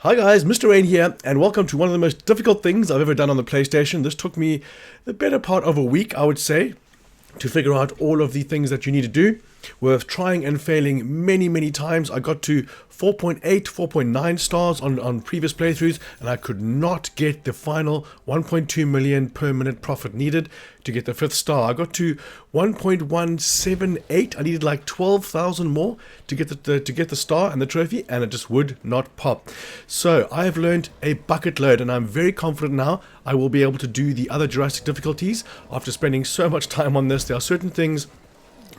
Hi guys, Mr. Rain here, and welcome to one of the most difficult things I've ever done on the PlayStation. This took me the better part of a week, I would say, to figure out all of the things that you need to do. With trying and failing many times, I got to 4.8, 4.9 stars on previous playthroughs, and I could not get the final 1.2 million per minute profit needed to get the 5th star. I got to 1.178. I needed like 12,000 more to get the star and the trophy, and it just would not pop. So I have learned a bucket load, and I'm very confident now I will be able to do the other Jurassic difficulties. After spending so much time on this, there are certain things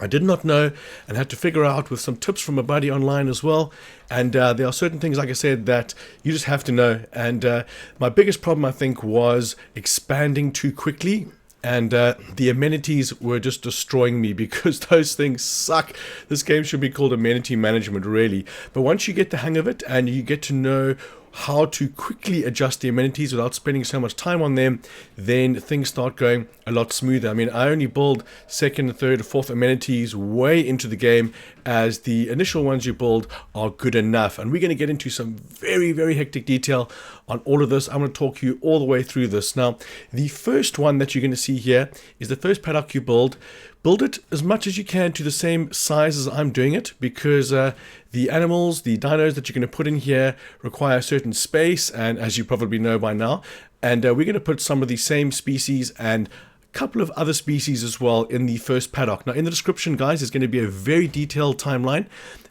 I did not know and had to figure out with some tips from a buddy online as well. And there are certain things, like I said, that you just have to know. And my biggest problem, I think, was expanding too quickly. And the amenities were just destroying me because those things suck. This game should be called amenity management, really. But once you get the hang of it and you get to know how to quickly adjust the amenities without spending so much time on them, then things start going a lot smoother. I mean, I only build second, third, fourth amenities way into the game, as the initial ones you build are good enough. And we're going to get into some very hectic detail on all of this. I'm going to talk you all the way through this. Now, the first one that you're going to see here is the first paddock you build. Build it as much as you can to the same size as I'm doing it, because the animals, the dinos that you're going to put in here require a certain space, and as you probably know by now, and we're going to put some of the same species and a couple of other species as well in the first paddock. Now in the description, guys, there's going to be a very detailed timeline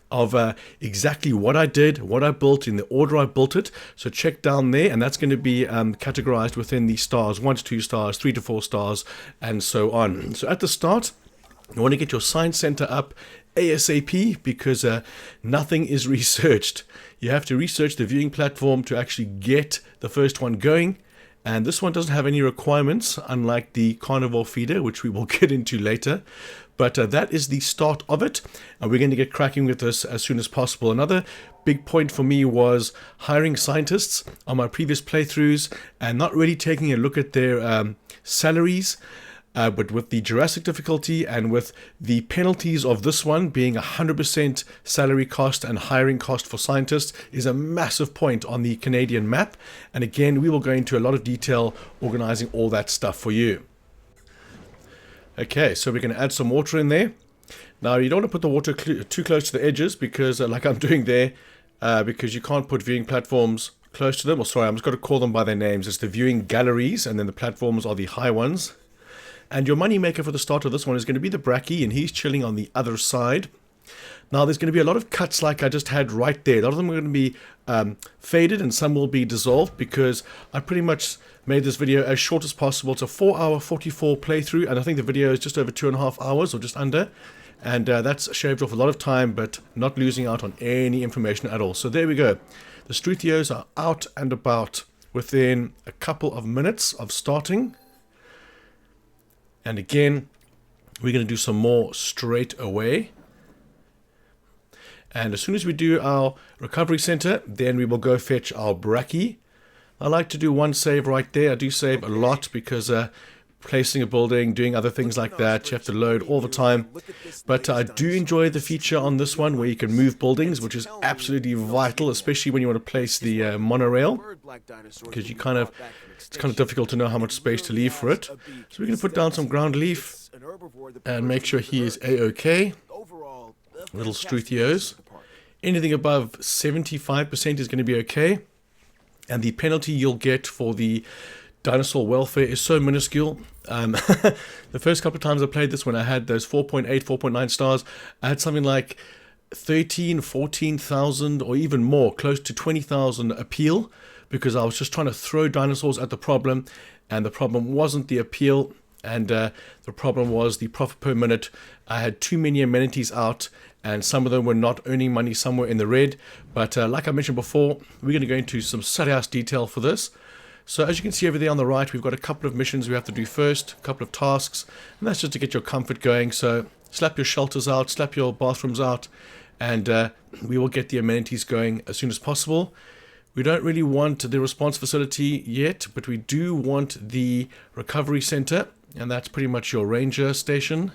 of exactly what I did, what I built, in the order I built it. So check down there, and that's going to be categorized within the stars, 1 to 2 stars, 3 to 4 stars, and so on. So at the start, you want to get your science center up ASAP, because nothing is researched. You have to research the viewing platform to actually get the first one going. And this one doesn't have any requirements, unlike the carnivore feeder, which we will get into later. But that is the start of it, and we're going to get cracking with this as soon as possible. Another big point for me was hiring scientists on my previous playthroughs and not really taking a look at their salaries. But with the Jurassic difficulty and with the penalties of this one being 100% salary cost and hiring cost for scientists is a massive point on the Canadian map. And again, we will go into a lot of detail organizing all that stuff for you. Okay, so we're going to add some water in there. Now, you don't want to put the water too close to the edges, because like I'm doing there, because you can't put viewing platforms close to them. Or sorry, I'm just going to call them by their names. It's the viewing galleries, and then the platforms are the high ones. And your money maker for the start of this one is going to be the Brachie, and he's chilling on the other side. Now, there's going to be a lot of cuts like I just had right there. A lot of them are going to be faded, and some will be dissolved, because I pretty much made this video as short as possible. It's a 4-hour 44 playthrough, and I think the video is just over 2.5 hours, or just under. And that's shaved off a lot of time, but not losing out on any information at all. So there we go. The Struthios are out and about within a couple of minutes of starting. And again, we're going to do some more straight away. And as soon as we do our recovery center, then we will go fetch our Brachie. I like to do one save right there. I do save a lot, because placing a building, doing other things like that, you have to load all the time. But I do enjoy the feature on this one where you can move buildings, which is absolutely vital, especially when you want to place the monorail, because it's kind of difficult to know how much space to leave for it. So we're going to put down some ground leaf and make sure he is A-OK. Little Struthios. Anything above 75% is going to be okay. And the penalty you'll get for the dinosaur welfare is so minuscule. The first couple of times I played this, when I had those 4.8, 4.9 stars, I had something like 13, 14,000 or even more, close to 20,000 appeal, because I was just trying to throw dinosaurs at the problem, and the problem wasn't the appeal, and the problem was the profit per minute. I had too many amenities out, and some of them were not earning money, somewhere in the red. But like I mentioned before, we're going to go into some serious detail for this. So as you can see over there on the right, we've got a couple of missions we have to do first, a couple of tasks, and that's just to get your comfort going. So slap your shelters out, slap your bathrooms out, and we will get the amenities going as soon as possible. We don't really want the response facility yet, but we do want the recovery center, and that's pretty much your ranger station.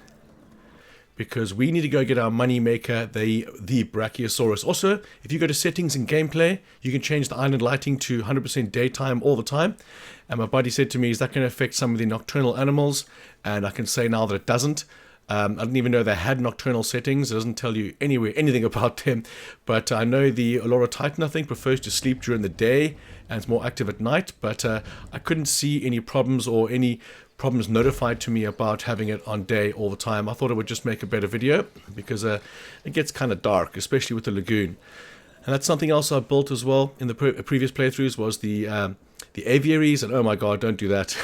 because we need to go get our money maker, the Brachiosaurus. Also, if you go to settings in gameplay, you can change the island lighting to 100% daytime all the time. And my buddy said to me, is that going to affect some of the nocturnal animals? And I can say now that it doesn't. I didn't even know they had nocturnal settings. It doesn't tell you anything about them. But I know the Allura Titan, I think, prefers to sleep during the day and it's more active at night. But I couldn't see any problems or any problems notified to me about having it on day all the time. I thought it would just make a better video because it gets kind of dark, especially with the lagoon. And that's something else I built as well in the previous playthroughs was the aviaries, and oh my god, don't do that.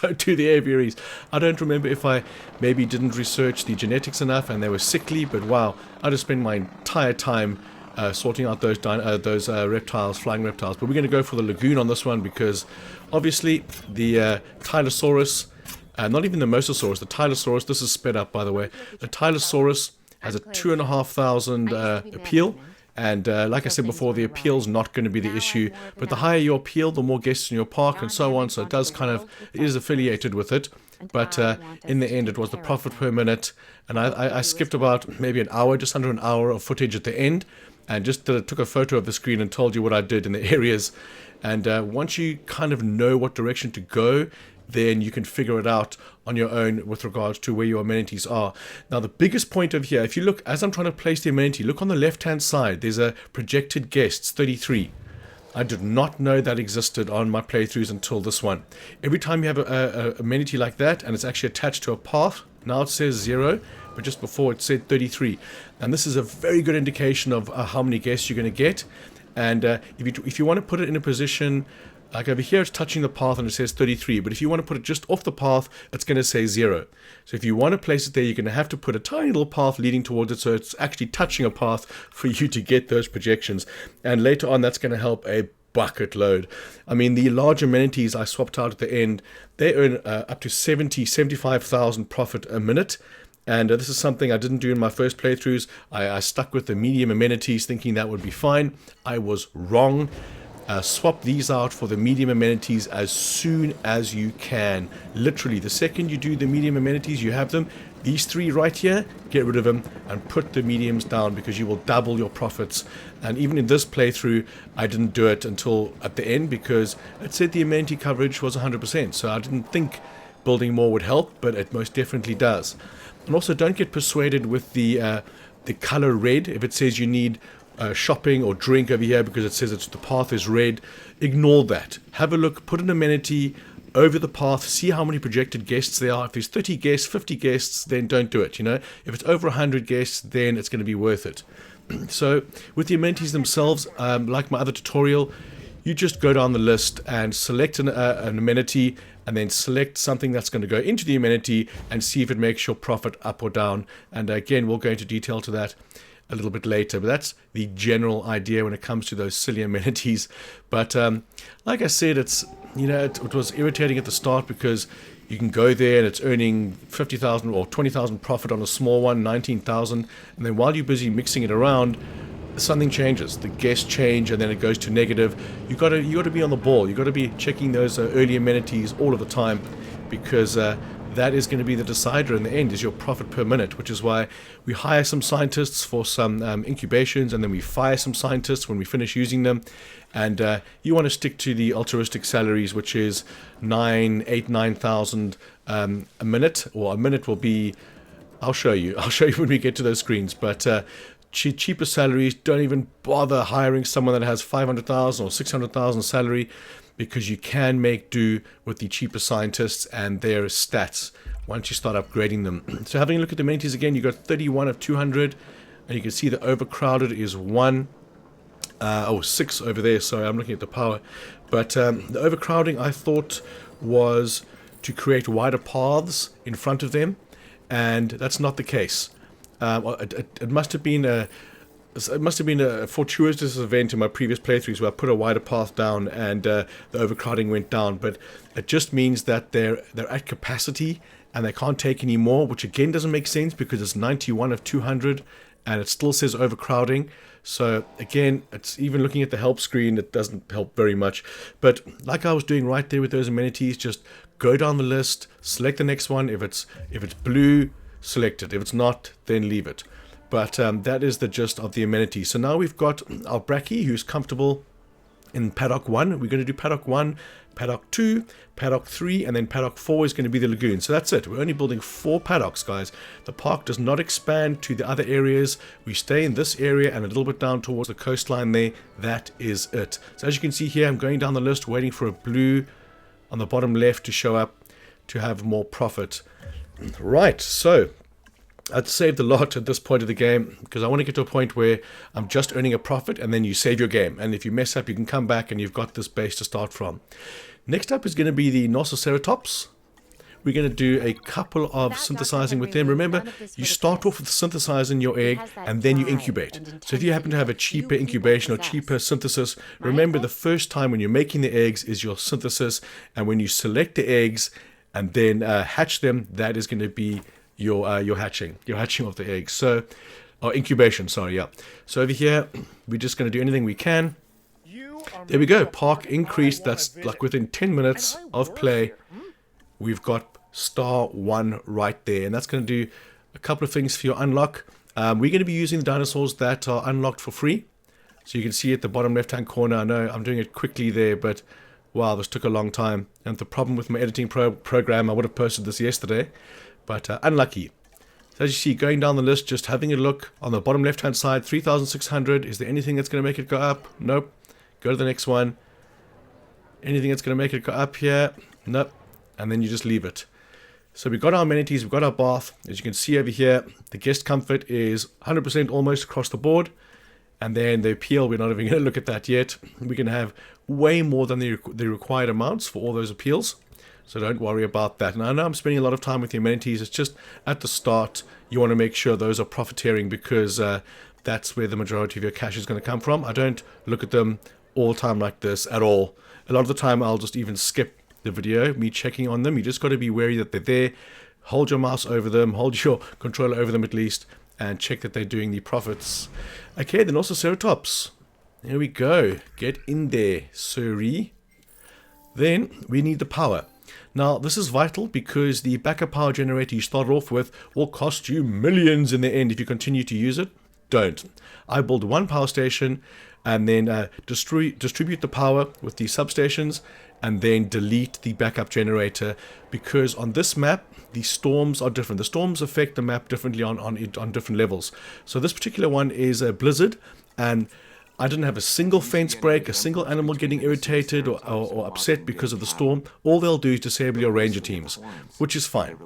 Don't do the aviaries. I don't remember if I maybe didn't research the genetics enough and they were sickly, but wow, I just spent my entire time sorting out those reptiles, flying reptiles. But we're going to go for the lagoon on this one because obviously the Tylosaurus, not even the Mosasaurus, the Tylosaurus, this is sped up by the way, the Tylosaurus has a 2,500 appeal. And like I said before, the appeal's not going to be the issue. But the higher your appeal, the more guests in your park and so on. So it does it is affiliated with it. But in the end, it was the profit per minute. And I skipped about maybe an hour, just under an hour of footage at the end. And just took a photo of the screen and told you what I did in the areas. And once you kind of know what direction to go, then you can figure it out on your own with regards to where your amenities are. Now, the biggest point of here, if you look, as I'm trying to place the amenity, look on the left-hand side, there's a projected guests, 33. I did not know that existed on my playthroughs until this one. Every time you have a amenity like that, and it's actually attached to a path, now it says 0, but just before it said 33. And this is a very good indication of how many guests you're going to get. And if you want to put it in a position, like over here, it's touching the path and it says 33. But if you want to put it just off the path, it's going to say 0. So if you want to place it there, you're going to have to put a tiny little path leading towards it. So it's actually touching a path for you to get those projections. And later on, that's going to help a bucket load. I mean, the large amenities I swapped out at the end, they earn up to 75,000 profit a minute. And this is something I didn't do in my first playthroughs. I stuck with the medium amenities thinking that would be fine. I was wrong. Swap these out for the medium amenities as soon as you can. Literally, the second you do the medium amenities, you have them. These 3 right here, get rid of them and put the mediums down because you will double your profits. And even in this playthrough, I didn't do it until at the end because it said the amenity coverage was 100%. So I didn't think building more would help, but it most definitely does. And also, don't get persuaded with the color red. If it says you need shopping or drink over here because it says the path is red, ignore that. Have a look, put an amenity over the path, see how many projected guests there are. If there's 30 guests, 50 guests, then don't do it. If it's over 100 guests, then it's going to be worth it. So with the amenities themselves, like my other tutorial, you just go down the list and select an amenity and then select something that's going to go into the amenity and see if it makes your profit up or down. And again, we'll go into detail to that a little bit later, but that's the general idea when it comes to those silly amenities. But like I said, it was irritating at the start because you can go there and it's earning 50,000 or 20,000 profit on a small one, 19,000, and then while you're busy mixing it around, something changes. The guests change and then it goes to negative. You got to be on the ball. You got to be checking those early amenities all of the time because that is going to be the decider in the end, is your profit per minute, which is why we hire some scientists for some incubations and then we fire some scientists when we finish using them. And you want to stick to the altruistic salaries, which is 9,000 a minute, or a minute will be, I'll show you when we get to those screens, but cheaper salaries, don't even bother hiring someone that has 500,000 or 600,000 salary, because you can make do with the cheaper scientists and their stats once you start upgrading them. So having a look at the amenities again, you got 31 of 200, and you can see the overcrowded is 6 over there. Sorry, I'm looking at the power. But the overcrowding, I thought, was to create wider paths in front of them, and that's not the case. It must have been a fortuitous event in my previous playthroughs where I put a wider path down and the overcrowding went down, but it just means that they're at capacity and they can't take any more, which again doesn't make sense because it's 91 of 200 and it still says overcrowding. So again, it's even looking at the help screen, it doesn't help very much. But like I was doing right there with those amenities, just go down the list, select the next one. If it's blue, select it. If it's not, then leave it. But that is the gist of the amenities. So now we've got our Brachie, who's comfortable in Paddock 1. We're going to do Paddock 1, Paddock 2, Paddock 3, and then Paddock 4 is going to be the lagoon. So that's it. We're only building 4 paddocks, guys. The park does not expand to the other areas. We stay in this area and a little bit down towards the coastline there. That is it. So as you can see here, I'm going down the list, waiting for a blue on the bottom left to show up to have more profit. Right, so I'd saved a lot at this point of the game because I want to get to a point where I'm just earning a profit and then you save your game. And if you mess up, you can come back and you've got this base to start from. Next up is going to be the Nosceratops. We're going to do a couple of synthesizing with them. Remember, you start off with synthesizing your egg and then you incubate. So if you happen to have a cheaper incubation or cheaper synthesis, remember the first time when you're making the eggs is your synthesis. And when you select the eggs and then hatch them, that is going to be your hatching of the eggs. So, or incubation, sorry, yeah. So over here, we're just going to do anything we can. There we go, park increased. That's like within 10 minutes of play, we've got star 1 right there. And that's going to do a couple of things for your unlock. We're going to be using the dinosaurs that are unlocked for free. So you can see at the bottom left-hand corner, I know I'm doing it quickly there, but wow, this took a long time. And the problem with my editing program, I would have posted this yesterday. But unlucky. So as you see, going down the list, just having a look on the bottom left hand side, 3,600. Is there anything that's going to make it go up? Nope. Go to the next one. Anything that's going to make it go up here? Nope. And then you just leave it. So we've got our amenities, we've got our bath. As you can see over here, the guest comfort is 100% almost across the board. And then the appeal, we're not even going to look at that yet. We're going to have way more than the required amounts for all those appeals. So don't worry about that. And I know I'm spending a lot of time with the amenities. It's just at the start, you want to make sure those are profiteering because that's where the majority of your cash is going to come from. I don't look at them all the time like this at all. A lot of the time, I'll just even skip the video, me checking on them. You just got to be wary that they're there. Hold your mouse over them. Hold your controller over them at least. And check that they're doing the profits. Okay, then also Ceratops. There we go. Get in there, sirree. Then we need the power. Now, this is vital because the backup power generator you start off with will cost you millions in the end if you continue to use it. Don't. I build one power station and then distribute the power with the substations and then delete the backup generator because on this map, the storms are different. The storms affect the map differently on different levels. So this particular one is a blizzard and I didn't have a single fence break, a single animal getting irritated or upset because of the storm. All they'll do is disable your ranger teams, which is fine.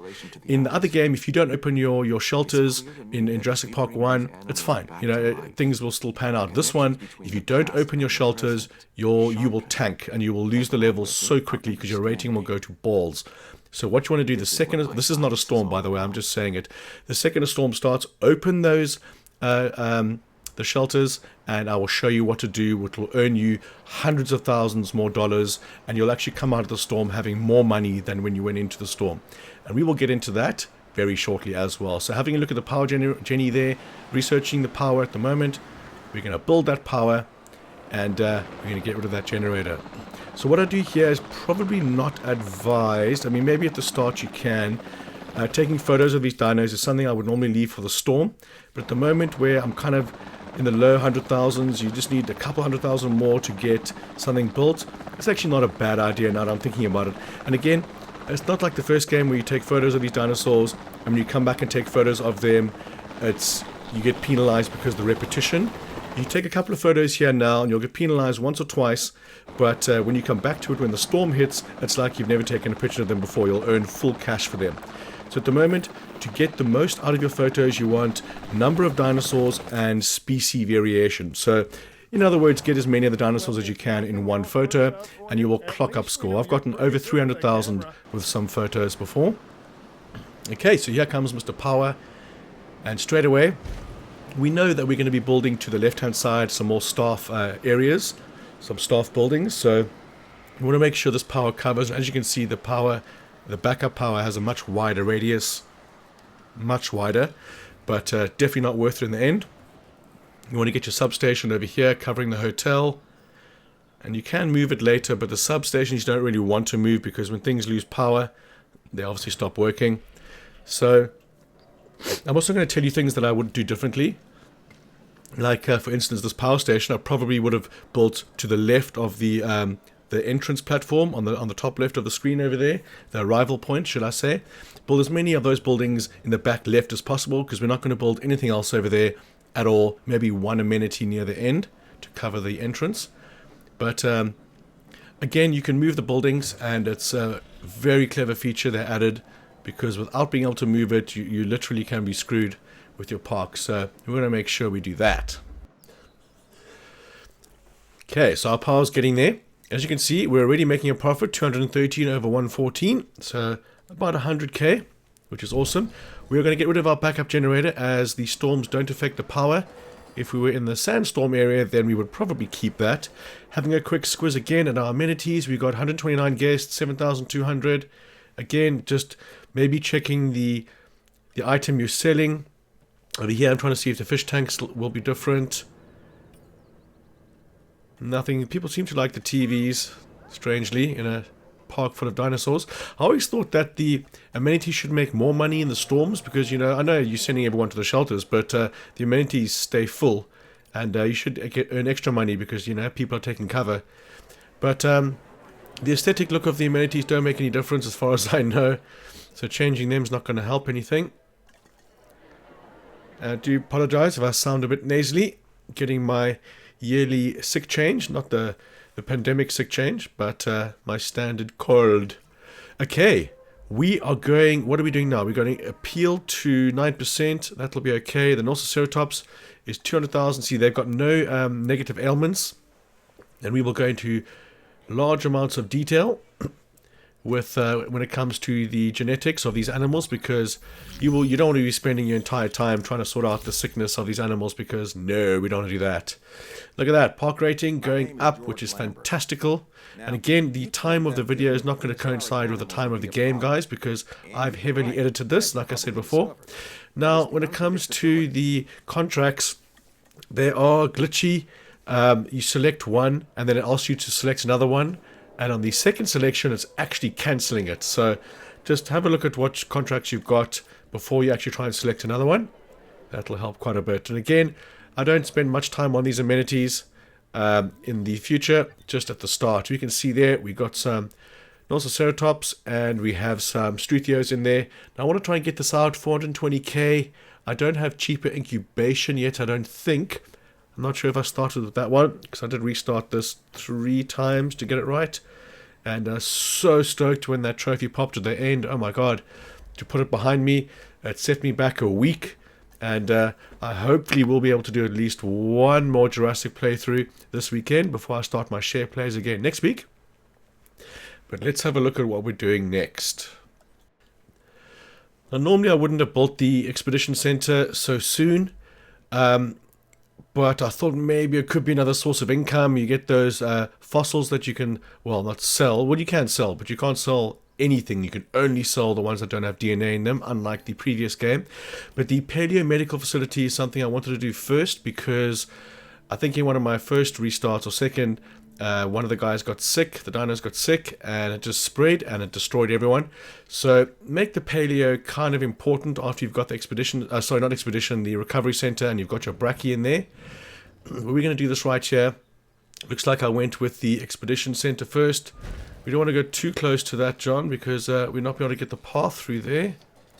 In the other game, if you don't open your shelters in Jurassic Park 1, it's fine. You know, things will still pan out. This one, if you don't open your shelters, you will tank and you will lose the levels so quickly because your rating will go to balls. So what you want to do the second, this is not a storm by the way, I'm just saying it. The second a storm starts, open those the shelters and I will show you what to do, which will earn you hundreds of thousands more dollars and you'll actually come out of the storm having more money than when you went into the storm. And we will get into that very shortly as well. So having a look at the power Jenny there, researching the power at the moment, we're going to build that power and we're going to get rid of that generator. So what I do here is probably not advised. I mean, maybe at the start you can. Taking photos of these dinos is something I would normally leave for the storm. But at the moment where I'm kind of in the low 100,000s, you just need a couple 100,000 more to get something built. It's actually not a bad idea now that I'm thinking about it. And again, it's not like the first game where you take photos of these dinosaurs and when you come back and take photos of them, you get penalized because of the repetition. You take a couple of photos here now and you'll get penalized once or twice, but when you come back to it when the storm hits, it's like you've never taken a picture of them before. You'll earn full cash for them. So at the moment, to get the most out of your photos, you want number of dinosaurs and species variation. So in other words, get as many of the dinosaurs as you can in one photo and you will clock up score. I've gotten over 300,000 with some photos before. Okay, so here comes Mr. Power. And straight away, we know that we're going to be building to the left-hand side some more staff areas, some staff buildings. So we want to make sure this power covers. As you can see, the backup power has a much wider radius, much wider, but definitely not worth it in the end. You want to get your substation over here covering the hotel, and you can move it later, but the substations you don't really want to move because when things lose power, they obviously stop working. So I'm also going to tell you things that I would do differently. Like, for instance, this power station, I probably would have built to the left of the entrance platform on the top left of the screen over there, the arrival point, should I say. Build as many of those buildings in the back left as possible, because we're not going to build anything else over there at all. Maybe one amenity near the end to cover the entrance. But again, you can move the buildings, and it's a very clever feature they added, because without being able to move it, you literally can be screwed with your park. So we're going to make sure we do that. Okay, so our power's getting there. As you can see, we're already making a profit, 213 over 114, so about 100k, which is awesome. We're going to get rid of our backup generator as the storms don't affect the power. If we were in the sandstorm area, then we would probably keep that. Having a quick squiz again at our amenities, we got 129 guests, 7,200. Again, just maybe checking the item you're selling. Over here, I'm trying to see if the fish tanks will be different. Nothing. People seem to like the TVs, strangely, in a park full of dinosaurs. I always thought that the amenities should make more money in the storms, because, you know, I know you're sending everyone to the shelters, but the amenities stay full, and you should earn extra money because, you know, people are taking cover. But the aesthetic look of the amenities don't make any difference as far as I know, so changing them is not going to help anything. I do apologize if I sound a bit nasally, getting my yearly sick change, not the pandemic sick change, but my standard cold. Okay, we are going, what are we doing now? We're going to appeal to 9%, that'll be okay. The Noroceratops is 200,000, see they've got no negative ailments, and we will go into large amounts of detail with when it comes to the genetics of these animals, because you don't want to be spending your entire time trying to sort out the sickness of these animals, because no, we don't want to do that. Look at that, park rating going up, which is fantastical. And again, the time of the video is not going to coincide with the time of the game, guys, because I've heavily edited this, like I said before. Now, when it comes to the contracts, they are glitchy. You select one, and then it asks you to select another one. And on the second selection, it's actually cancelling it. So just have a look at what contracts you've got before you actually try and select another one. That'll help quite a bit. And again, I don't spend much time on these amenities in the future, just at the start. You can see there, we got some Noroceratops and we have some Struthios in there. Now I want to try and get this out, 420k. I don't have cheaper incubation yet, I don't think. I'm not sure if I started with that one, because I did restart this 3 times to get it right. And so stoked when that trophy popped at the end. Oh my god. To put it behind me, it set me back a week. And I hopefully will be able to do at least one more Jurassic playthrough this weekend before I start my share plays again next week. But let's have a look at what we're doing next. Now normally I wouldn't have built the Expedition Center so soon. But I thought maybe it could be another source of income. You get those fossils that you can, well, not sell. Well, you can sell, but you can't sell anything. You can only sell the ones that don't have DNA in them, unlike the previous game. But the paleomedical facility is something I wanted to do first, because I think in one of my first restarts or second, one of the guys got sick, the dinos got sick, and it just spread and it destroyed everyone. So make the paleo kind of important after you've got the expedition, the recovery center, and you've got your brachie in there. We're going to do this right here. Looks like I went with the expedition center first. We don't want to go too close to that, John, because we're not able to get the path through there.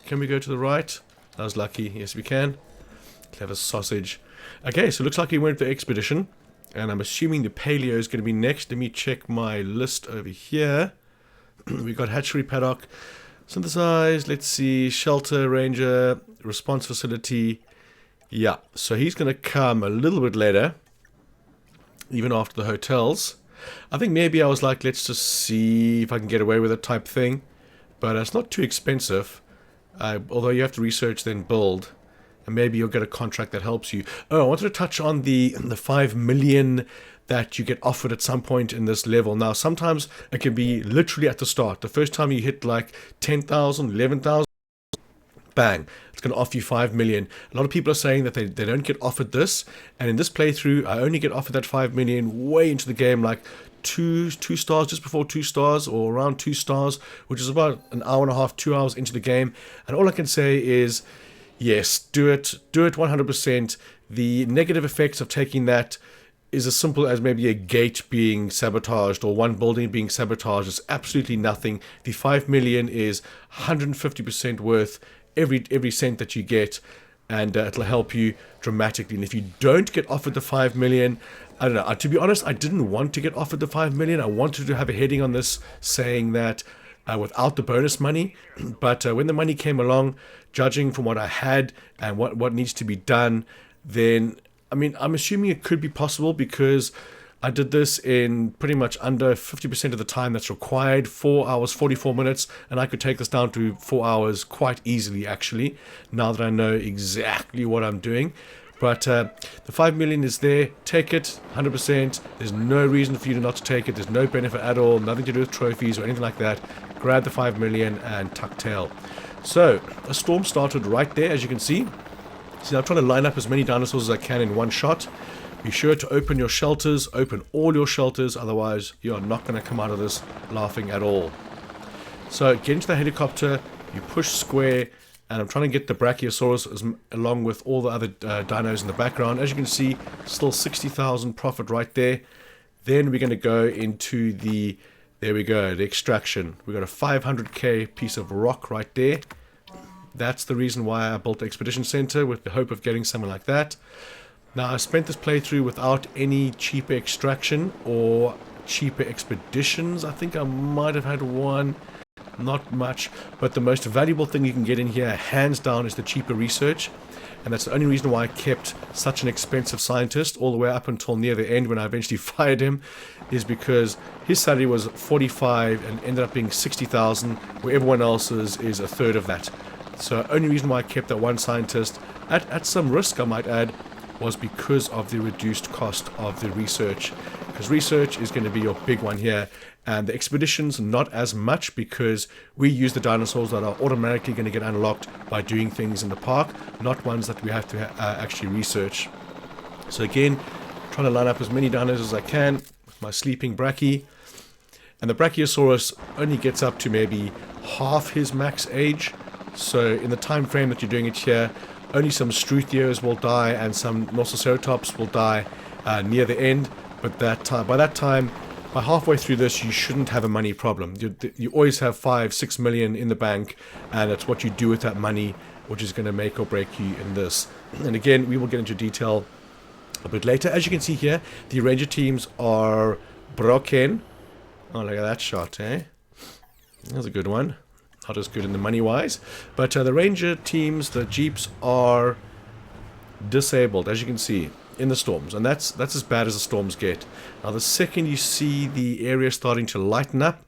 Can we go to the right? I was lucky. Yes, we can. Clever sausage. Okay, so it looks like we went for expedition. And I'm assuming the paleo is going to be next. Let me check my list over here. We got Hatchery, Paddock, Synthesise, let's see, Shelter, Ranger, Response Facility. Yeah, so he's going to come a little bit later, even after the hotels. I think maybe I was like, let's just see if I can get away with it type thing. But it's not too expensive, although you have to research then build. And maybe you'll get a contract that helps you. Oh, I wanted to touch on the 5 million that you get offered at some point in this level. Now, sometimes it can be literally at the start. The first time you hit like 10,000, 11,000, bang, it's going to offer you 5 million. A lot of people are saying that they don't get offered this. And in this playthrough, I only get offered that 5 million way into the game, like two stars, just before 2 stars, or around 2 stars, which is about an hour and a half, 2 hours into the game. And all I can say is, Yes, do it. Do it 100%. The negative effects of taking that is as simple as maybe a gate being sabotaged or one building being sabotaged. It's absolutely nothing. The 5 million is 150% worth every cent that you get, and it'll help you dramatically. And if you don't get offered the 5 million, I don't know. To be honest, I didn't want to get offered the 5 million. I wanted to have a heading on this saying that without the bonus money. But when the money came along, judging from what I had and what needs to be done, then, I mean, I'm assuming it could be possible because I did this in pretty much under 50% of the time that's required, 4 hours, 44 minutes, and I could take this down to 4 hours quite easily, actually, now that I know exactly what I'm doing. But the 5 million is there. Take it, 100%. There's no reason for you not to take it. There's no benefit at all, nothing to do with trophies or anything like that. Grab the 5 million and tuck tail. So, a storm started right there, as you can see. See, I'm trying to line up as many dinosaurs as I can in one shot. Be sure to open your shelters, open all your shelters, otherwise you are not going to come out of this laughing at all. So, get into the helicopter, you push square, and I'm trying to get the Brachiosaurus along with all the other dinos in the background. As you can see, still 60,000 profit right there. Then we're going to go into the, there we go, the extraction. We've got a 500k piece of rock right there. That's the reason why I built the Expedition Center, with the hope of getting something like that. Now, I spent this playthrough without any cheaper extraction or cheaper expeditions. I think I might have had one. Not much, but the most valuable thing you can get in here, hands down, is the cheaper research. And that's the only reason why I kept such an expensive scientist all the way up until near the end when I eventually fired him, is because his salary was 45 and ended up being 60,000, where everyone else's is a third of that. So only reason why I kept that one scientist, at some risk I might add, was because of the reduced cost of the research. Because research is going to be your big one here. And the expeditions, not as much, because we use the dinosaurs that are automatically going to get unlocked by doing things in the park, not ones that we have to actually research. So again, trying to line up as many dinos as I can with my sleeping Brachie. And the Brachiosaurus only gets up to maybe half his max age. So in the time frame that you're doing it here, only some Struthios will die and some Nosceratops will die near the end. But by that time, by halfway through this, you shouldn't have a money problem. You always have 5-6 million in the bank, and it's what you do with that money which is going to make or break you in this. And again, we will get into detail a bit later. As you can see here, the Ranger teams are broken. Oh, look at that shot, eh? That's a good one. Not as good in the money-wise. But the Ranger teams, the Jeeps, are disabled, as you can see, in the storms. And that's as bad as the storms get. Now, the second you see the area starting to lighten up,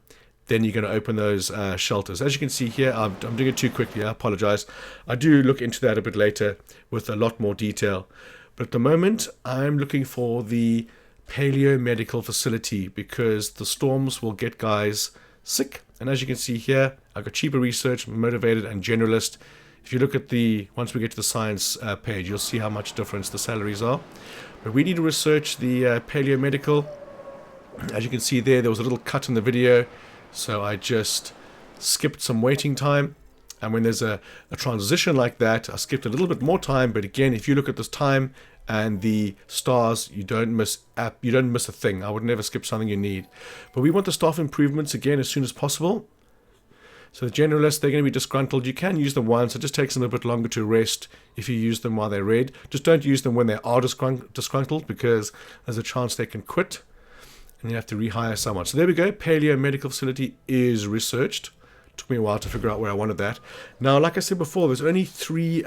then you're going to open those shelters. As you can see here, I'm doing it too quickly. I apologize. I do look into that a bit later with a lot more detail. But at the moment, I'm looking for the paleo medical facility because the storms will get guys sick. And as you can see here, I've got cheaper research, motivated, and generalist. If you look at once we get to the science page, you'll see how much difference the salaries are. But we need to research the paleo medical. As you can see there was a little cut in the video, so I just skipped some waiting time. And when there's a transition like that, I skipped a little bit more time. But again, if you look at this time and the stars, you don't miss a thing. I would never skip something you need. But we want the staff improvements again as soon as possible. So the generalists, they're going to be disgruntled. You can use them once. It just takes them a bit longer to rest if you use them while they're red. Just don't use them when they are disgruntled, because there's a chance they can quit and you have to rehire someone. So there we go. Paleo medical facility is researched. Took me a while to figure out where I wanted that. Now, like I said before, there's only 3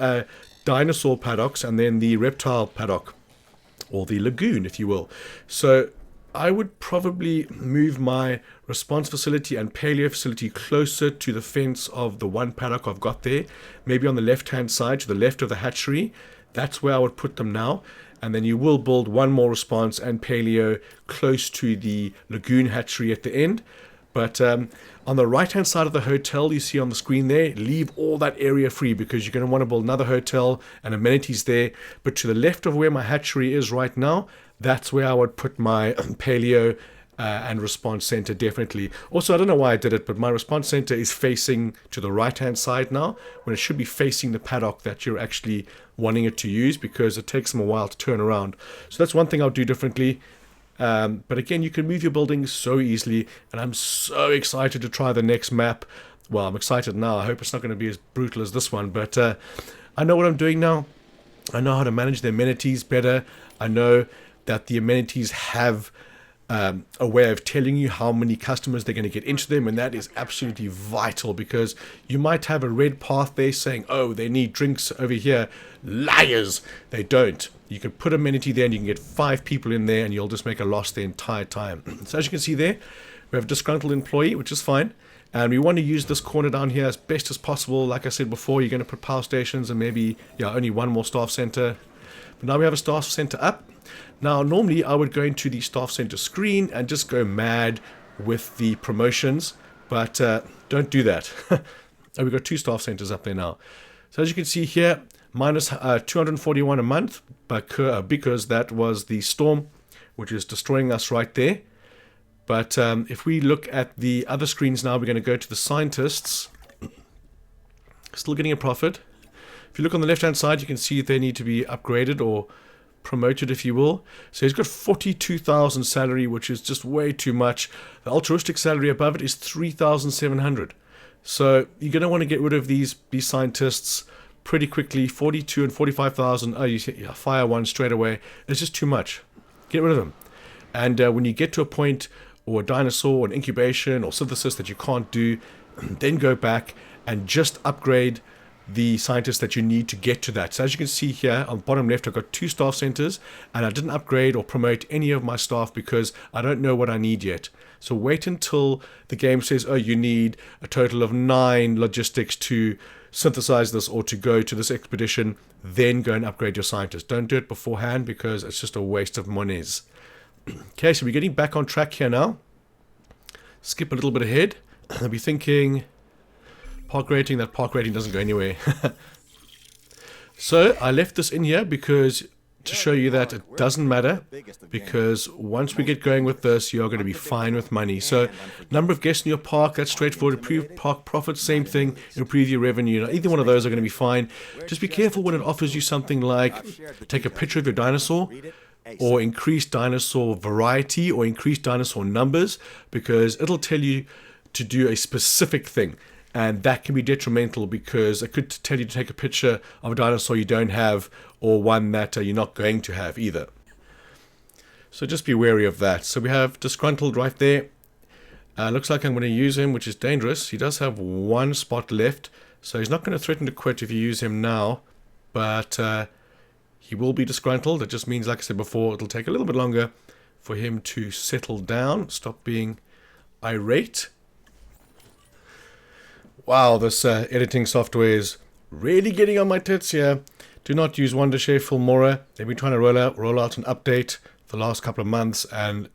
dinosaur paddocks and then the reptile paddock, or the lagoon, if you will. So I would probably move my response facility and paleo facility closer to the fence of the one paddock I've got there. Maybe on the left-hand side, to the left of the hatchery. That's where I would put them now. And then you will build one more response and paleo close to the lagoon hatchery at the end. But on the right-hand side of the hotel you see on the screen there, leave all that area free because you're going to want to build another hotel and amenities there. But to the left of where my hatchery is right now, that's where I would put my paleo and response center definitely. Also, I don't know why I did it, but my response center is facing to the right hand side now, when it should be facing the paddock that you're actually wanting it to use, because it takes them a while to turn around. So that's one thing I'll do differently. But again, you can move your buildings so easily, and I'm so excited to try the next map. Well, I'm excited now. I hope it's not going to be as brutal as this one, but I know what I'm doing now. I know how to manage the amenities better. I know that the amenities have a way of telling you how many customers they're going to get into them, and that is absolutely vital, because you might have a red path there saying, oh, they need drinks over here. Liars! They don't. You can put amenity there and you can get 5 people in there and you'll just make a loss the entire time. So as you can see there, we have a disgruntled employee, which is fine. And we want to use this corner down here as best as possible. Like I said before, you're going to put power stations and maybe only one more staff center. But now we have a staff center up. Now, normally I would go into the staff center screen and just go mad with the promotions, but don't do that. We've got 2 staff centers up there now. So as you can see here, minus 241 a month, because that was the storm, which is destroying us right there. But if we look at the other screens now, we're going to go to the scientists. Still getting a profit. If you look on the left-hand side, you can see they need to be upgraded or promoted, if you will. So he's got 42,000 salary, which is just way too much. The altruistic salary above it is 3,700. So you're going to want to get rid of these scientists pretty quickly. 42 and 45,000. Oh, you fire one straight away. It's just too much. Get rid of them. And when you get to a point, or a dinosaur, or an incubation, or synthesis that you can't do, then go back and just upgrade the scientists that you need to get to that. So as you can see here on the bottom left, I've got 2 staff centers, and I didn't upgrade or promote any of my staff because I don't know what I need yet. So wait until the game says, oh, you need a total of 9 logistics to synthesize this or to go to this expedition, then go and upgrade your scientists. Don't do it beforehand because it's just a waste of monies. Okay, so we're getting back on track here now. Skip a little bit ahead. I'll be thinking park rating. That park rating doesn't go anywhere. So I left this in here because to show you that it doesn't matter, because once we get going with this, you're going to be fine with money. So number of guests in your park, that's straightforward. Improve park profit, same thing. Improve your revenue. Now, either one of those are going to be fine. Just be careful when it offers you something like take a picture of your dinosaur, or increase dinosaur variety, or increase dinosaur numbers, because it'll tell you to do a specific thing, and that can be detrimental because it could tell you to take a picture of a dinosaur you don't have, or one that you're not going to have either. So just be wary of that. So we have disgruntled right there. Looks like I'm going to use him, which is dangerous. He does have 1 spot left, so he's not going to threaten to quit if you use him now, but he will be disgruntled. It just means, like I said before, it'll take a little bit longer for him to settle down, stop being irate. Wow, this editing software is really getting on my tits here. Do not use Wondershare Filmora. They've been trying to roll out an update the last couple of months, and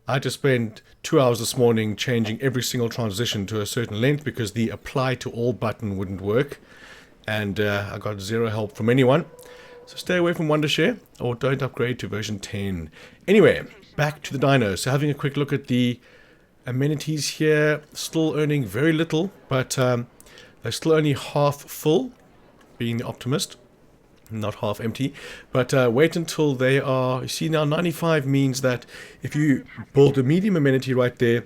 I just spent 2 hours this morning changing every single transition to a certain length because the apply to all button wouldn't work, and I got 0 help from anyone. So stay away from Wondershare, or don't upgrade to version 10. Anyway, back to the dinos. So having a quick look at the amenities here, still earning very little, but they're still only half full, being the optimist, not half empty. But wait until they are, you see now 95 means that if you build a medium amenity right there,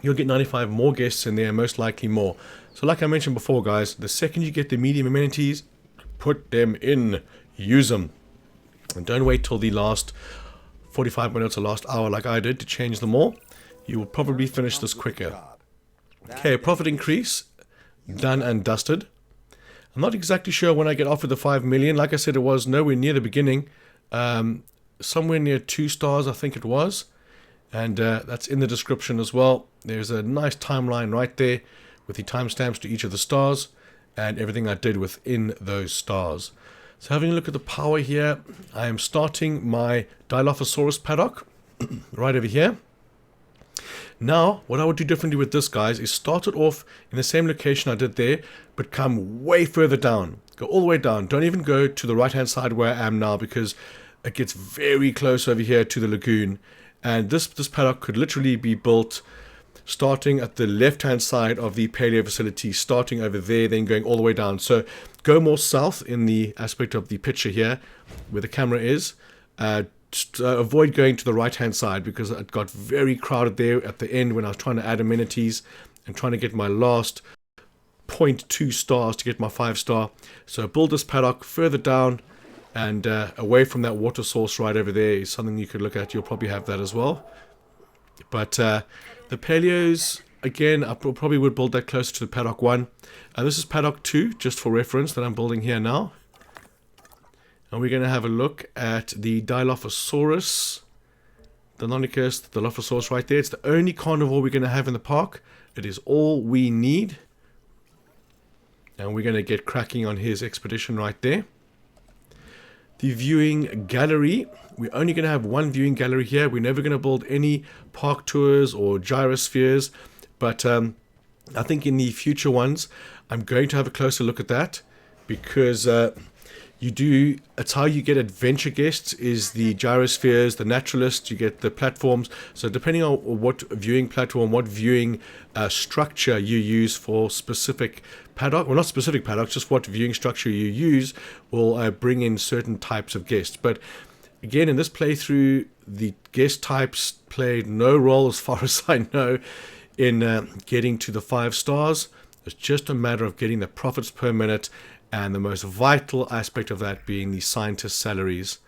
you'll get 95 more guests in there, most likely more. So like I mentioned before, guys, the second you get the medium amenities, put them in. Use them, and don't wait till the last 45 minutes or last hour like I did to change them all. You will probably finish this quicker. Okay, profit increase, done and dusted. I'm not exactly sure when I get offered the 5 million. Like I said, it was nowhere near the beginning, somewhere near 2 stars I think it was, and that's in the description as well. There's a nice timeline right there with the timestamps to each of the stars and everything I did within those stars. So having a look at the power here, I am starting my Dilophosaurus paddock right over here. Now, what I would do differently with this, guys, is start it off in the same location I did there, but come way further down. Go all the way down. Don't even go to the right-hand side where I am now, because it gets very close over here to the lagoon, And this paddock could literally be built starting at the left-hand side of the paleo facility, starting over there, then going all the way down. So go more south in the aspect of the picture here, where the camera is. Avoid going to the right-hand side because it got very crowded there at the end when I was trying to add amenities and trying to get my last 0.2 stars to get my 5-star. So build this paddock further down and away from that water source right over there is something you could look at. You'll probably have that as well. But the paleos, again, I probably would build that closer to the paddock 1. This is paddock 2, just for reference, that I'm building here now. And we're going to have a look at the Dilophosaurus, the Deinonychus, the Dilophosaurus right there. It's the only carnivore we're going to have in the park. It is all we need. And we're going to get cracking on his expedition right there. The viewing gallery. We're only going to have one viewing gallery here. We're never going to build any park tours or gyrospheres. But I think in the future ones, I'm going to have a closer look at that. Because it's how you get adventure guests is the gyrospheres, the naturalists, you get the platforms. So depending on what viewing platform, what viewing structure you use for specific paddock, well not specific paddocks, just what viewing structure you use will bring in certain types of guests. But again, in this playthrough, the guest types played no role as far as I know in getting to the 5 stars. It's just a matter of getting the profits per minute, and the most vital aspect of that being the scientist salaries.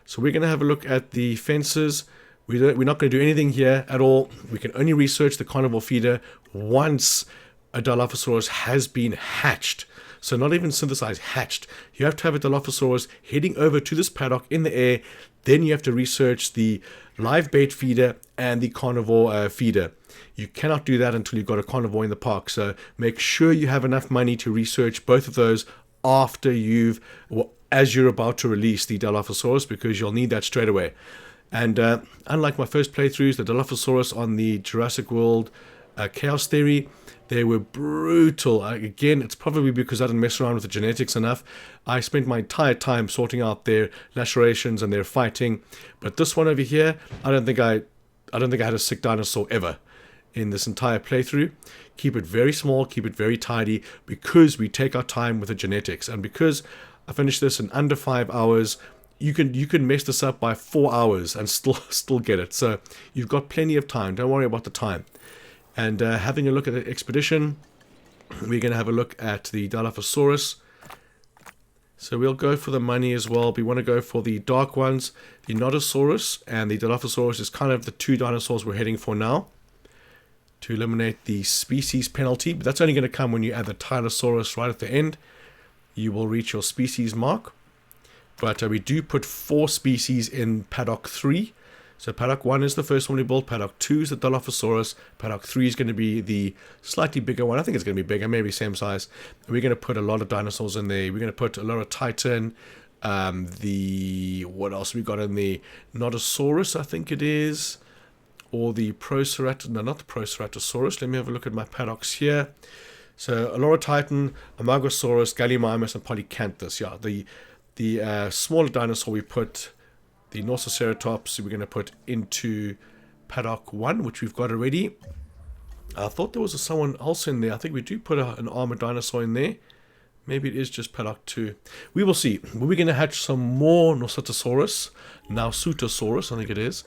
So we're going to have a look at the fences. We're not going to do anything here at all. We can only research the carnivore feeder once a Dilophosaurus has been hatched. So not even synthesized, hatched. You have to have a Dilophosaurus heading over to this paddock in the air. Then you have to research the live bait feeder and the carnivore feeder. You cannot do that until you've got a carnivore in the park. So make sure you have enough money to research both of those after as you're about to release the Dilophosaurus, because you'll need that straight away. And unlike my first playthroughs, the Dilophosaurus on the Jurassic World Chaos Theory, they were brutal. Again, it's probably because I didn't mess around with the genetics enough. I spent my entire time sorting out their lacerations and their fighting. But this one over here, I don't think I had a sick dinosaur ever in this entire playthrough. Keep it very small, keep it very tidy, because we take our time with the genetics. And because I finished this in under 5 hours, you can mess this up by 4 hours and still get it. So you've got plenty of time. Don't worry about the time. And having a look at the expedition, we're going to have a look at the Dilophosaurus. So we'll go for the money as well. We want to go for the dark ones. The Nodosaurus and the Dilophosaurus is kind of the 2 dinosaurs we're heading for now, to eliminate the species penalty. But that's only going to come when you add the Tylosaurus right at the end. You will reach your species mark. But we do put 4 species in Paddock 3. So Paddock 1 is the first one we built. Paddock 2 is the Dilophosaurus. Paddock 3 is going to be the slightly bigger one. I think it's going to be bigger, maybe same size. And we're going to put a lot of dinosaurs in there. We're going to put a lot of Titan. What else we got in the Nodosaurus, I think it is. Or the Proceratosaurus. No, not the Proceratosaurus. Let me have a look at my paddocks here. So Alora Titan, Amargosaurus, Gallimimus, and Polycanthus. Yeah, the smaller dinosaur we put, the Norsoceratops, we're going to put into Paddock 1, which we've got already. I thought there was someone else in there. I think we do put an armored dinosaur in there. Maybe it is just Paddock 2. We will see. We're going to hatch some more Nosatosaurus. Nausutosaurus, I think it is.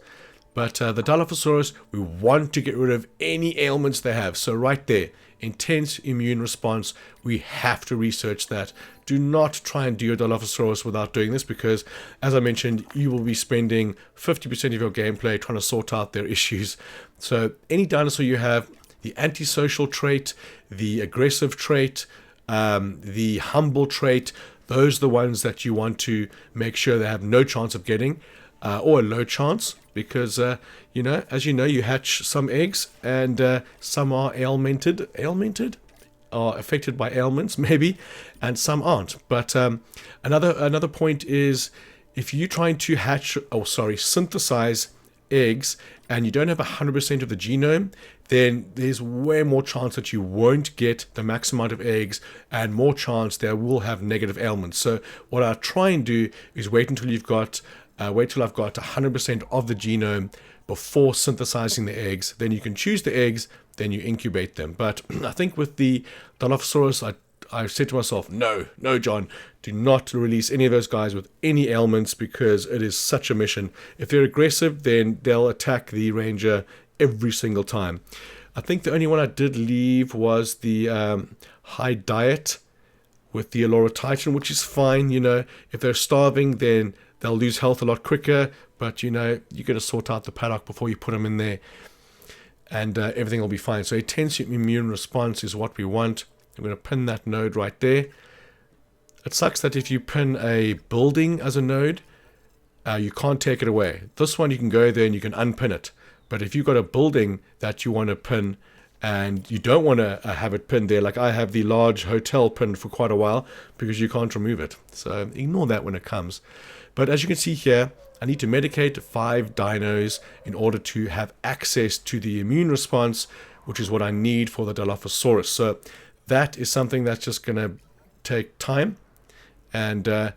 But the Dilophosaurus, we want to get rid of any ailments they have. So right there, intense immune response. We have to research that. Do not try and do your Dilophosaurus without doing this, because, as I mentioned, you will be spending 50% of your gameplay trying to sort out their issues. So any dinosaur you have, the antisocial trait, the aggressive trait, the humble trait, those are the ones that you want to make sure they have no chance of getting, or a low chance. Because, as you know, you hatch some eggs and some are ailmented, are affected by ailments, maybe, and some aren't. But another point is, if you're trying to synthesize eggs and you don't have 100% of the genome, then there's way more chance that you won't get the max amount of eggs and more chance they will have negative ailments. So what I try and do is wait until I've got 100% of the genome before synthesizing the eggs. Then you can choose the eggs, then you incubate them. But I think with the Dilophosaurus, I said to myself, no, John, do not release any of those guys with any ailments, because it is such a mission. If they're aggressive, then they'll attack the Ranger every single time. I think the only one I did leave was the high diet with the Allura Titan, which is fine. You know, if they're starving, then they'll lose health a lot quicker. But, you know, you got to sort out the paddock before you put them in there, and everything will be fine. So intense immune response is what we want. I'm going to pin that node right there. It sucks that if you pin a building as a node, you can't take it away. This one, you can go there and you can unpin it. But if you've got a building that you want to pin and you don't want to have it pinned there, like I have the large hotel pinned for quite a while because you can't remove it. So ignore that when it comes. But as you can see here, I need to medicate 5 dinos in order to have access to the immune response, which is what I need for the Dilophosaurus. So that is something that's just going to take time. And there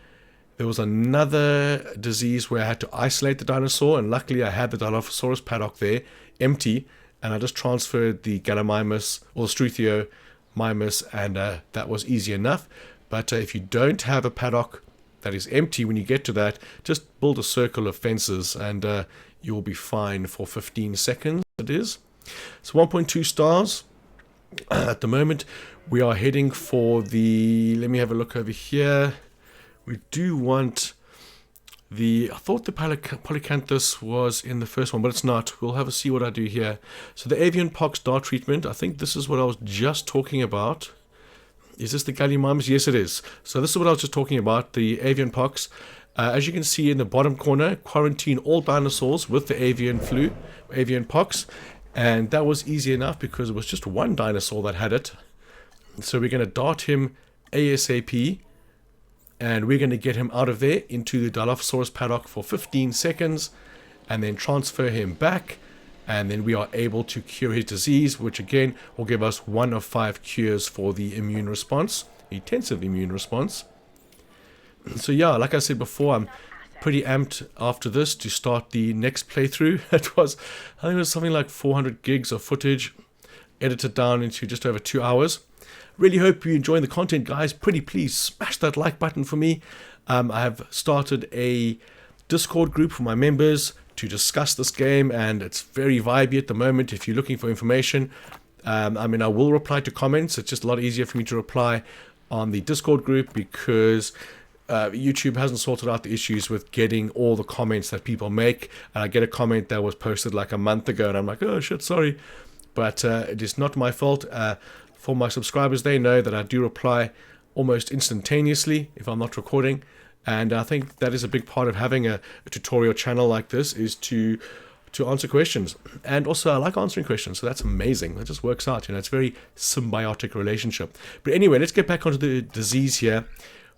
was another disease where I had to isolate the dinosaur, and luckily I had the Dilophosaurus paddock there empty, and I just transferred the Gallimimus or Struthiomimus, and that was easy enough. But if you don't have a paddock that is empty, when you get to that, just build a circle of fences and you'll be fine for 15 seconds. It is. So 1.2 stars. At the moment, we are heading for the... Let me have a look over here. We do want the... I thought the Polycanthus was in the first one, but it's not. We'll have a see what I do here. So the avian pox dart treatment, I think this is what I was just talking about. Is this the Gallimimus? Yes, it is. So this is what I was just talking about, the avian pox. As you can see in the bottom corner, quarantine all dinosaurs with the avian flu, avian pox. And that was easy enough because it was just one dinosaur that had it. So we're going to dart him ASAP. And we're going to get him out of there into the Dilophosaurus paddock for 15 seconds. And then transfer him back. And then we are able to cure his disease, which again will give us 1 of 5 cures for the immune response, intensive immune response. So yeah, like I said before, I'm pretty amped after this to start the next playthrough. I think it was something like 400 gigs of footage, edited down into just over 2 hours. Really hope you're enjoying the content, guys. Pretty please smash that like button for me. I have started a Discord group for my members to discuss this game, and it's very vibey at the moment. If you're looking for information, I will reply to comments. It's just a lot easier for me to reply on the Discord group because YouTube hasn't sorted out the issues with getting all the comments that people make. And I get a comment that was posted like a month ago, and I'm like, oh shit, sorry. But it is not my fault. For my subscribers, they know that I do reply almost instantaneously if I'm not recording. And I think that is a big part of having a tutorial channel like this, is to answer questions. And also I like answering questions, so that's amazing. That just works out, you know, it's a very symbiotic relationship. But anyway, let's get back onto the disease here.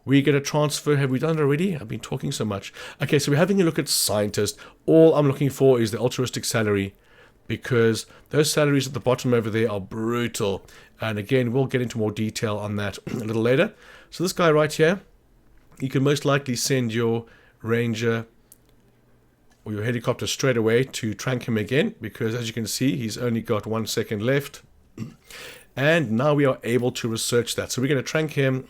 We're going to transfer. Have we done it already? I've been talking so much. Okay, so we're having a look at scientist. All I'm looking for is the altruistic salary, because those salaries at the bottom over there are brutal. And again, we'll get into more detail on that a little later. So this guy right here, you can most likely send your Ranger or your helicopter straight away to trank him again, because as you can see, he's only got 1 second left. And now we are able to research that. So we're going to trank him,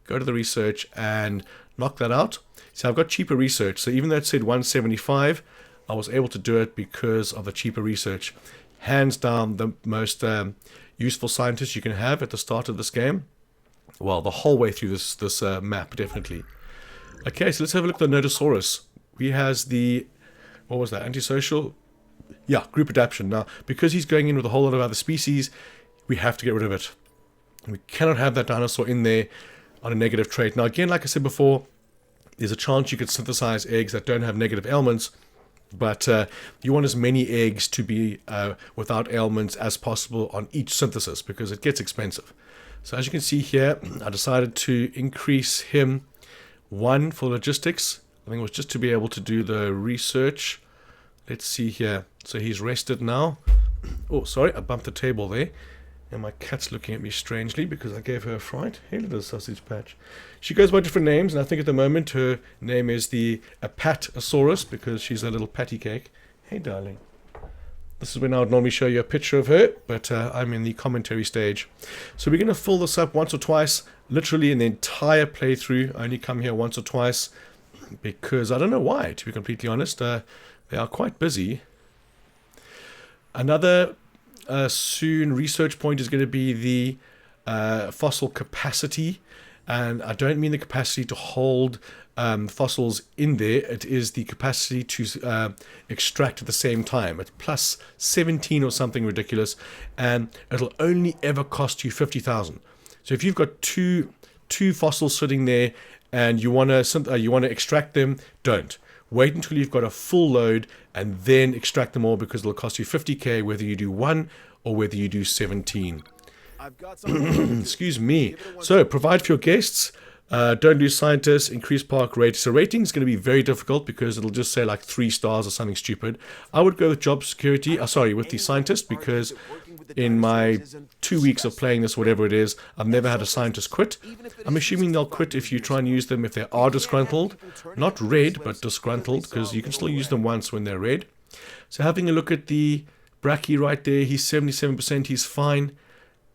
go to the research, and knock that out. So I've got cheaper research. So even though it said 175, I was able to do it because of the cheaper research. Hands down, the most useful scientist you can have at the start of this game. Well, the whole way through this map, definitely. Okay, so let's have a look at the Nodosaurus. He has the, what was that, antisocial? Yeah, group adaptation. Now, because he's going in with a whole lot of other species, we have to get rid of it. We cannot have that dinosaur in there on a negative trait. Now, again, like I said before, there's a chance you could synthesize eggs that don't have negative ailments, but you want as many eggs to be without ailments as possible on each synthesis, because it gets expensive. So as you can see here, I decided to increase him 1 for logistics. I think it was just to be able to do the research. Let's see here. So he's rested now. Oh, sorry, I bumped the table there. And my cat's looking at me strangely because I gave her a fright. Hey, little sausage patch. She goes by different names, and I think at the moment her name is the Apatosaurus because she's a little patty cake. Hey, darling. This is when I would normally show you a picture of her, but I'm in the commentary stage. So we're going to fill this up once or twice, literally in the entire playthrough. I only come here once or twice because I don't know why, to be completely honest. They are quite busy. Another soon research point is going to be the fossil capacity. And I don't mean the capacity to hold fossils in there. It is the capacity to extract at the same time. It's plus 17 or something ridiculous, and it'll only ever cost you 50,000. So if you've got two fossils sitting there and you want to extract them, don't. Wait until you've got a full load and then extract them all, because it'll cost you 50k whether you do 1 or whether you do 17. Excuse me. So, provide for your guests. Don't lose scientists. Increase park rate. So, rating is going to be very difficult because it'll just say like 3 stars or something stupid. I would go with job security. With the scientist, because in my 2 weeks of playing this, whatever it is, I've never had a scientist quit. I'm assuming they'll quit if you try and use them if they are disgruntled. Not red, but disgruntled, because you can still use them once when they're red. So, having a look at the Brachie right there, he's 77%. He's fine.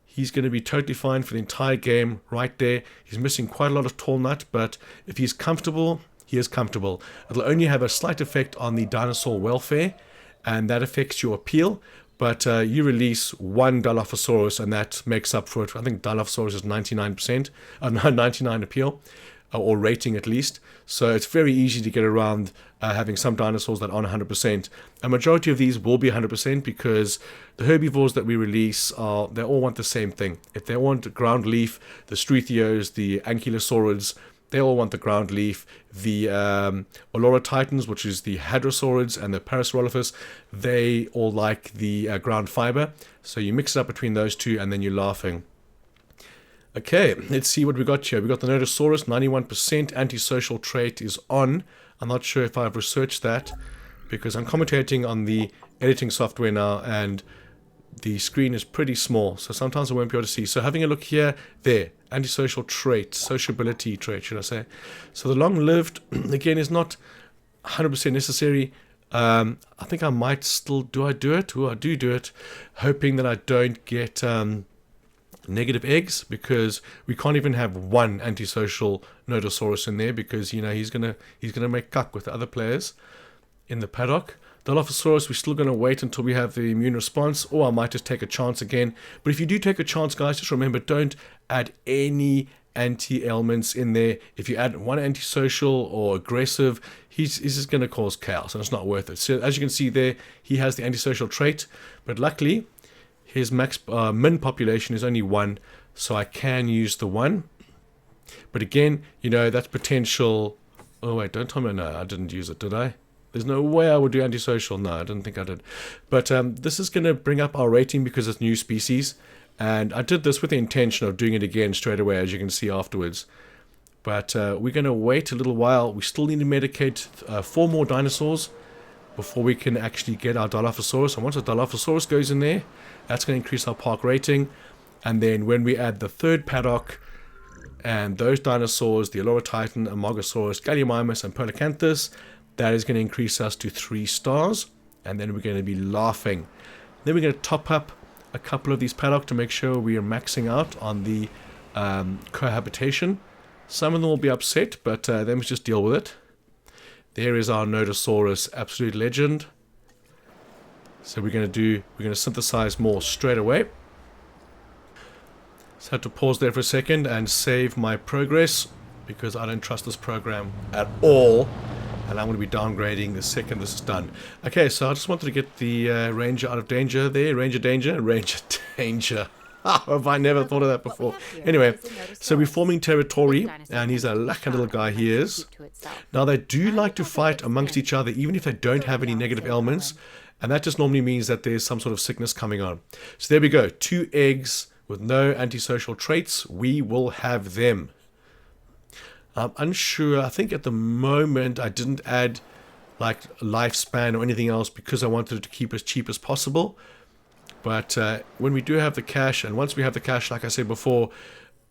He's going to be totally fine for the entire game right there. He's missing quite a lot of tall nut, but if he's comfortable, he is comfortable. It'll only have a slight effect on the dinosaur welfare, and that affects your appeal. But you release one Dilophosaurus, and that makes up for it. I think Dilophosaurus is 99%, 99 appeal, or rating at least. So it's very easy to get around having some dinosaurs that aren't 100%. A majority of these will be 100% because the herbivores that we release, they all want the same thing. If they want ground leaf, the Struthios, the Ankylosaurids, they all want the ground leaf. The Olorotitans, which is the Hadrosaurids, and the Parasaurolophus, they all like the ground fiber. So you mix it up between those two, and then you're laughing. Okay, let's see what we got here. We got the Nodosaurus, 91% antisocial trait is on. I'm not sure if I've researched that because I'm commentating on the editing software now, and the screen is pretty small, so sometimes I won't be able to see. So having a look here, there, antisocial trait, sociability trait, should I say. So the long-lived, again, is not 100% necessary. I think I might still, do I do it? Oh, I do it, hoping that I don't get negative eggs, because we can't even have one antisocial Nodosaurus in there, because he's gonna make cuck with the other players in the paddock. Dilophosaurus, we're still going to wait until we have the immune response, or I might just take a chance again. But if you do take a chance, guys, just remember, don't add any anti-ailments in there. If you add one antisocial or aggressive, he's just going to cause chaos, and it's not worth it. So as you can see there, he has the antisocial trait, but luckily his min population is only 1, so I can use the 1. But again, that's potential. Oh wait, don't tell me. No, I didn't use it, did I? There's no way I would do antisocial. No, I didn't think I did. But this is going to bring up our rating because it's new species. And I did this with the intention of doing it again straight away, as you can see afterwards. But we're going to wait a little while. We still need to medicate 4 more dinosaurs before we can actually get our Dilophosaurus. And once the Dilophosaurus goes in there, that's going to increase our park rating. And then when we add the 3rd paddock and those dinosaurs, the Olorotitan, Amogosaurus, Gallimimus, and Polacanthus, that is going to increase us to 3 stars. And then we're going to be laughing. Then we're going to top up a couple of these paddock to make sure we are maxing out on the cohabitation. Some of them will be upset, but then we just deal with it. There is our Nodosaurus, absolute legend. So we're going to synthesize more straight away. So I had to pause there for a second and save my progress, because I don't trust this program at all. And I'm going to be downgrading the second this is done. Okay, so I just wanted to get the Ranger out of danger there. Ranger danger. How have I never thought of that before? Anyway, so we're forming territory, and he's a lucky little guy he is. Now, they do like to fight amongst each other, even if they don't have any negative elements. And that just normally means that there's some sort of sickness coming on. So there we go. 2 eggs with no antisocial traits. We will have them. I'm unsure. I think at the moment I didn't add like lifespan or anything else because I wanted to keep as cheap as possible. But when we do have the cash, and once we have the cash, like I said before,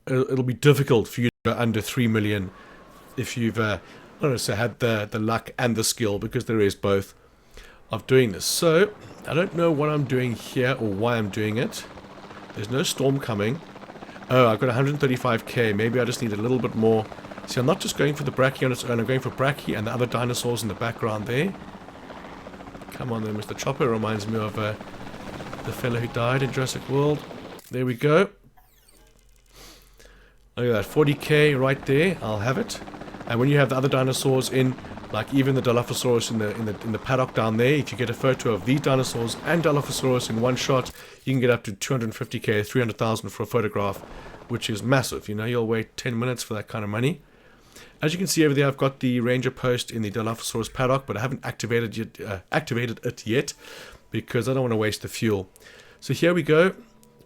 it'll be difficult for you to go under 3 million if you've had the luck and the skill, because there is both. of doing this. So, I don't know what I'm doing here or why I'm doing it. There's no storm coming. Oh, I've got 135k. Maybe I just need a little bit more. See, I'm not just going for the Brachio on its own. I'm going for Brachie and the other dinosaurs in the background there. Come on then, Mr. Chopper. Reminds me of the fellow who died in Jurassic World. There we go. Look at that, 40k right there. I'll have it. And when you have the other dinosaurs in, like even the Dilophosaurus in the paddock down there, if you get a photo of these dinosaurs and Dilophosaurus in one shot, you can get up to 250k, 300,000 for a photograph, which is massive. You know, you'll wait 10 minutes for that kind of money. As you can see over there, I've got the Ranger Outpost in the Dilophosaurus paddock, but I haven't activated it yet because I don't want to waste the fuel. So here we go.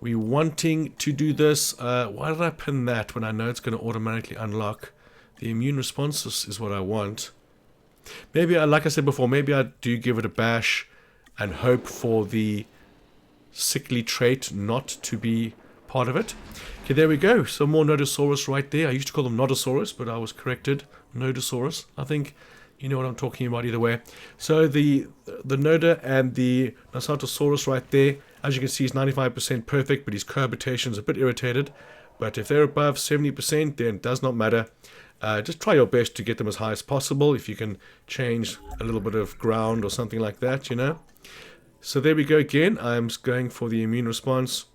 We're wanting to do this. Why did I pin that when I know it's going to automatically unlock? The immune response is what I want. Maybe, like I said before, maybe I do give it a bash and hope for the sickly trait not to be part of it. Okay, there we go. Some more Nodosaurus right there. I used to call them Nodosaurus, but I was corrected. Nodosaurus. I think you know what I'm talking about either way. So the Noda and the Nodosaurus right there, as you can see, is 95% perfect, but his cohabitation is a bit irritated. But if they're above 70%, then it does not matter. Just try your best to get them as high as possible. If you can change a little bit of ground or something like that, you know. So there we go again. I'm going for the immune response.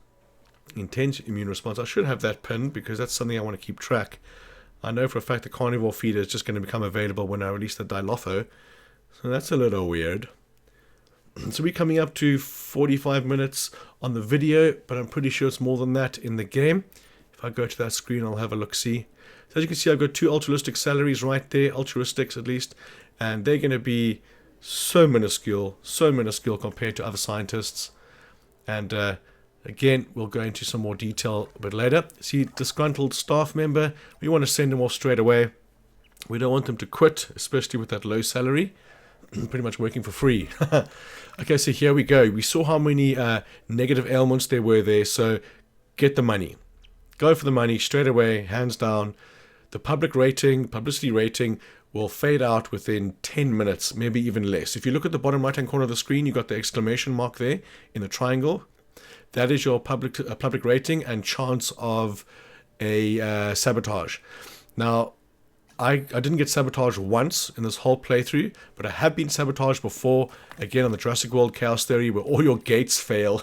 Intense immune response. I should have that pinned because that's something I want to keep track. I know for a fact the carnivore feeder is just going to become available when I release the Dilopho. So that's a little weird. So we're coming up to 45 minutes on the video, but I'm pretty sure it's more than that in the game. If I go to that screen, I'll have a look-see. So as you can see, I've got two altruistic salaries right there, altruistics at least, and they're going to be so minuscule compared to other scientists. And again, we'll go into some more detail a bit later. See, disgruntled staff member, we want to send them off straight away. We don't want them to quit, especially with that low salary. Pretty much working for free. Okay, so here we go. We saw how many negative ailments there were there, so get the money. Go for the money straight away, hands down. The publicity rating will fade out within 10 minutes, maybe even less. If you look at the bottom right-hand corner of the screen, you've got the exclamation mark there in the triangle. That is your public rating and chance of a sabotage. Now, I didn't get sabotaged once in this whole playthrough, but I have been sabotaged before, again on the Jurassic World Chaos Theory, where all your gates fail.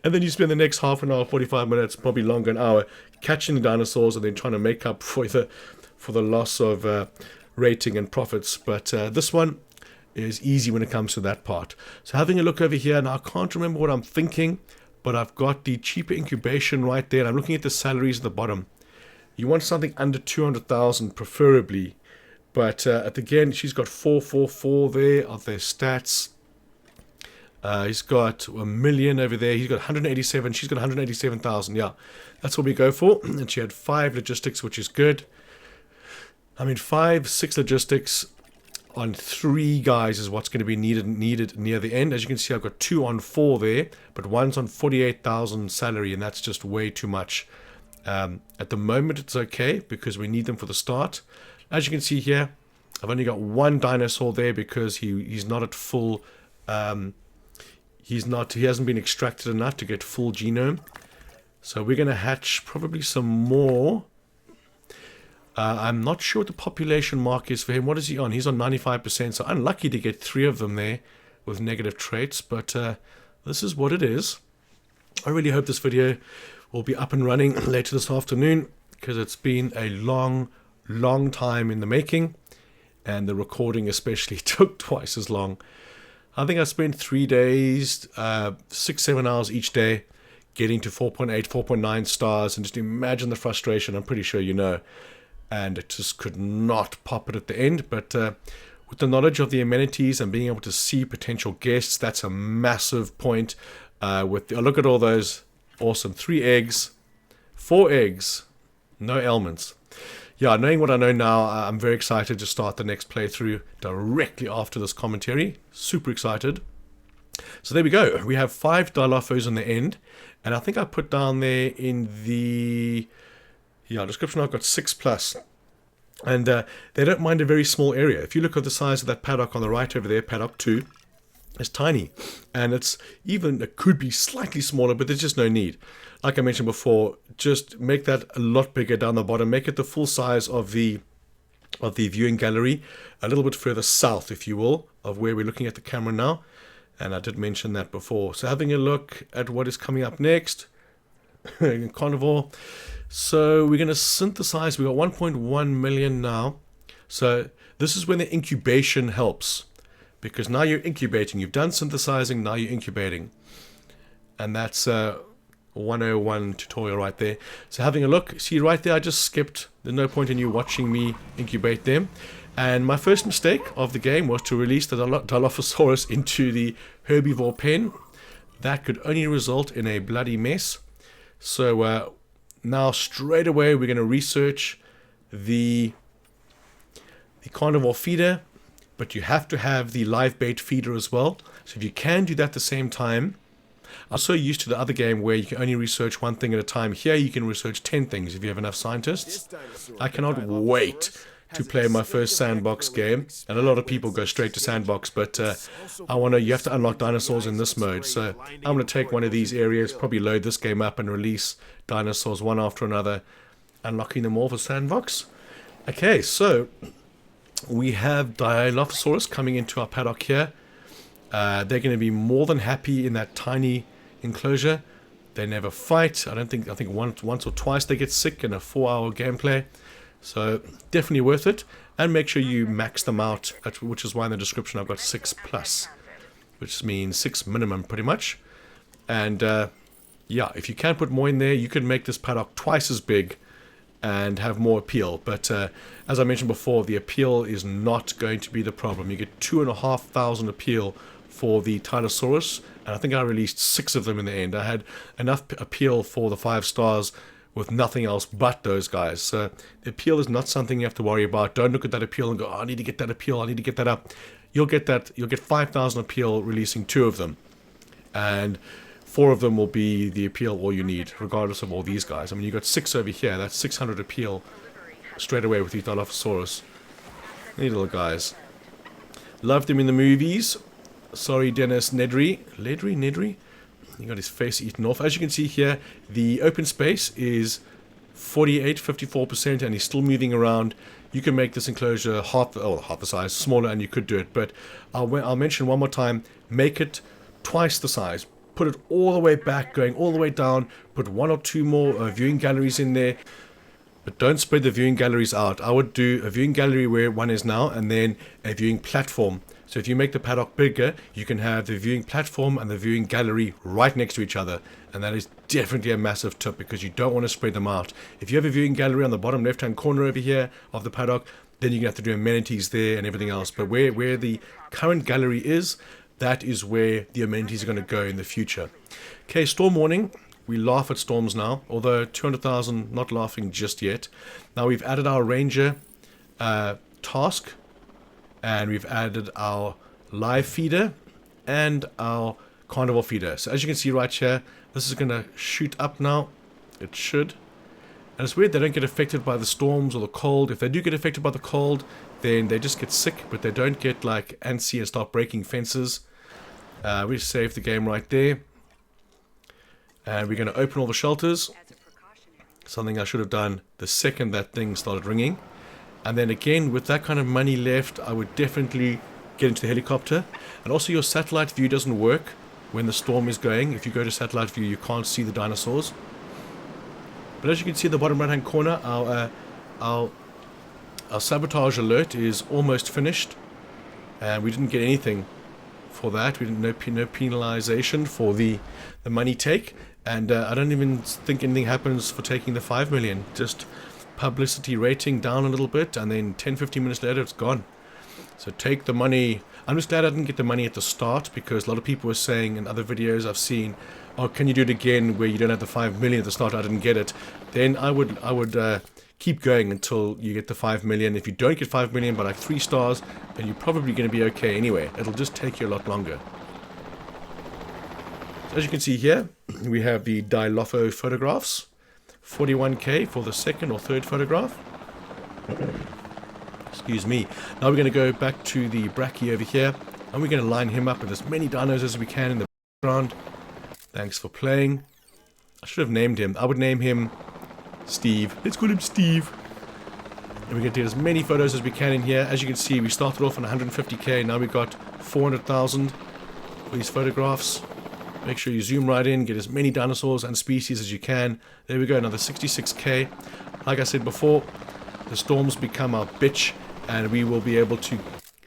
And then you spend the next half an hour, 45 minutes, probably longer, an hour, catching the dinosaurs and then trying to make up for the loss of rating and profits. But this one is easy when it comes to that part. So having a look over here, now I can't remember what I'm thinking, but I've got the cheaper incubation right there. And I'm looking at the salaries at the bottom. You want something under 200,000 preferably, but again, she's got 444 there of their stats. He's got 1 million over there. He's got 187. She's got 187,000. Yeah, that's what we go for. And she had 5 logistics, which is good. I mean, 6 logistics on 3 guys is what's going to be needed near the end. As you can see, I've got 2 on 4 there, but one's on 48,000 salary, and that's just way too much. At the moment it's okay because we need them for the start. As you can see here, I've only got 1 dinosaur there because he's not at full he hasn't been extracted enough to get full genome. So we're going to hatch probably some more. I'm not sure what the population mark is for him. What is he on? He's on 95%, so unlucky to get 3 of them there with negative traits, but this is what it is. I really hope this video will be up and running later this afternoon because it's been a long time in the making, and the recording especially took twice as long. I think I spent 3 days, 6-7 hours each day getting to 4.8, 4.9 stars, and just imagine the frustration. I'm pretty sure you know, and it just could not pop it at the end. But with the knowledge of the amenities and being able to see potential guests, that's a massive point. Look at all those. Awesome. 3 eggs, 4 eggs, no ailments. Yeah, knowing what I know now, I'm very excited to start the next playthrough directly after this commentary. Super excited. So there we go. We have 5 Dilophos in the end, and I think I put down there in the description I've got 6+. And they don't mind a very small area. If you look at the size of that paddock on the right over there, paddock 2, It's tiny, and it could be slightly smaller, but there's just no need. Like I mentioned before, just make that a lot bigger down the bottom. Make it the full size of the viewing gallery, a little bit further south, if you will, of where we're looking at the camera now. And I did mention that before. So having a look at what is coming up next, carnivore. So we're going to synthesize. We got 1.1 million now. So this is when the incubation helps. Because now you're incubating. You've done synthesizing, now you're incubating. And that's a 101 tutorial right there. So having a look, see right there, I just skipped. There's no point in you watching me incubate them. And my first mistake of the game was to release the Dilophosaurus into the herbivore pen. That could only result in a bloody mess. So now straight away we're going to research the carnivore feeder. But you have to have the live bait feeder as well. So if you can do that at the same time. I'm so used to the other game where you can only research one thing at a time. Here you can research 10 things if you have enough scientists. I cannot wait to play my first sandbox game. And a lot of people go straight to sandbox, but you have to unlock dinosaurs in this mode. So I'm going to take one of these areas, probably load this game up and release dinosaurs one after another, unlocking them all for sandbox. Okay, so we have Dilophosaurus coming into our paddock here. They're going to be more than happy in that tiny enclosure. They never fight. I think once or twice they get sick in a 4-hour gameplay. So definitely worth it. And make sure you max them out, which is why in the description I've got 6+, which means 6 minimum pretty much. And yeah, if you can put more in there, you can make this paddock twice as big and have more appeal. But as I mentioned before, the appeal is not going to be the problem. You get 2,500 appeal for the Tylosaurus, and I think I released 6 of them in the end. I had enough appeal for the 5 stars with nothing else but those guys. So the appeal is not something you have to worry about. Don't look at that appeal and go, oh, I need to get that appeal, I need to get that up. You'll get 5,000 appeal releasing 2 of them. And 4 of them will be the appeal all you need, regardless of all these guys. I mean, you got 6 over here. That's 600 appeal straight away with these Dilophosaurus. These little guys. Loved them in the movies. Sorry, Dennis Nedry. Nedry? He got his face eaten off. As you can see here, the open space is 54%, and he's still moving around. You can make this enclosure half the size, smaller, and you could do it. But I'll mention one more time, make it twice the size. Put it all the way back, going all the way down. Put 1 or 2 more viewing galleries in there. But don't spread the viewing galleries out. I would do a viewing gallery where one is now, and then a viewing platform. So if you make the paddock bigger, you can have the viewing platform and the viewing gallery right next to each other. And that is definitely a massive tip, because you don't want to spread them out. If you have a viewing gallery on the bottom left-hand corner over here of the paddock, then you're going to have to do amenities there and everything else. But where the current gallery is, that is where the amenities are going to go in the future. Okay, storm warning. We laugh at storms now, although 200,000, not laughing just yet. Now we've added our Ranger task, and we've added our live feeder and our carnivore feeder. So as you can see right here, this is going to shoot up now. It should. And it's weird they don't get affected by the storms or the cold. If they do get affected by the cold, then they just get sick, but they don't get like antsy and start breaking fences. We saved the game right there. And we're going to open all the shelters. Something I should have done the second that thing started ringing. And then again, with that kind of money left, I would definitely get into the helicopter. And also your satellite view doesn't work when the storm is going. If you go to satellite view, you can't see the dinosaurs. But as you can see in the bottom right hand corner, our sabotage alert is almost finished. And we didn't get anything for that. We didn't no penalization for the money take. And I don't even think anything happens for taking the 5 million. Just publicity rating down a little bit, and then 10-15 minutes later it's gone. So take the money. I'm just glad I didn't get the money at the start, because a lot of people were saying in other videos I've seen, oh, can you do it again where you don't have the 5 million at the start? I didn't get it. Then I would keep going until you get the 5 million. If you don't get 5 million by like 3 stars, then you're probably going to be okay anyway. It'll just take you a lot longer. So as you can see here, we have the Dilopho photographs. 41k for the second or third photograph. Excuse me. Now we're going to go back to the Brachie over here, And we're going to line him up with as many dinos as we can in the background. Thanks for playing. I should have named him. I would name him Steve. Let's call him Steve. And we're going to get as many photos as we can in here. As you can see, we started off on 150k. Now we've got 400,000 for these photographs. Make sure you zoom right in. Get as many dinosaurs and species as you can. There we go, another 66k. Like I said before, the storms become our bitch. And we will be able to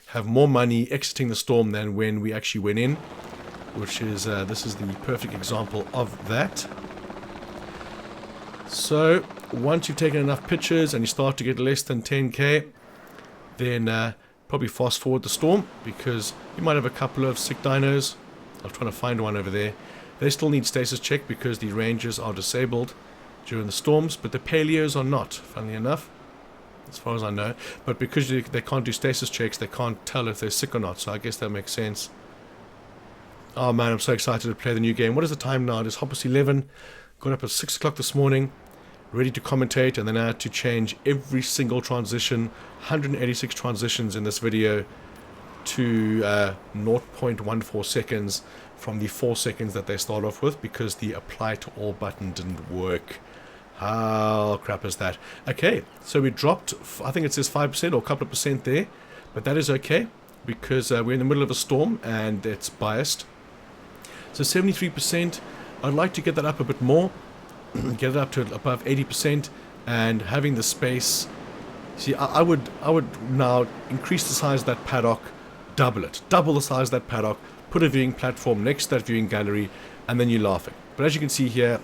have more money exiting the storm than when we actually went in. Which is, this is the perfect example of that. So, once you've taken enough pictures and you start to get less than 10k, then probably fast forward the storm, because you might have a couple of sick dinos. I'm trying to find one over there. They still need stasis check because the Rangers are disabled during the storms, but the Paleos are not, funnily enough, as far as I know. But because they can't do stasis checks, they can't tell if they're sick or not, so I guess that makes sense. Oh man, I'm so excited to play the new game. What is the time now? It is 11:30. Got up at 6 o'clock this morning, ready to commentate, and then I had to change every single transition, 186 transitions in this video, to 0.14 seconds from the 4 seconds that they start off with, because the apply to all button didn't work. How crap is that? Okay, so we dropped, I think it says 5% or a couple of percent there, but that is okay, because we're in the middle of a storm and it's biased. So 73%, I'd like to get that up a bit more, get it up to above 80%, and having the space. See, I would now increase the size of that paddock, double the size of that paddock, put a viewing platform next to that viewing gallery, and then you're laughing. But as you can see here,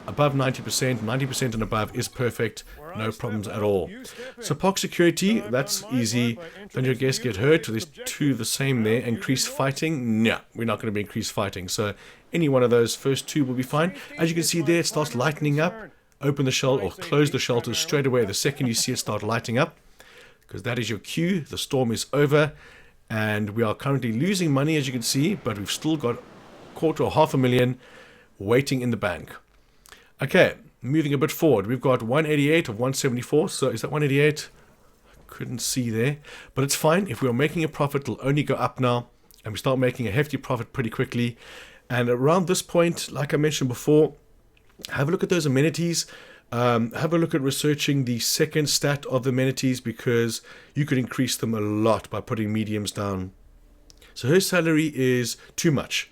above 90% and above is perfect, no problems at all. So park security, that's easy. Don't your guests get hurt? There's two the same there. Increase fighting? No, we're not going to be increased fighting. So any one of those first two will be fine. As you can see there, it starts lightening up. Open the shelter or close the shelters straight away the second you see it start lighting up, because that is your cue. The storm is over, and we are currently losing money, as you can see, but we've still got $250,000 or $500,000 waiting in the bank. Okay, moving a bit forward, we've got 188 of 174, so is that 188? Couldn't see there, but it's fine. If we are making a profit, it'll only go up now, and we start making a hefty profit pretty quickly. And around this point, like I mentioned before, have a look at those amenities. Have a look at researching the second stat of the amenities, because you could increase them a lot by putting mediums down. So her salary is too much.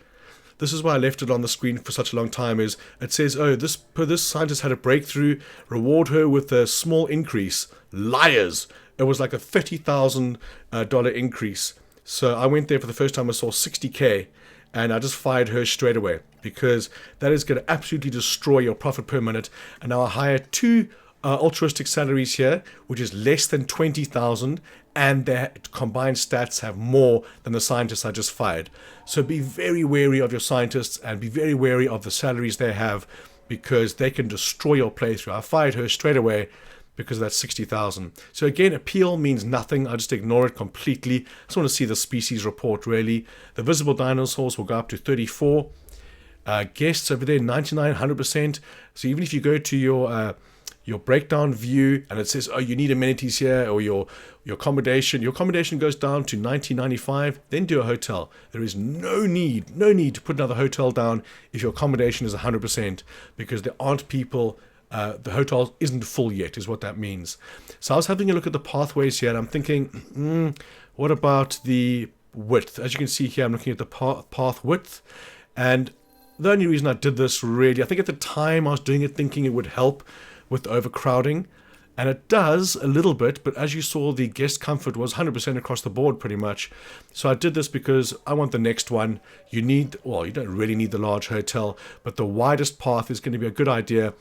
This is why I left it on the screen for such a long time. Is it says, oh, this scientist had a breakthrough, reward her with a small increase. Liars! It was like a $30,000 increase. So I went there for the first time. I saw 60k, and I just fired her straight away, because that is going to absolutely destroy your profit per minute. And now I hired two altruistic salaries here, which is less than 20,000, and their combined stats have more than the scientists I just fired. So be very wary of your scientists, and be very wary of the salaries they have, because they can destroy your playthrough. I fired her straight away because of that 60,000. So again, appeal means nothing. I just ignore it completely. I just want to see the species report, really. The visible dinosaurs will go up to 34. Guests over there, 99, 100%. So even if you go to your breakdown view and it says, oh, you need amenities here, or your accommodation goes down to 90-95, then do a hotel. There is no need to put another hotel down if your accommodation is 100%, because there aren't people. The hotel isn't full yet, is what that means. So I was having a look at the pathways here, and I'm thinking, what about the width? As you can see here, I'm looking at the path width, and the only reason I did this, really, I think at the time I was doing it thinking it would help with the overcrowding, and it does a little bit, but as you saw, the guest comfort was 100% across the board pretty much. So I did this because I want the next one. You don't really need the large hotel, but the widest path is going to be a good idea.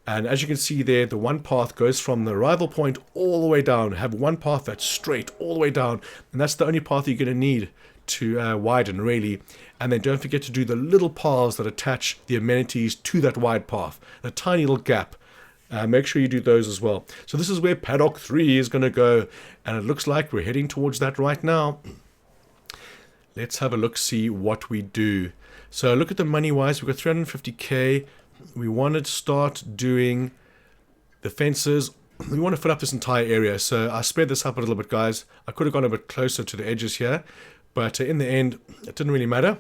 And as you can see there, the one path goes from the arrival point all the way down. Have one path that's straight all the way down, and that's the only path you're going to need to widen, really. And then don't forget to do the little paths that attach the amenities to that wide path, the tiny little gap. Make sure you do those as well. So this is where Paddock 3 is going to go, and it looks like we're heading towards that right now. Let's have a look, see what we do. So look at the money-wise. We've got 350k. We want to start doing the fences. We want to fill up this entire area. So I sped this up a little bit, guys. I could have gone a bit closer to the edges here, But in the end, it didn't really matter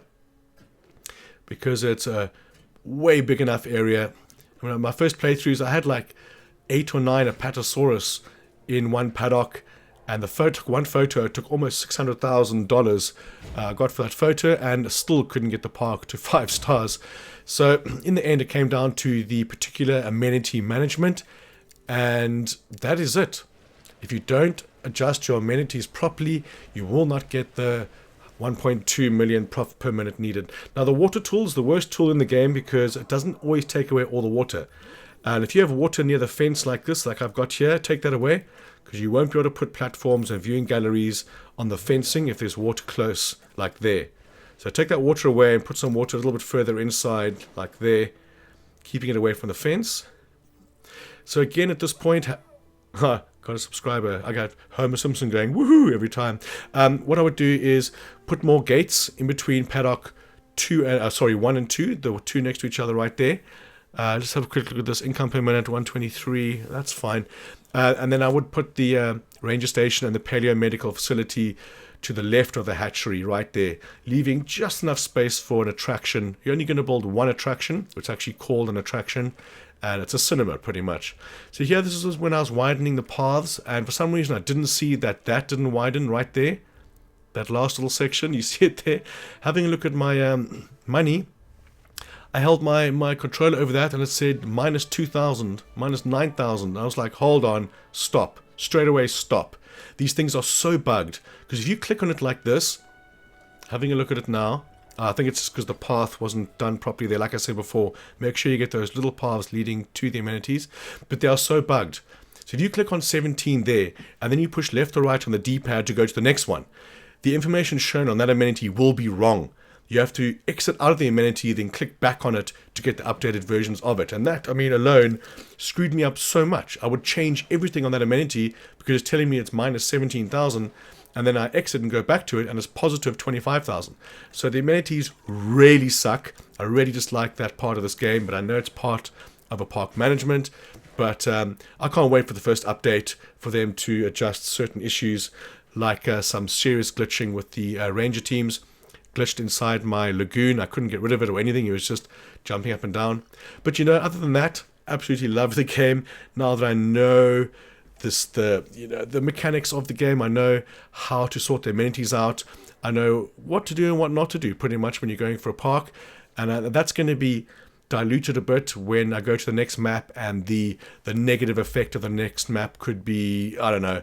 because it's a way big enough area. My first playthroughs, I had like 8 or 9 Apatosaurus in one paddock, and one photo took almost $600,000 I got for that photo, and still couldn't get the park to 5 stars. So in the end, it came down to the particular amenity management, and that is it. If you don't adjust your amenities properly, you will not get the 1.2 million profit per minute needed. Now, the water tool is the worst tool in the game because it doesn't always take away all the water. And if you have water near the fence like this, like I've got here, take that away, because you won't be able to put platforms and viewing galleries on the fencing if there's water close, like there. So take that water away and put some water a little bit further inside, like there, keeping it away from the fence. So again, at this point, got a subscriber. I got Homer Simpson going woohoo every time. What I would do is put more gates in between paddock 1 and 2, the 2 next to each other right there. Let's have a quick look at this. Income per minute 123. That's fine. And then I would put the ranger station and the paleo medical facility to the left of the hatchery right there, leaving just enough space for an attraction. You're only going to build one attraction, which is actually called an attraction, and it's a cinema pretty much. So here, this is when I was widening the paths, and for some reason I didn't see that didn't widen right there. That last little section, you see it there. Having a look at my money, I held my controller over that and it said minus 2,000, minus 9,000. I was like, hold on, stop. Straight away, stop. These things are so bugged. Because if you click on it like this, having a look at it now, I think it's just because the path wasn't done properly there. Like I said before, make sure you get those little paths leading to the amenities. But they are so bugged. So if you click on 17 there, and then you push left or right on the D-pad to go to the next one, the information shown on that amenity will be wrong. You have to exit out of the amenity, then click back on it to get the updated versions of it. And that, alone screwed me up so much. I would change everything on that amenity because it's telling me it's minus 17,000, and then I exit and go back to it, and it's positive 25,000. So the amenities really suck. I really dislike that part of this game, but I know it's part of a park management. But I can't wait for the first update for them to adjust certain issues, like some serious glitching with the ranger teams. Glitched inside my lagoon. I couldn't get rid of it or anything. It was just jumping up and down. But other than that, absolutely love the game. Now that I know the mechanics of the game, I know how to sort the amenities out. I know what to do and what not to do pretty much when you're going for a park. And that's going to be diluted a bit when I go to the next map, and the negative effect of the next map could be, I don't know,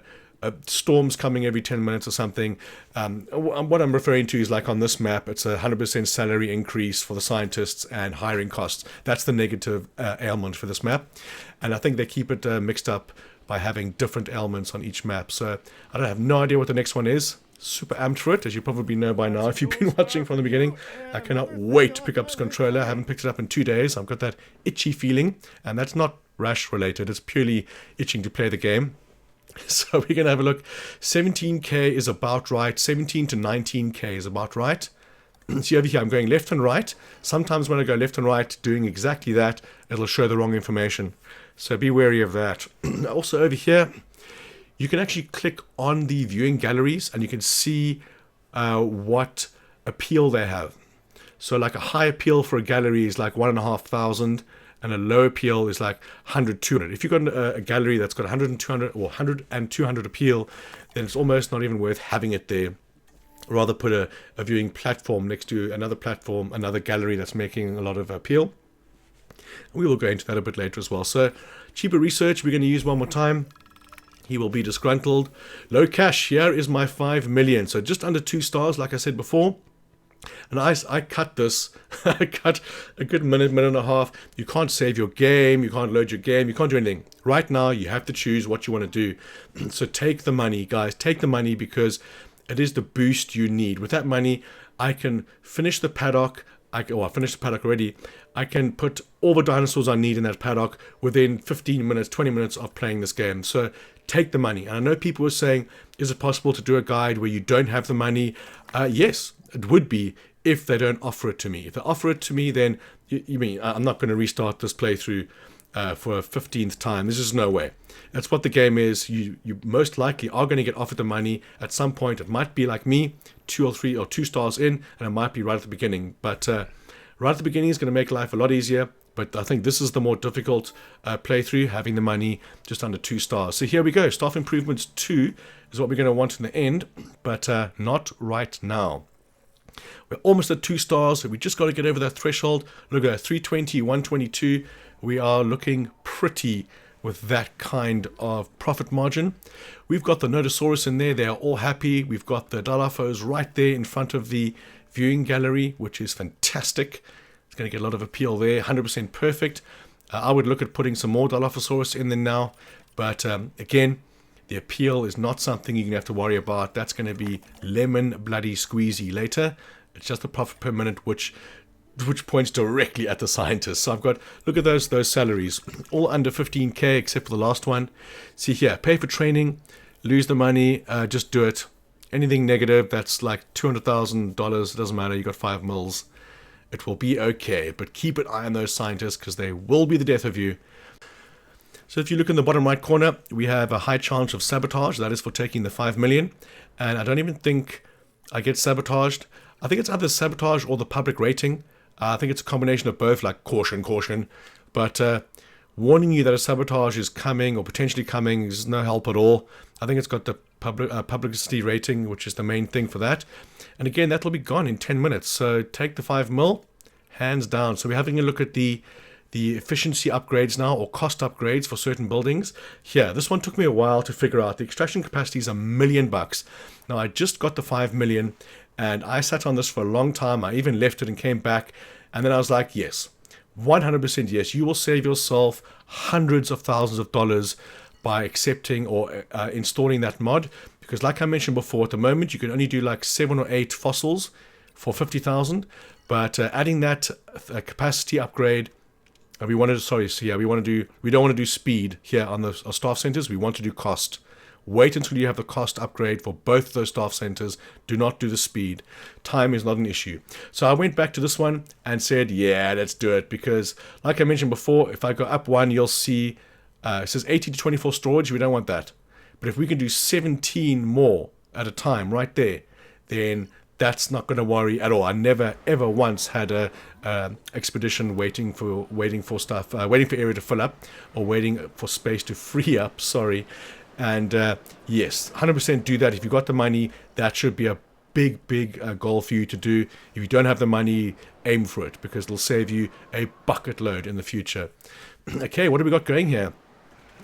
storms coming every 10 minutes or something. What I'm referring to is, like on this map, it's a 100% salary increase for the scientists and hiring costs. That's the negative ailment for this map. And I think they keep it mixed up by having different ailments on each map. So I don't have no idea what the next one is. Super amped for it, as you probably know by now if you've been watching from the beginning. I cannot wait to pick up this controller. I haven't picked it up in 2 days. I've got that itchy feeling, and that's not rash related. It's purely itching to play the game. So we're going to have a look. 17k is about right. 17 to 19k is about right. See over here, I'm going left and right. Sometimes when I go left and right, doing exactly that, it'll show the wrong information. So be wary of that. Also over here, you can actually click on the viewing galleries and you can see what appeal they have. So like a high appeal for a gallery is like 1,500. And a low appeal is like 100, 200. If you've got a gallery that's got 100 and 200 or 100 and 200 appeal, then it's almost not even worth having it there. Rather put a viewing platform next to another platform, another gallery that's making a lot of appeal. We will go into that a bit later as well. So cheaper research, we're going to use one more time. He will be disgruntled. Low cash, here is my 5 million. So just under 2 stars, like I said before. And I cut this, I cut a good minute and a half. You can't save your game, you can't load your game, you can't do anything. Right now, you have to choose what you want to do. So take the money, guys, take the money, because it is the boost you need. With that money, I can finish the paddock. I finished the paddock already. I can put all the dinosaurs I need in that paddock within 15 minutes, 20 minutes of playing this game. So take the money. And I know people were saying, is it possible to do a guide where you don't have the money? Yes. It would be if they don't offer it to me. If they offer it to me, then I'm not going to restart this playthrough for a 15th time. There's just no way. That's what the game is. You most likely are going to get offered the money at some point. It might be like me, 2 or 3 or 2 stars in, and it might be right at the beginning. But right at the beginning is going to make life a lot easier. But I think this is the more difficult playthrough, having the money just under 2 stars. So here we go. Staff Improvements 2 is what we're going to want in the end, but not right now. We're almost at 2 stars, so we just got to get over that threshold. Look at 320, 122. We are looking pretty with that kind of profit margin. We've got the Nodosaurus in there. They are all happy. We've got the Dilophosaurus right there in front of the viewing gallery, which is fantastic. It's going to get a lot of appeal there. 100% perfect. I would look at putting some more Dilophosaurus in there now. But again, the appeal is not something you're going to have to worry about. That's going to be lemon bloody squeezy later. It's just the profit per minute, which points directly at the scientists. So I've got, look at those salaries, all under 15k except for the last one. See here, pay for training, lose the money, just do it. Anything negative, that's like $200,000, it doesn't matter, you got 5 mils. It will be okay, but keep an eye on those scientists because they will be the death of you. So if you look in the bottom right corner, we have a high chance of sabotage. That is for taking the 5 million. And I don't even think I get sabotaged. I think it's either sabotage or the public rating. I think it's a combination of both, like caution. But warning you that a sabotage is coming or potentially coming is no help at all. I think it's got the publicity rating, which is the main thing for that. And again, that will be gone in 10 minutes. So take the 5 mil, hands down. So we're having a look at the efficiency upgrades now, or cost upgrades for certain buildings. Here, this one took me a while to figure out. The extraction capacity is $1 million. Now, I just got the 5 million, and I sat on this for a long time. I even left it and came back, and then I was like, yes, 100% yes. You will save yourself hundreds of thousands of dollars by accepting or installing that mod, because like I mentioned before, at the moment you can only do like 7 or 8 fossils for 50,000, but adding that capacity upgrade. We don't want to do speed here on the staff centers. We want to do cost. Wait until you have the cost upgrade for both those staff centers. Do not do the speed. Time is not an issue. So I went back to this one and said, yeah, let's do it. Because like I mentioned before, if I go up one, you'll see it says 80 to 24 storage. We don't want that. But if we can do 17 more at a time right there, then that's not going to worry at all. I never ever once had a expedition waiting for stuff, waiting for area to fill up, or waiting for space to free up. Sorry, and yes, 100% do that. If you got the money, that should be a big goal for you to do. If you don't have the money, aim for it, because it'll save you a bucket load in the future. Okay, what have we got going here?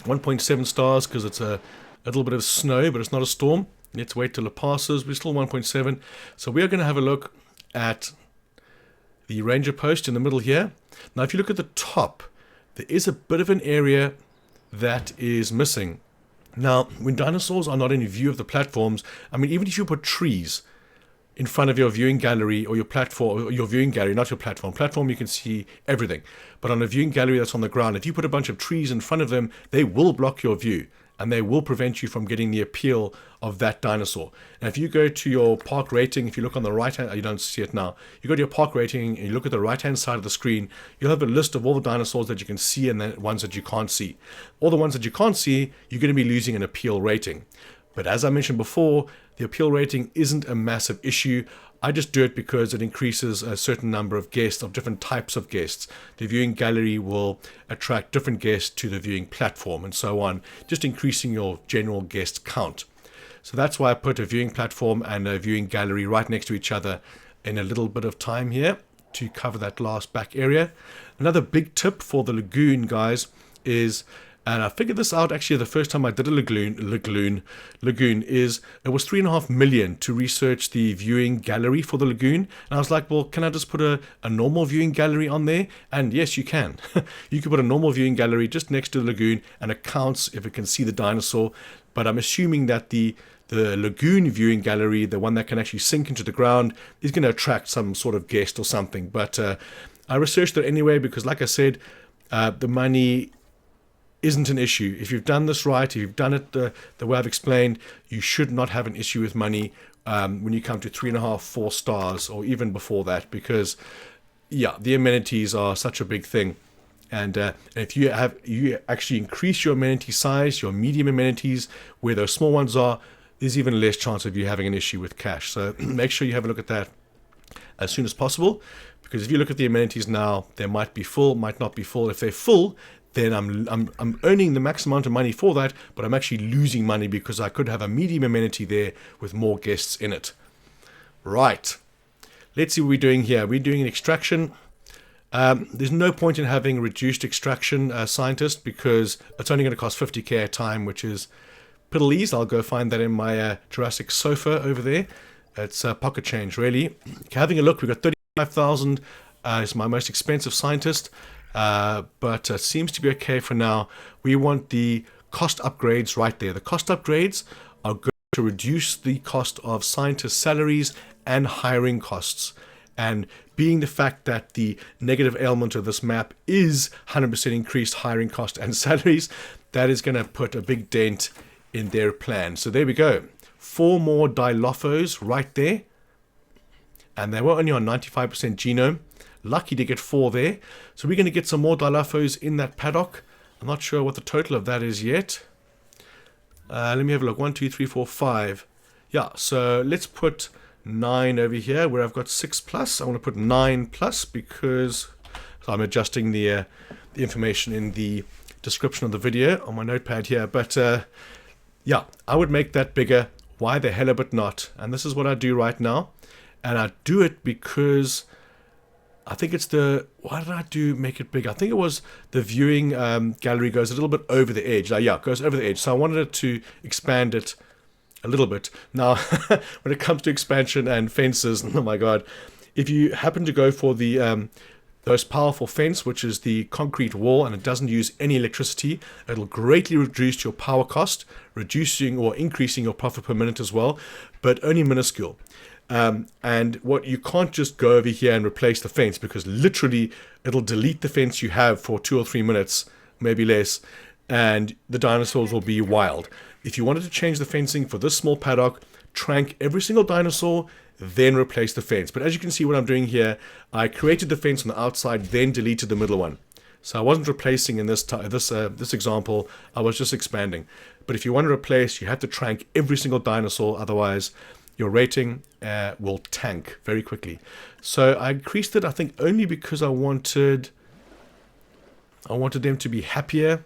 1.7 stars because it's a little bit of snow, but it's not a storm. Let's wait till it passes. We're still 1.7. So we are going to have a look at the Ranger Post in the middle here. Now, if you look at the top, there is a bit of an area that is missing. Now, when dinosaurs are not in view of the platforms, I mean, even if you put trees in front of your viewing gallery or your platform, or your viewing gallery, not your platform, you can see everything. But on a viewing gallery that's on the ground, if you put a bunch of trees in front of them, they will block your view. And they will prevent you from getting the appeal of that dinosaur. Now, if you go to your park rating, if you look on the right hand, you don't see it now. You go to your park rating and you look at the right hand side of the screen, you'll have a list of all the dinosaurs that you can see and the ones that you can't see. All the ones that you can't see, you're going to be losing an appeal rating. But as I mentioned before, the appeal rating isn't a massive issue. I just do it because it increases a certain number of guests, of different types of guests. The viewing gallery will attract different guests to the viewing platform and so on, just increasing your general guest count. So that's why I put a viewing platform and a viewing gallery right next to each other in a little bit of time here to cover that last back area. Another big tip for the lagoon, guys, is, and I figured this out actually the first time I did a lagoon is it was $3.5 million to research the viewing gallery for the lagoon. And I was like, well, can I just put a normal viewing gallery on there? And yes, you can. You can put a normal viewing gallery just next to the lagoon and it counts if it can see the dinosaur. But I'm assuming that the lagoon viewing gallery, the one that can actually sink into the ground, is going to attract some sort of guest or something. But I researched it anyway because, like I said, the money isn't an issue. If you've done this right, if you've done it the way I've explained, you should not have an issue with money when you come to 3.5, 4 stars, or even before that, because, yeah, the amenities are such a big thing. And if you actually increase your amenity size, your medium amenities, where those small ones are, there's even less chance of you having an issue with cache. So make sure you have a look at that as soon as possible, because if you look at the amenities now, they might be full, might not be full. If they're full, then I'm earning the max amount of money for that, but I'm actually losing money because I could have a medium amenity there with more guests in it. Right. Let's see what we're doing here. We're doing an extraction. There's no point in having reduced extraction scientist, because it's only going to cost 50k a time, which is piddlies. I'll go find that in my Jurassic sofa over there. It's pocket change, really. Having a look, we've got 35,000. It's my most expensive scientist, but it seems to be okay for now. We want the cost upgrades right there. The cost upgrades are going to reduce the cost of scientist salaries and hiring costs. And being the fact that the negative element of this map is 100% increased hiring cost and salaries, that is going to put a big dent in their plan. So there we go. 4 more Dilophos right there. And they were only on 95% genome. Lucky to get 4 there. So we're going to get some more Dilophos in that paddock. I'm not sure what the total of that is yet. Let me have a look. 1, 2, 3, 4, 5. Yeah, so let's put 9 over here where I've got 6 plus. I want to put 9 plus because I'm adjusting the information in the description of the video on my notepad here. But yeah, I would make that bigger. Why the hell but not? And this is what I do right now. And I do it because I think it's the... Why did I make it bigger? I think it was the viewing gallery goes a little bit over the edge. Yeah, it goes over the edge. So I wanted it to expand it a little bit. Now, when it comes to expansion and fences, oh my god, if you happen to go for the most powerful fence, which is the concrete wall, and it doesn't use any electricity, it'll greatly reduce your power cost, reducing or increasing your profit per minute as well, but only minuscule. And what you can't just go over here and replace the fence, because literally it'll delete the fence you have for 2 or 3 minutes, maybe less, and the dinosaurs will be wild. If you wanted to change the fencing for this small paddock, trank every single dinosaur, then replace the fence. But as you can see what I'm doing here, I created the fence on the outside, then deleted the middle one. So I wasn't replacing in this example, I was just expanding. But if you want to replace, you have to trank every single dinosaur, otherwise your rating will tank very quickly. So I increased it, I think, only because I wanted them to be happier.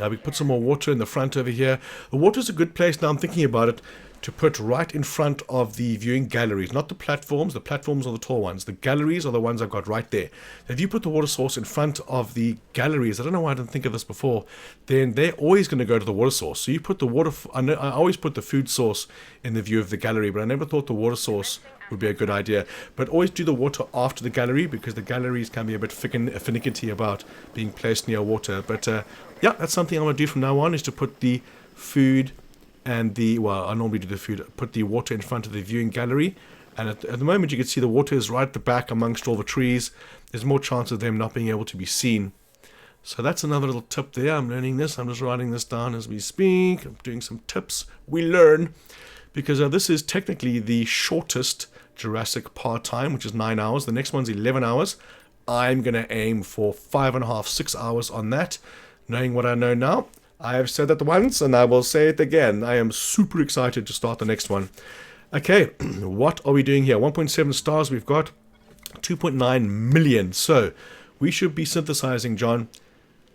We put some more water in the front over here. The water is a good place, now I'm thinking about it, to put right in front of the viewing galleries. Not the platforms. The platforms are the tall ones. The galleries are the ones I've got right there. If you put the water source in front of the galleries, I don't know why I didn't think of this before, then they're always going to go to the water source. So you put the water... I always put the food source in the view of the gallery, but I never thought the water source would be a good idea. But always do the water after the gallery, because the galleries can be a bit finicky about being placed near water. But yeah, that's something I'm going to do from now on, is to put the food and the... Well, I normally do the food. Put the water in front of the viewing gallery. And at the moment, you can see the water is right at the back amongst all the trees. There's more chance of them not being able to be seen. So that's another little tip there. I'm learning this. I'm just writing this down as we speak. I'm doing some tips. We learn. Because this is technically the shortest Jurassic part time, which is 9 hours. The next one's 11 hours. I'm going to aim for 5.5, 6 hours on that. Knowing what I know now, I have said that once and I will say it again. I am super excited to start the next one. Okay, what are we doing here? 1.7 stars we've got. 2.9 million. So we should be synthesizing, John.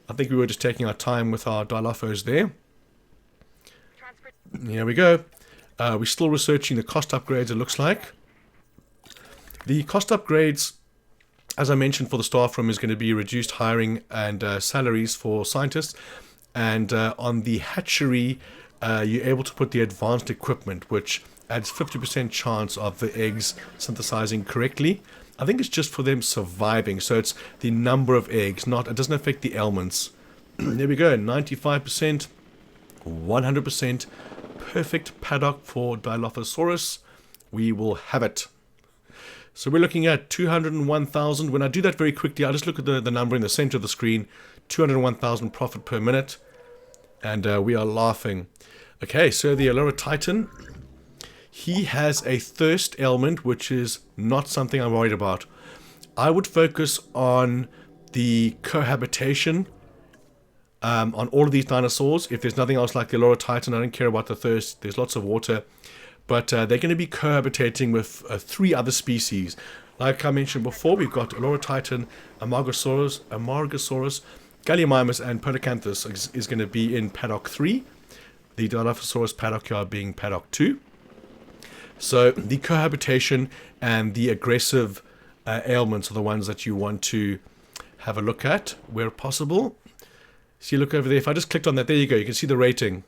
I think we were just taking our time with our Dilophos there. Here we go. We're still researching the cost upgrades, it looks like. The cost upgrades, as I mentioned, for the staff room is going to be reduced hiring and salaries for scientists. And on the hatchery, you're able to put the advanced equipment, which adds 50% chance of the eggs synthesizing correctly. I think it's just for them surviving, so it's the number of eggs, it doesn't affect the ailments. There we go, 95%, 100%, perfect paddock for Dilophosaurus. We will have it. So we're looking at 201,000. When I do that very quickly, I just look at the number in the center of the screen, 201,000 profit per minute, and we are laughing. Okay, so the Allura Titan, he has a thirst ailment, which is not something I'm worried about. I would focus on the cohabitation on all of these dinosaurs. If there's nothing else like the Titan, I don't care about the thirst. There's lots of water. But they're going to be cohabitating with 3 other species. Like I mentioned before, we've got Titan, Amargasaurus, Gallimimus, and Podocanthus is going to be in Paddock 3. The Dilophosaurus paddock here being Paddock 2. So the cohabitation and the aggressive ailments are the ones that you want to have a look at where possible. See, look over there. If I just clicked on that, there you go. You can see the rating.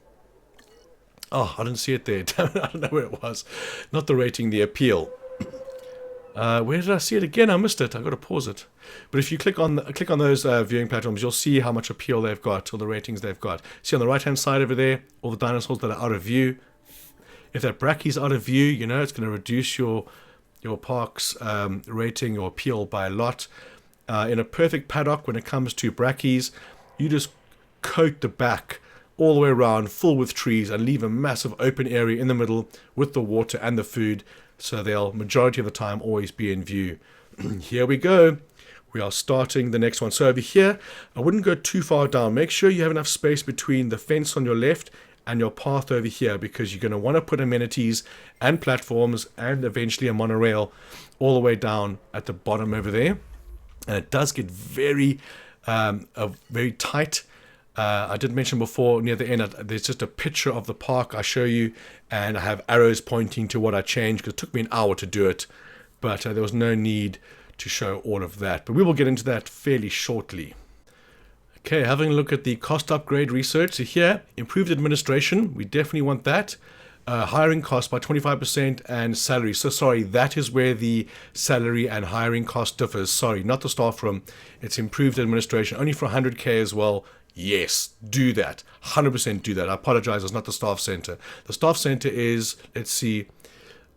Oh, I didn't see it there. I don't know where it was. Not the rating, the appeal. Where did I see it again? I missed it. I've got to pause it. But if you click on those viewing platforms, you'll see how much appeal they've got, or the ratings they've got. See on the right-hand side over there, all the dinosaurs that are out of view. If that Brachie's out of view, you know, it's going to reduce your park's rating or appeal by a lot. In a perfect paddock, when it comes to Brachie's, you just coat the back all the way around, full with trees, and leave a massive open area in the middle with the water and the food, so they'll, majority of the time, always be in view. Here we go. We are starting the next one. So over here, I wouldn't go too far down. Make sure you have enough space between the fence on your left and your path over here, because you're going to want to put amenities and platforms and eventually a monorail all the way down at the bottom over there. And it does get very tight. I did mention before, near the end, there's just a picture of the park I show you, and I have arrows pointing to what I changed, because it took me an hour to do it, but there was no need to show all of that. But we will get into that fairly shortly. Okay, having a look at the cost upgrade research. So here, improved administration, we definitely want that. Hiring cost by 25% and salary. So sorry, that is where the salary and hiring cost differs. Sorry, not the staff room. It's improved administration, only for 100k as well. Yes, do that. 100% do that. I apologize, it's not the staff center. The staff center is, let's see,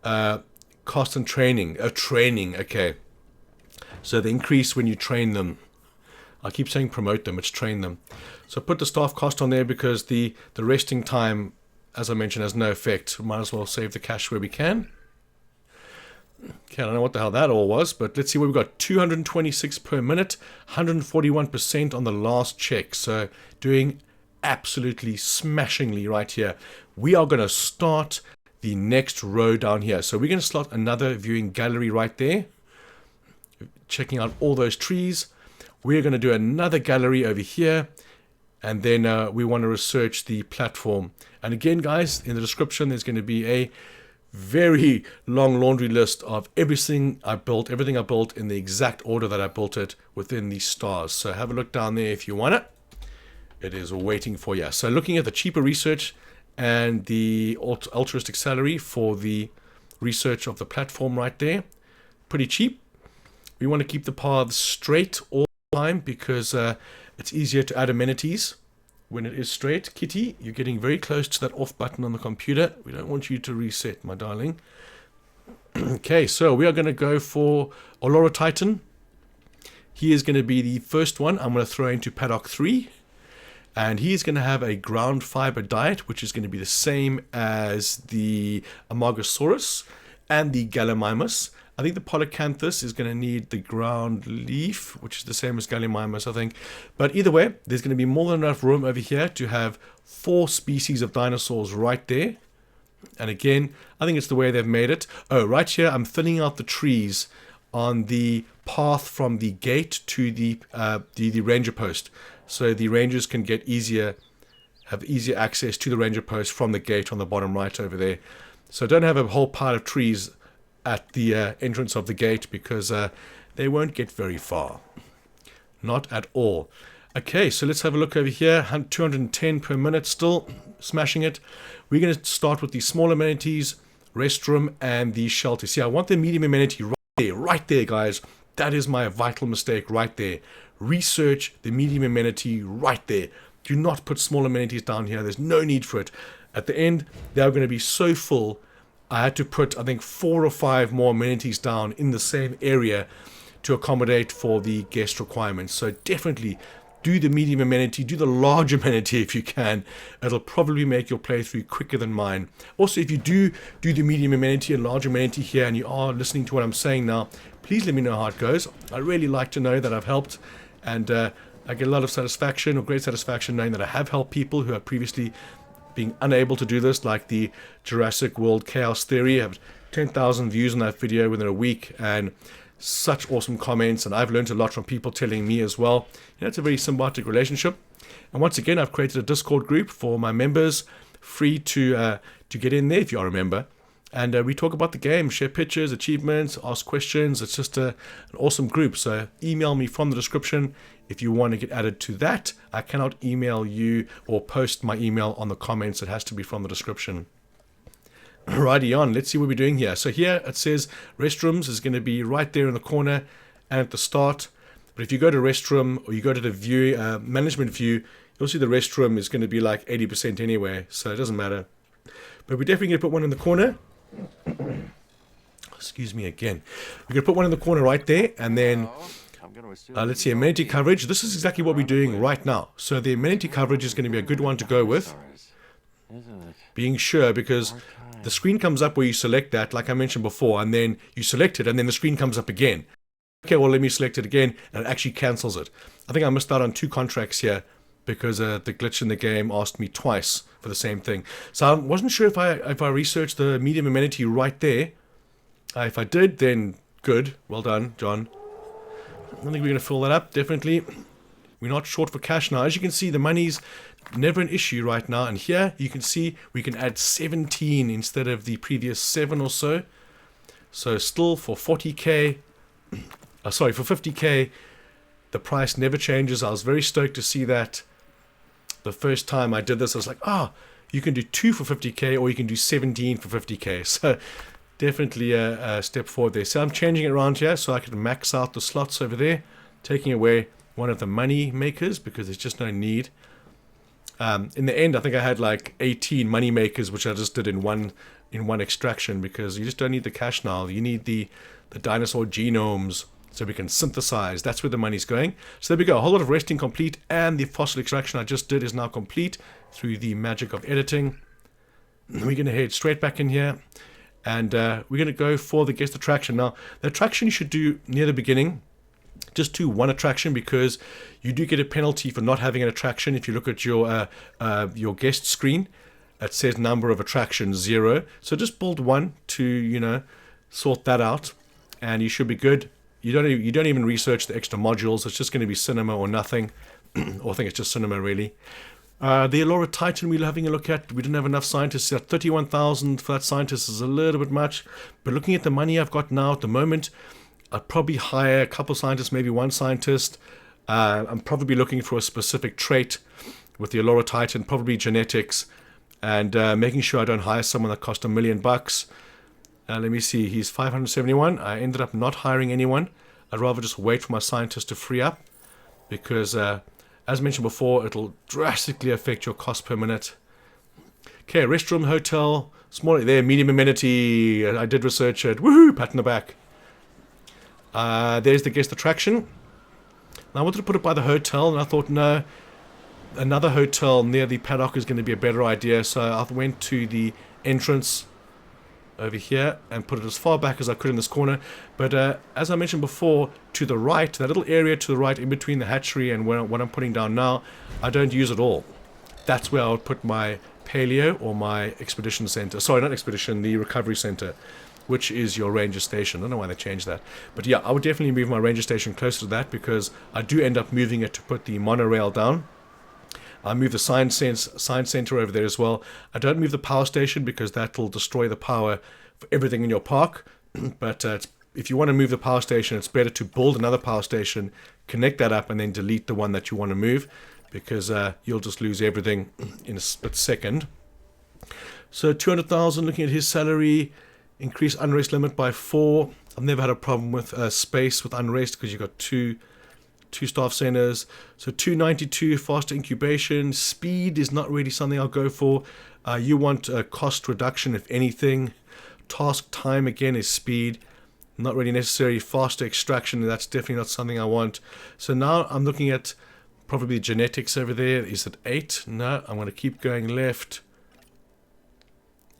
cost and training. Training, okay. So the increase when you train them. I keep saying promote them, it's train them. So put the staff cost on there, because the resting time, as I mentioned, has no effect. Might as well save the cash where we can. Okay, I don't know what the hell that all was, but let's see what we've got. 226 per minute, 141% on the last check. So doing absolutely smashingly right here. We are going to start the next row down here. So we're going to slot another viewing gallery right there, checking out all those trees. We're going to do another gallery over here, and then we want to research the platform. And again, guys, in the description, there's going to be a very long laundry list of everything I built in the exact order that I built it within the stars. So have a look down there if you want it. It is waiting for you. So looking at the cheaper research and the altruistic salary for the research of the platform right there, pretty cheap. We want to keep the paths straight all the time, because it's easier to add amenities when it is straight. Kitty, you're getting very close to that off button on the computer. We don't want you to reset, my darling. Okay, so we are going to go for Titan. He is going to be the first one I'm going to throw into Paddock 3. And he is going to have a ground fiber diet, which is going to be the same as the Amargasaurus and the Gallimimus. I think the Podocanthus is going to need the ground leaf, which is the same as Gallimimus, I think. But either way, there's going to be more than enough room over here to have 4 species of dinosaurs right there. And again, I think it's the way they've made it. Oh, right here, I'm thinning out the trees on the path from the gate to the ranger post. So the rangers can have easier access to the ranger post from the gate on the bottom right over there. So don't have a whole pile of trees at the entrance of the gate, because they won't get very far. Not at all. Okay, so let's have a look over here. 210 per minute, still smashing it. We're going to start with the small amenities, restroom, and the shelter. See, I want the medium amenity right there, guys. That is my vital mistake right there. Research the medium amenity right there. Do not put small amenities down here. There's no need for it. At the end, they're going to be so full, I had to put, I think, 4 or 5 more amenities down in the same area to accommodate for the guest requirements. So definitely do the medium amenity, do the large amenity if you can. It'll probably make your playthrough quicker than mine. Also, if you do the medium amenity and large amenity here, and you are listening to what I'm saying now, please let me know how it goes. I really like to know that I've helped And I get a lot of satisfaction, or great satisfaction, knowing that I have helped people who have previously been unable to do this, like the Jurassic World Chaos Theory. I have 10,000 views on that video within a week, and such awesome comments, and I've learned a lot from people telling me as well. It's a very symbiotic relationship. And once again, I've created a Discord group for my members, free to get in there if you are a member. And we talk about the game, share pictures, achievements, ask questions. It's just an awesome group. So email me from the description if you want to get added to that. I cannot email you or post my email on the comments. It has to be from the description. Righty on, let's see what we're doing here. So here it says restrooms is going to be right there in the corner and at the start. But if you go to restroom, or you go to the view management view, you'll see the restroom is going to be like 80% anyway, so it doesn't matter. But we're definitely going to put one in the corner. Excuse me again. We're going to put one in the corner right there, and then let's see, amenity coverage. This is exactly what we're doing right now. So the amenity coverage is going to be a good one to go with, being sure, because the screen comes up where you select that, like I mentioned before, and then you select it, and then the screen comes up again. Okay, well, let me select it again, and it actually cancels it. I think I missed out on 2 contracts here, because the glitch in the game asked me twice for the same thing. So I wasn't sure if I researched the medium amenity right there. If I did, then good. Well done, John. I think we're going to fill that up, definitely. We're not short for cash now. As you can see, the money's never an issue right now. And here, you can see we can add 17 instead of the previous 7 or so. So still for 40k, sorry, for 50k, the price never changes. I was very stoked to see that. The first time I did this, I was like, you can do 2 for 50k, or you can do 17 for 50k. So definitely a step forward there. So I'm changing it around here so I can max out the slots over there, taking away one of the money makers because there's just no need. In the end, I think I had like 18 money makers, which I just did in one extraction, because you just don't need the cash now. You need the dinosaur genomes, so we can synthesize. That's where the money's going. So there we go. A whole lot of resting complete, and the fossil extraction I just did is now complete through the magic of editing. We're going to head straight back in here, and we're going to go for the guest attraction. Now, the attraction you should do near the beginning. Just do 1 attraction, because you do get a penalty for not having an attraction. If you look at your guest screen, it says number of attractions 0. So just build 1 to sort that out, and you should be good. You don't even research the extra modules. It's just going to be cinema or nothing. Or I think it's just cinema, really. The Allura Titan we're having a look at. We didn't have enough scientists. At 31,000 for that scientist is a little bit much. But looking at the money I've got now at the moment, I'd probably hire a couple scientists, maybe 1 scientist. I'm probably looking for a specific trait with the Allura Titan, probably genetics, and making sure I don't hire someone that cost $1 million. Let me see, he's 571. I ended up not hiring anyone. I'd rather just wait for my scientist to free up, because as mentioned before, it'll drastically affect your cost per minute. Okay, restroom, hotel, small there, medium amenity. I did research it. Woohoo, pat in the back. There's the guest attraction. Now I wanted to put it by the hotel, and I thought, no, another hotel near the paddock is going to be a better idea. So I went to the entrance over here and put it as far back as I could in this corner. But as I mentioned before, to the right, that little area to the right in between the hatchery and what I'm putting down now, I don't use at all. That's where I would put my paleo or my expedition center. Sorry, not expedition, the recovery center, which is your ranger station. I don't know why they changed that. But yeah, I would definitely move my ranger station closer to that, because I do end up moving it to put the monorail down. I move the science center over there as well. I don't move the power station, because that will destroy the power for everything in your park. But if you want to move the power station, it's better to build another power station, connect that up, and then delete the one that you want to move, because you'll just lose everything in a split second. So 200,000, looking at his salary, increase unrest limit by 4. I've never had a problem with space with unrest, because you've got two staff centers. So 292 faster incubation. Speed is not really something I'll go for. You want a cost reduction, if anything. Task time, again, is speed. Not really necessary. Faster extraction, that's definitely not something I want. So now I'm looking at probably genetics over there. Is it 8? No, I'm going to keep going left.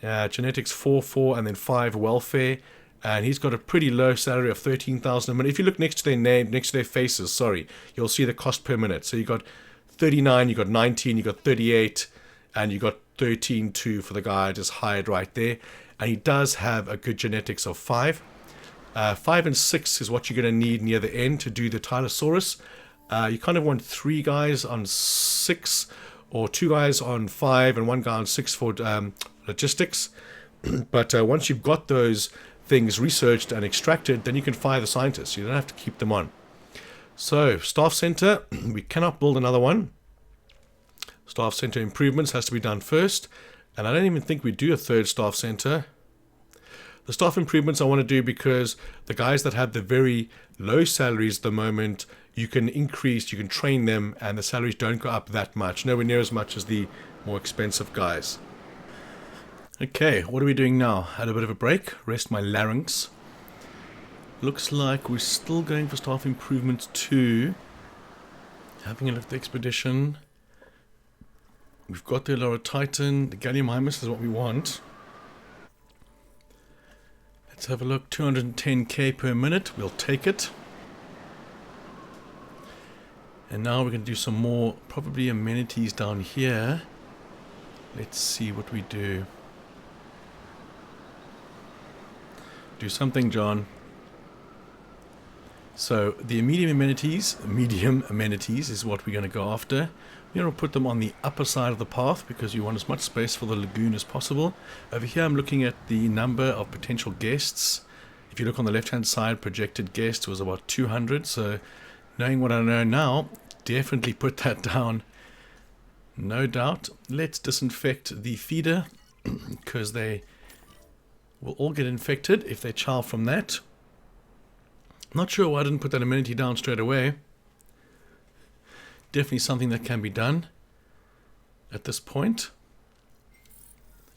Genetics 4, 4, and then 5 welfare. And he's got a pretty low salary of 13,000 a minute. If you look next to their name, next to their faces, sorry, you'll see the cost per minute. So you got 39, you got 19, you got 38, and you got 13.2 for the guy I just hired right there. And he does have a good genetics of 5. 5 and 6 is what you're going to need near the end to do the Tylosaurus. You kind of want 3 guys on 6, or 2 guys on 5 and 1 guy on 6 for logistics. But once you've got those things researched and extracted, then you can fire the scientists. You don't have to keep them on. So, staff center, we cannot build another one. Staff center improvements has to be done first. And I don't even think we do a third staff center. The staff improvements I want to do because the guys that have the very low salaries at the moment, you can increase, you can train them, and the salaries don't go up that much. Nowhere near as much as the more expensive guys. Okay, what are we doing now? Had a bit of a break, rest my larynx. Looks like we're still going for staff improvements 2. Having a look at the expedition. We've got the Laura Titan, the Gallimimus is what we want. Let's have a look, 210k per minute, we'll take it. And now we're going to do some more, probably amenities down here. Let's see what we do. Do something, John. So the medium amenities is what we're going to go after. We're going to put them on the upper side of the path because you want as much space for the lagoon as possible. Over here I'm looking at the number of potential guests. If you look on the left hand side, projected guests was about 200. So knowing what I know now, definitely put that down. No doubt. Let's disinfect the feeder because they will all get infected if they chow from that. Not sure why I didn't put that amenity down straight away. Definitely something that can be done at this point.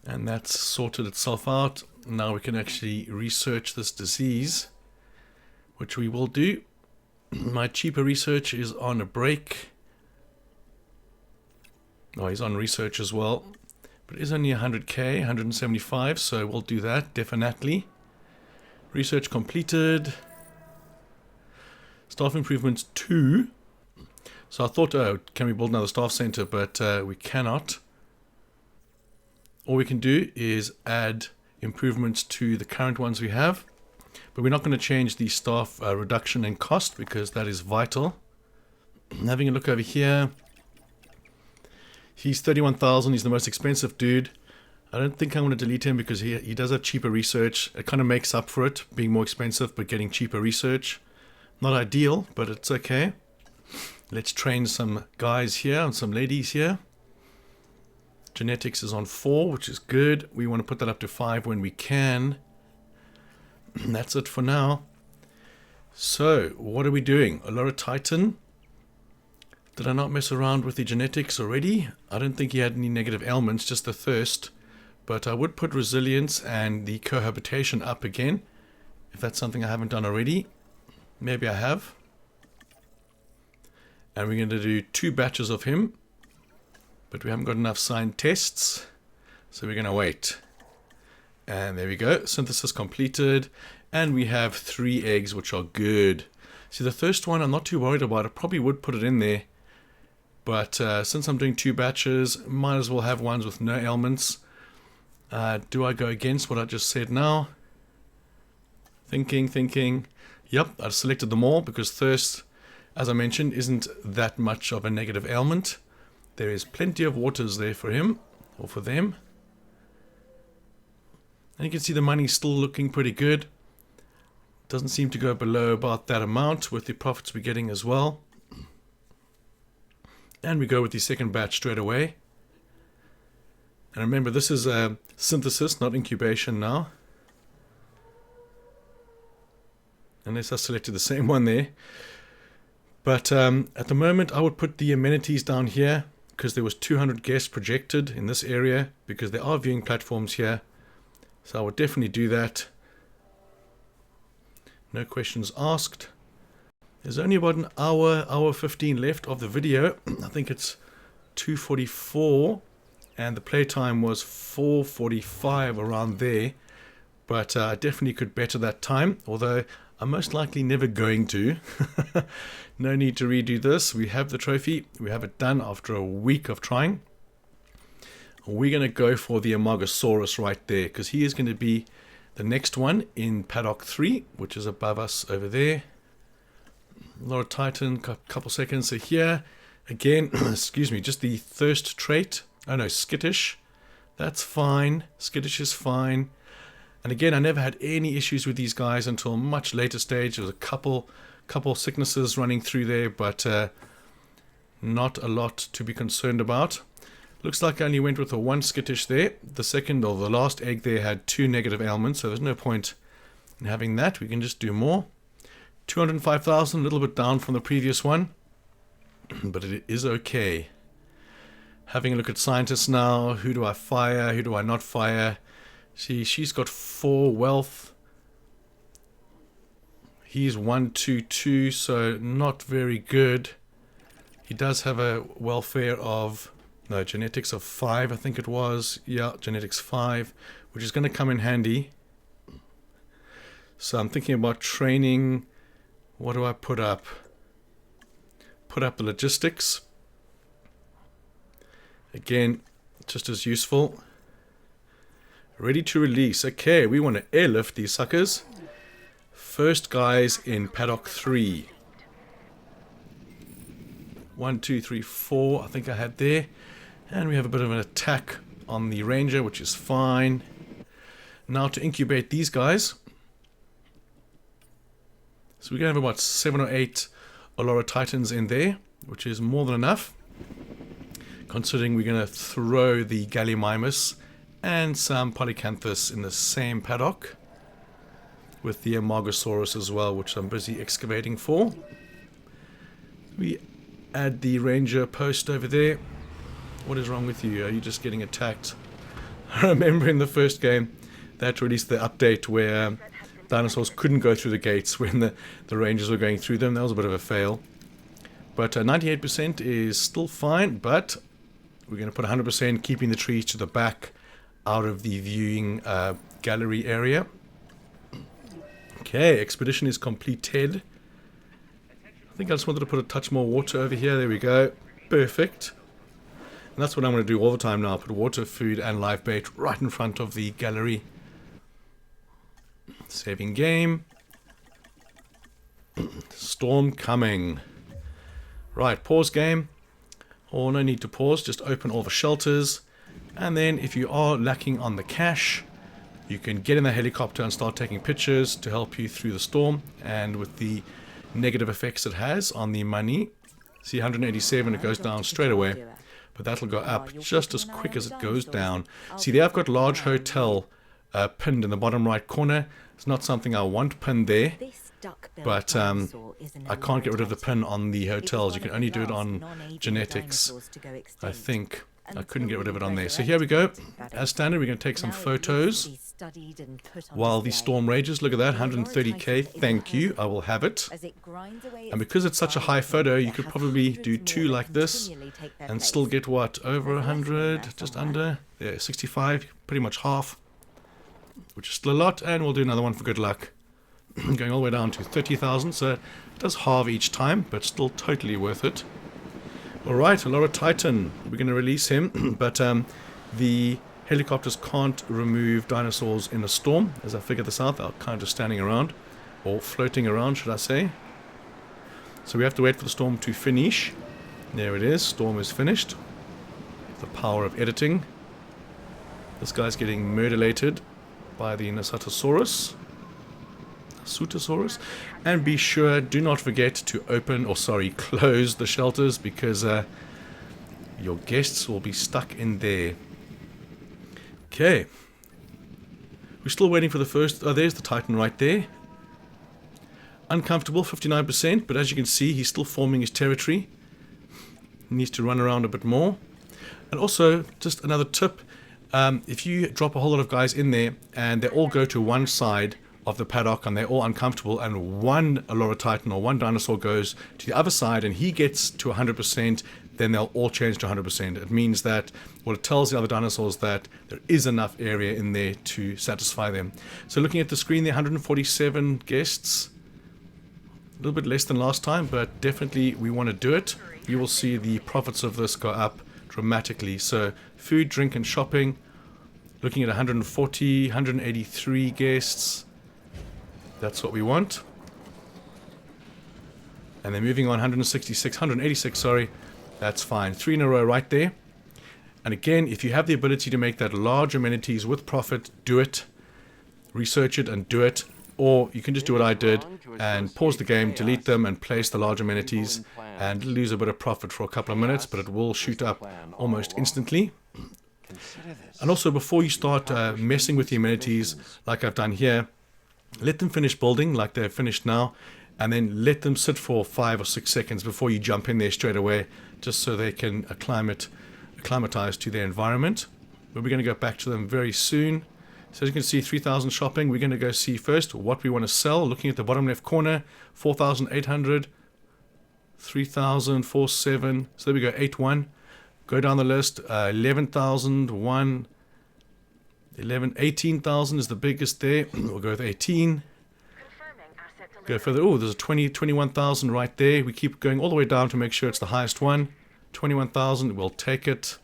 And that's sorted itself out. Now we can actually research this disease, which we will do. My cheaper research is on a break. Oh, he's on research as well. But it is only 100k, 175, so we'll do that, definitely. Research completed. Staff improvements 2. So I thought, oh, can we build another staff center? But we cannot. All we can do is add improvements to the current ones we have. But we're not going to change the staff reduction in cost because that is vital. Having a look over here. He's 31,000. He's the most expensive dude. I don't think I'm going to delete him because he does have cheaper research. It kind of makes up for it, being more expensive but getting cheaper research. Not ideal, but it's okay. Let's train some guys here and some ladies here. Genetics is on 4, which is good. We want to put that up to 5 when we can. That's it for now. So, what are we doing? Allura Titan. Did I not mess around with the genetics already? I don't think he had any negative ailments, just the thirst. But I would put resilience and the cohabitation up again, if that's something I haven't done already. Maybe I have. And we're going to do 2 batches of him. But we haven't got enough signed tests. So we're going to wait. And there we go. Synthesis completed. And we have 3 eggs, which are good. See, the first one I'm not too worried about. I probably would put it in there. But since I'm doing 2 batches, might as well have ones with no ailments. Do I go against what I just said now? Thinking. Yep, I've selected them all because thirst, as I mentioned, isn't that much of a negative ailment. There is plenty of waters there for him, or for them. And you can see the money's still looking pretty good. Doesn't seem to go below about that amount with the profits we're getting as well. And we go with the second batch straight away. And remember, this is synthesis, not incubation now. Unless I selected the same one there. But at the moment, I would put the amenities down here because there was 200 guests projected in this area because there are viewing platforms here. So I would definitely do that. No questions asked. There's only about an hour 15 left of the video. I think it's 2:44 and the playtime was 4:45 around there. But I definitely could better that time, although I'm most likely never going to. No need to redo this. We have the trophy. We have it done after a week of trying. We're going to go for the Amargasaurus right there, because he is going to be the next one in Paddock 3, which is above us over there. Lord Titan, couple seconds. So here, again, excuse me, just the thirst trait. Oh no, skittish. That's fine. Skittish is fine. And again, I never had any issues with these guys until a much later stage. There was a couple sicknesses running through there, but not a lot to be concerned about. Looks like I only went with a 1 skittish there. The second or the last egg there had 2 negative ailments, so there's no point in having that. We can just do more. 205,000, a little bit down from the previous one, but it is okay. Having a look at scientists now. Who do I fire? Who do I not fire? See, she's got 4 wealth. He's 1, 2, 2, so not very good. He does have a welfare of, no, genetics of 5, I think it was. Yeah, genetics 5, which is going to come in handy. So I'm thinking about training. What do I put up? Put up the logistics. Again, just as useful. Ready to release. Okay, we want to airlift these suckers. First guys in Paddock 3. 1, 2, 3, 4, I think I had there. And we have a bit of an attack on the Ranger, which is fine. Now to incubate these guys. So we're going to have about 7 or 8 Allura Titans in there, which is more than enough. Considering we're going to throw the Gallimimus and some Polycanthus in the same paddock. With the Amargasaurus as well, which I'm busy excavating for. We add the Ranger post over there. What is wrong with you? Are you just getting attacked? I remember in the first game that released the update where dinosaurs couldn't go through the gates when the Rangers were going through them. That was a bit of a fail. But 98% is still fine, but we're going to put 100% keeping the trees to the back out of the viewing gallery area. Okay, expedition is completed. I think I just wanted to put a touch more water over here. There we go. Perfect. And that's what I'm going to do all the time now. Put water, food, and live bait right in front of the gallery. Saving game. Storm coming. Right, pause game. Or no need to pause. Just open all the shelters. And then if you are lacking on the cash, you can get in the helicopter and start taking pictures to help you through the storm. And with the negative effects it has on the money, see 187, it goes down straight away. But that'll go up just as quick as it goes down. See there I've got large hotel pinned in the bottom right corner. It's not something I want pinned there. But I can't get rid of the pin on the hotels. You can only do it on genetics, I think. I couldn't get rid of it on there. So here we go. As standard, we're going to take some photos while the storm rages. Look at that, 130k. Thank you. I will have it. And because it's such a high photo, you could probably do 2 like this and still get what? Over 100? Just under? Yeah, 65. Pretty much half. Which is still a lot. And we'll do another one for good luck. Going all the way down to 30,000. So it does halve each time, but still totally worth it. Alright, Allura Titan, we're going to release him, but the helicopters can't remove dinosaurs in a storm. As I figured this out, they're kind of standing around, or floating around, should I say. So we have to wait for the storm to finish. There it is, storm is finished. The power of editing. This guy's getting murderlated by the Nasatosaurus. Sutosaurus. And be sure, do not forget to close the shelters, because your guests will be stuck in there. Okay. We're still waiting for the first. Oh, there's the Titan right there. Uncomfortable, 59%, but as you can see, he's still forming his territory. He needs to run around a bit more. And also, just another tip, if you drop a whole lot of guys in there and they all go to one side of the paddock and they're all uncomfortable, and one Allura Titan or one dinosaur goes to the other side and he gets to 100%, then they'll all change to 100%. It means that, well, it tells the other dinosaurs that there is enough area in there to satisfy them. So looking at the screen there, 147 guests. A little bit less than last time, but definitely we want to do it. You will see the profits of this go up dramatically. So food, drink, and shopping. Looking at 140, 183 guests. That's what we want. And then moving on, 166, 186, sorry. That's fine. 3 in a row right there. And again, if you have the ability to make that large amenities with profit, do it. Research it and do it. Or you can just do what I did and pause the game, delete them, and place the large amenities and lose a bit of profit for a couple of minutes, but it will shoot up almost instantly. And also, before you start messing with the amenities like I've done here, let them finish building like they're finished now, and then let them sit for 5 or 6 seconds before you jump in there straight away, just so they can acclimatize to their environment. But we're going to go back to them very soon. So as you can see, 3,000 shopping. We're going to go see first what we want to sell. Looking at the bottom left corner, 4,800, 3,000, 4,7. So there we go, 8,1. Go down the list, 11,000, 1, 11, 18,000 is the biggest there. We'll go with 18. Go further. Oh, there's a 21,000 right there. We keep going all the way down to make sure it's the highest one. 21,000, we'll take it.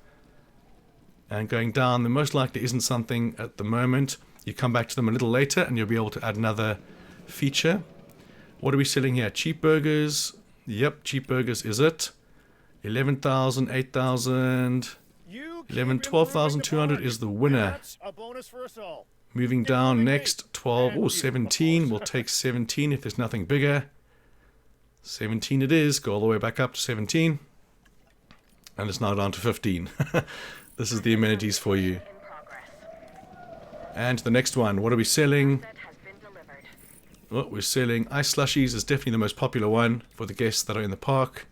And going down, there most likely isn't something at the moment. You come back to them a little later and you'll be able to add another feature. What are we selling here? Cheap burgers. Yep, cheap burgers is it. 11,000, 8,000, 11, 12,200 is the winner. Moving down next, 12, oh, 17. We'll take 17 if there's nothing bigger. 17 it is. Go all the way back up to 17. And it's now down to 15. This is the amenities for you. And the next one, what are we selling? Well, we're selling ice slushies is definitely the most popular one for the guests that are in the park.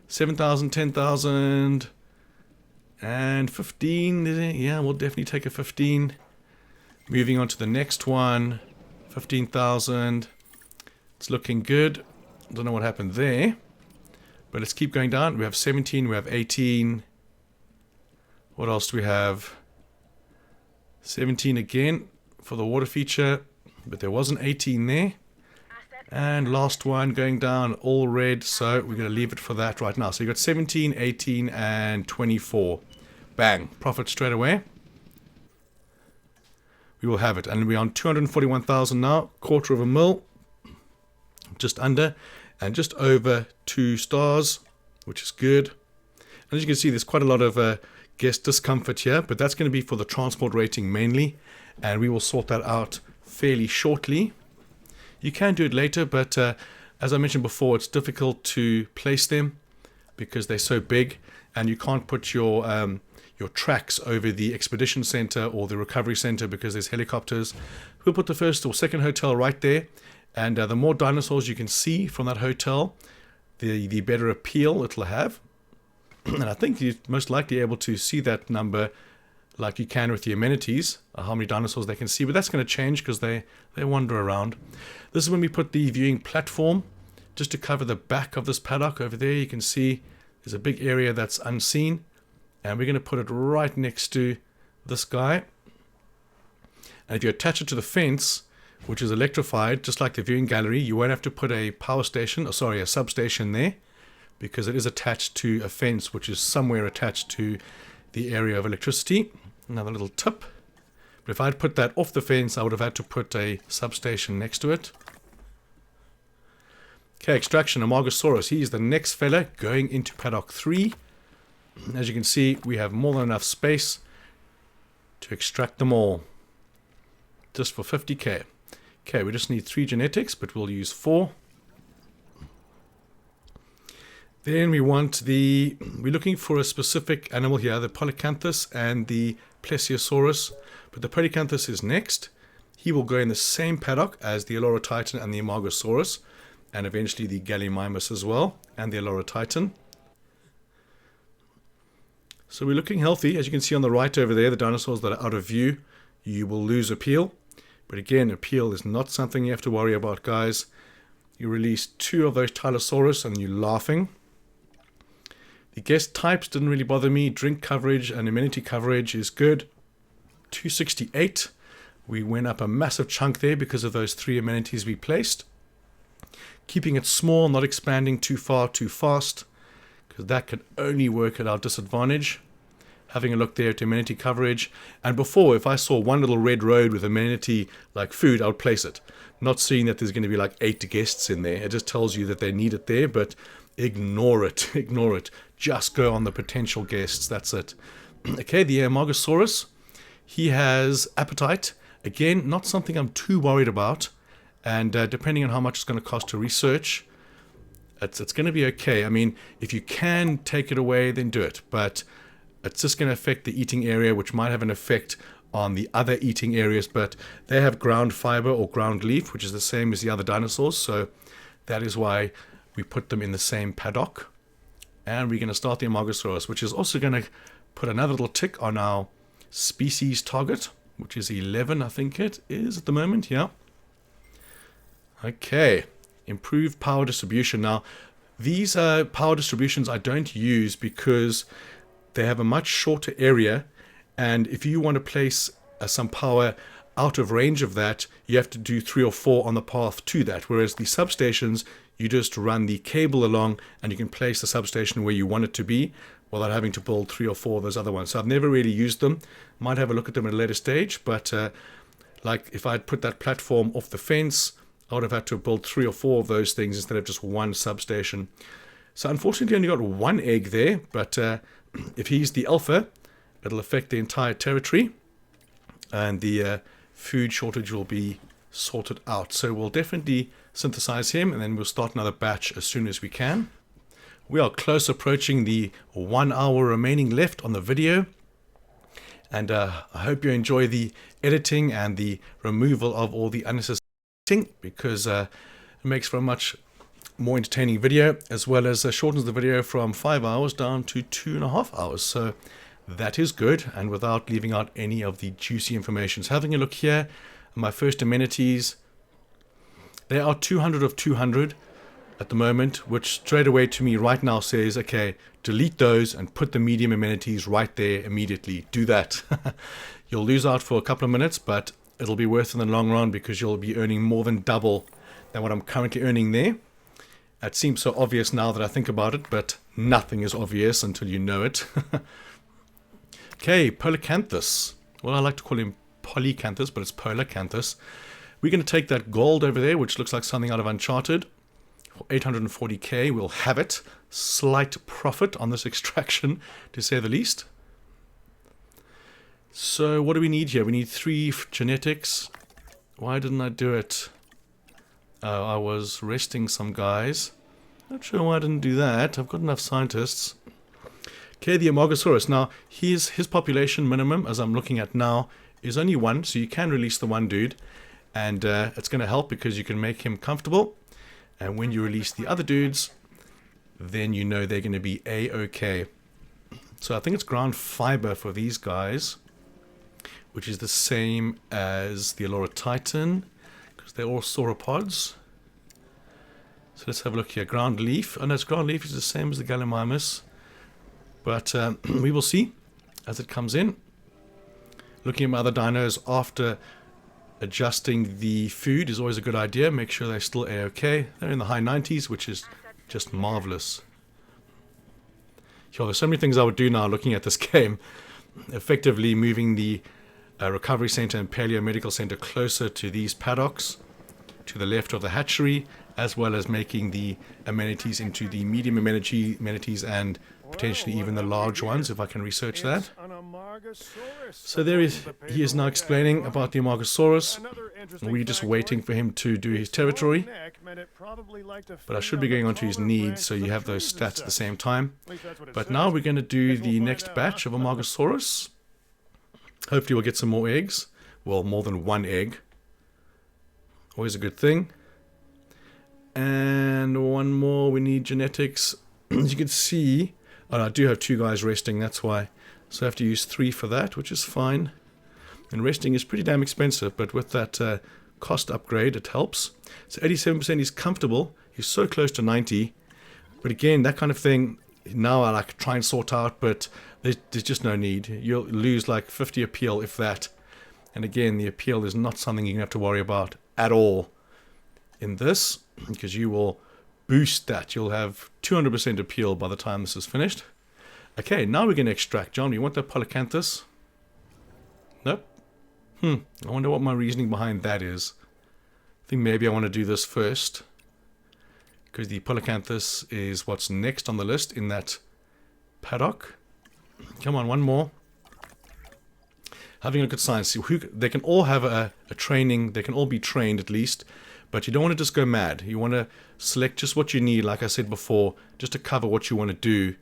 7,000, 10,000, and 15. Yeah, we'll definitely take a 15. Moving on to the next one, 15,000. It's looking good. Don't know what happened there, but let's keep going down. We have 17, we have 18. What else do we have? 17 again for the water feature, but there was an 18 there. And last one going down, all red, so we're going to leave it for that right now. So you got 17, 18, and 24. Bang, profit straight away. We will have it. And we're on 241,000 now, $250,000, just under, and just over 2 stars, which is good. And as you can see, there's quite a lot of guest discomfort here, but that's going to be for the transport rating mainly, and we will sort that out fairly shortly. You can do it later, but as I mentioned before, it's difficult to place them because they're so big, and you can't put your tracks over the expedition center or the recovery center because there's helicopters. We'll put the first or second hotel right there, and the more dinosaurs you can see from that hotel, the better appeal it'll have. And I think you're most likely able to see that number like you can with the amenities, how many dinosaurs they can see, but that's going to change because they wander around. This is when we put the viewing platform just to cover the back of this paddock. Over there you can see there's a big area that's unseen, and we're going to put it right next to this guy. And if you attach it to the fence, which is electrified just like the viewing gallery, you won't have to put a power station, or sorry, a substation there, because it is attached to a fence which is somewhere attached to the area of electricity. Another little tip. But if I'd put that off the fence, I would have had to put a substation next to it. Okay, extraction, Amargosaurus. He is the next fella going into paddock 3. As you can see, we have more than enough space to extract them all. Just for 50k. Okay, we just need 3 genetics, but we'll use 4. Then we're looking for a specific animal here, the Polycanthus and the Plesiosaurus, but the Polycanthus is next. He will go in the same paddock as the Titan and the Amargosaurus, and eventually the Gallimimus as well, and the Titan. So we're looking healthy. As you can see on the right over there, the dinosaurs that are out of view, you will lose appeal. But again, appeal is not something you have to worry about, guys. You release 2 of those Tylosaurus and you're laughing. The guest types didn't really bother me. Drink coverage and amenity coverage is good. 268. We went up a massive chunk there because of those 3 amenities we placed. Keeping it small, not expanding too far too fast, because that can only work at our disadvantage. Having a look there at amenity coverage. And before, if I saw one little red road with amenity like food, I would place it. Not seeing that there's going to be like 8 guests in there. It just tells you that they need it there, but ignore it. Ignore it. Just go on the potential guests. That's it. Okay, the Amargasaurus. He has appetite. Again, not something I'm too worried about. And depending on how much it's going to cost to research, it's going to be okay. I mean, if you can take it away, then do it. But it's just going to affect the eating area, which might have an effect on the other eating areas. But they have ground fiber or ground leaf, which is the same as the other dinosaurs. So that is why we put them in the same paddock. And we're going to start the Amargasaurus, which is also going to put another little tick on our species target, which is 11, I think it is at the moment. Yeah. Okay. Improved power distribution. Now, these power distributions I don't use because they have a much shorter area, and if you want to place some power out of range of that, you have to do 3 or 4 on the path to that, whereas the substations, you just run the cable along and you can place the substation where you want it to be without having to build 3 or 4 of those other ones. So I've never really used them. Might have a look at them at a later stage, but like if I'd put that platform off the fence, I would have had to build 3 or 4 of those things instead of just one substation. So unfortunately only got 1 egg there, but if he's the alpha, it'll affect the entire territory, and the food shortage will be sorted out. So we'll definitely synthesize him, and then we'll start another batch as soon as we can. We are close approaching the 1 hour remaining left on the video, and I hope you enjoy the editing and the removal of all the unnecessary editing, because it makes for a much more entertaining video, as well as shortens the video from 5 hours down to 2.5 hours. So that is good, and without leaving out any of the juicy information. So having a look here, my first amenities, they are 200 of 200 at the moment, which straight away to me right now says, okay, delete those and put the medium amenities right there immediately. Do that. You'll lose out for a couple of minutes, but it'll be worth it in the long run, because you'll be earning more than double than what I'm currently earning there. It seems so obvious now that I think about it, but nothing is obvious until you know it. Okay, Polacanthus. Well, I like to call him Polycanthus, but it's Polacanthus. We're going to take that gold over there, which looks like something out of Uncharted, for 840k. We'll have it. Slight profit on this extraction, to say the least. So what do we need here? We need 3 genetics. Why didn't I do it? I was resting some guys. Not sure why I didn't do that. I've got enough scientists. Okay, the Amargasaurus. Now, his population minimum, as I'm looking at now, is only 1, so you can release the 1 dude. And it's going to help because you can make him comfortable. And when you release the other dudes, then you know they're going to be A-OK. So I think it's ground fiber for these guys, which is the same as the Allura Titan, because they're all sauropods. So let's have a look here. Ground leaf. Oh no, it's ground leaf is the same as the Gallimimus. But we will see as it comes in. Looking at my other dinos after adjusting the food is always a good idea. Make sure they're still A-OK. They're in the high 90s, which is just marvelous. Sure, there's so many things I would do now looking at this game. Effectively moving the recovery center and paleo medical center closer to these paddocks, to the left of the hatchery, as well as making the amenities into the medium amenities and potentially even the large ones, if I can research that. So there he is now explaining about the Amargasaurus. We're just waiting for him to do his territory. But I should be going on to his needs, so you have those stats at the same time. But now we're going to do the next batch of Amargasaurus. Hopefully we'll get some more eggs. Well, more than 1 egg. Always a good thing. And 1 more. We need genetics. As you can see, I do have 2 guys resting, that's why. So I have to use 3 for that, which is fine. And resting is pretty damn expensive, but with that cost upgrade, it helps. So 87% is comfortable. He's so close to 90. But again, that kind of thing, now I like try and sort out, but there's just no need. You'll lose like 50 appeal, if that. And again, the appeal is not something you have to worry about at all in this, because you will boost that. You'll have 200% appeal by the time this is finished. Okay, now we're going to extract. John, you want the Polycanthus? Nope. I wonder what my reasoning behind that is. I think maybe I want to do this first, because the Polycanthus is what's next on the list in that paddock. Come on, one more. Having a look at science. They can all have a training. They can all be trained at least. But you don't want to just go mad. You want to select just what you need, like I said before, just to cover what you want to do,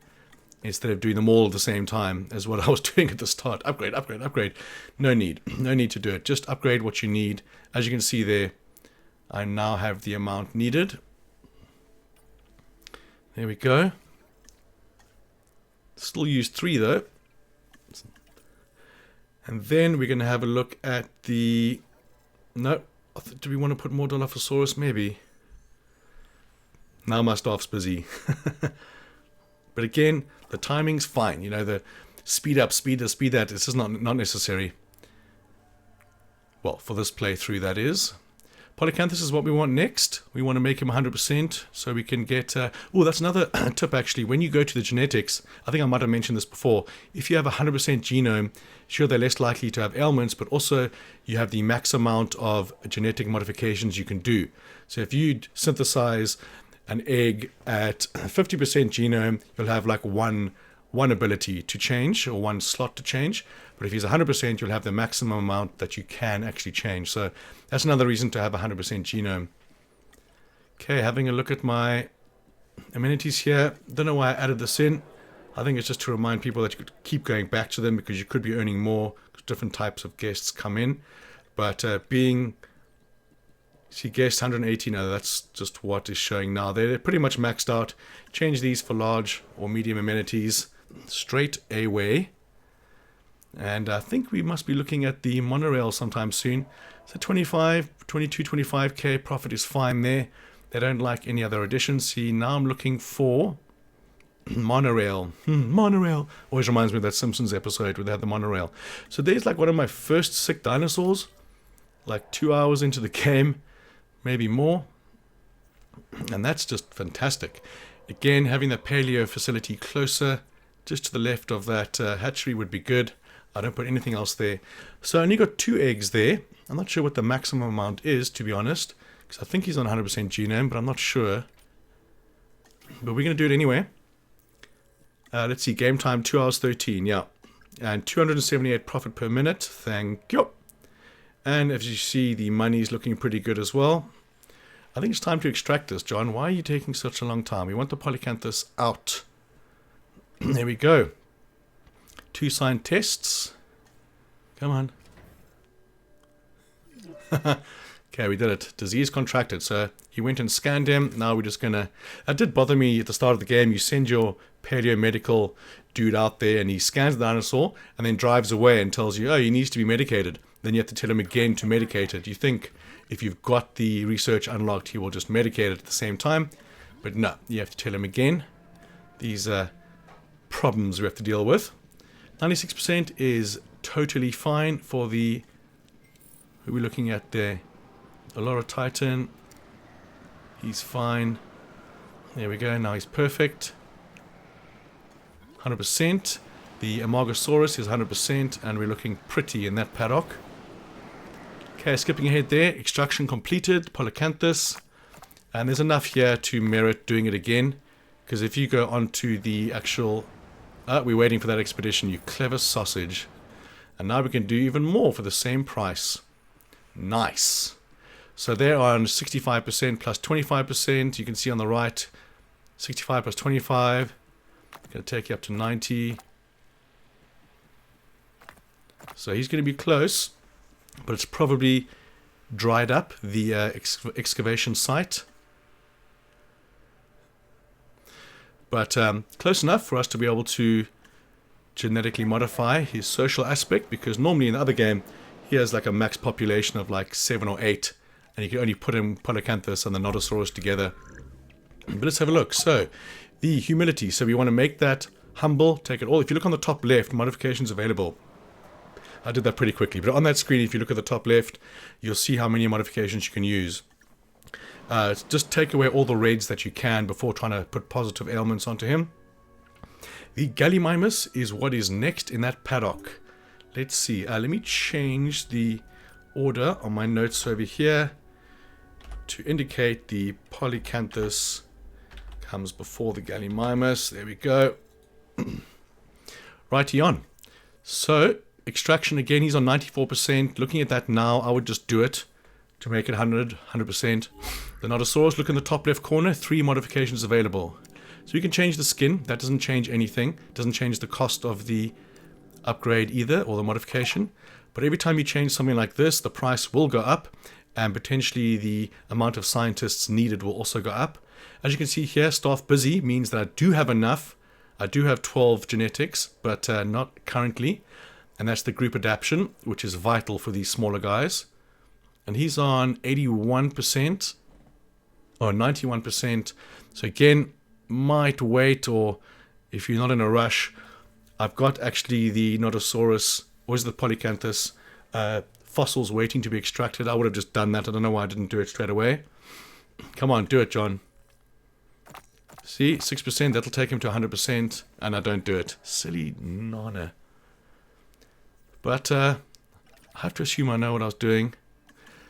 instead of doing them all at the same time, as what I was doing at the start. Upgrade, upgrade, upgrade. No need. No need to do it. Just upgrade what you need. As you can see there, I now have the amount needed. There we go. Still use 3 though. And then we're going to have a look at the... No. Do we want to put more Dilophosaurus? Maybe. Now my staff's busy. But again, the timing's fine. You know, the speed up, speed this, speed that. This is not necessary. Well, for this playthrough, that is. Polycanthus is what we want next. We want to make him 100% so we can get... oh, that's another tip, actually. When you go to the genetics, I think I might have mentioned this before. If you have a 100% genome, sure, they're less likely to have ailments, but also you have the max amount of genetic modifications you can do. So if you synthesize an egg at 50% genome, you'll have like one ability to change, or one slot to change. But if he's 100%, you'll have the maximum amount that you can actually change. So that's another reason to have a 100% genome. Okay, having a look at my amenities here. Don't know why I added this in. I think it's just to remind people that you could keep going back to them, because you could be earning more. Different types of guests come in. But see, guest 118, that's just what is showing now. They're pretty much maxed out. Change these for large or medium amenities straight away. And I think we must be looking at the monorail sometime soon. So 22, 25k profit is fine there. They don't like any other additions. See, now I'm looking for monorail. Monorail. Always reminds me of that Simpsons episode where they had the monorail. So there's like one of my first sick dinosaurs. Like 2 hours into the game. Maybe more. And that's just fantastic. Again, having the paleo facility closer, just to the left of that hatchery would be good. I don't put anything else there. So I only got 2 eggs there. I'm not sure what the maximum amount is, to be honest, because I think he's on 100% genome, but I'm not sure. But we're going to do it anyway. Let's see, game time 2 hours 13, yeah. And 278 profit per minute, thank you. And as you see, the money's looking pretty good as well. I think it's time to extract this, John. Why are you taking such a long time? We want the Polycanthus out. There we go. 2 signed tests. Come on. Okay, we did it. Disease contracted. So he went and scanned him. Now we're just going to... That did bother me at the start of the game. You send your paleo-medical dude out there and he scans the dinosaur and then drives away and tells you, oh, he needs to be medicated. Then you have to tell him again to medicate it. You think if you've got the research unlocked, he will just medicate it at the same time. But no, you have to tell him again. These problems we have to deal with. 96% is totally fine for the... Who are we looking at there? Allura Titan. He's fine. There we go. Now he's perfect. 100%. The Amargosaurus is 100%, and we're looking pretty in that paddock. Okay, skipping ahead there. Extraction completed. Polycanthus. And there's enough here to merit doing it again. Because if you go onto the actual... we're waiting for that expedition, you clever sausage. And now we can do even more for the same price. Nice. So they're on 65% plus 25%. You can see on the right, 65 plus 25. Going to take you up to 90. So he's going to be close, but it's probably dried up, the excavation site. But close enough for us to be able to genetically modify his social aspect, because normally in the other game, he has like a max population of like 7 or 8, and you can only put him Polycanthus and the Nodosaurus together. But let's have a look. So, The humility, so we want to make that humble, take it all. If you look on the top left, modifications available. I did that pretty quickly, but on that screen, if you look at the top left, you'll see how many modifications you can use. Just take away all the reds that you can before trying to put positive ailments onto him. The Gallimimus is what is next in that paddock. Let's see. Let me change the order on my notes over here to indicate the Polycanthus comes before the Gallimimus. There we go. Righty on. So, extraction again, he's on 94%. Looking at that now, I would just do it to make it 100%. The Nodosauros, look in the top left corner, 3 modifications available. So you can change the skin, that doesn't change anything. Doesn't change the cost of the upgrade either, or the modification. But every time you change something like this, the price will go up, and potentially the amount of scientists needed will also go up. As you can see here, staff busy means that I do have enough. I do have 12 genetics, but not currently. And that's the group adaptation, which is vital for these smaller guys. And he's on 81%, or 91%. So again, might wait, or if you're not in a rush, I've got actually the Nodosaurus, or is the Polycanthus, fossils waiting to be extracted. I would have just done that. I don't know why I didn't do it straight away. Come on, do it, John. See, 6%, that'll take him to 100%, and I don't do it. Silly nana. But I have to assume I know what I was doing.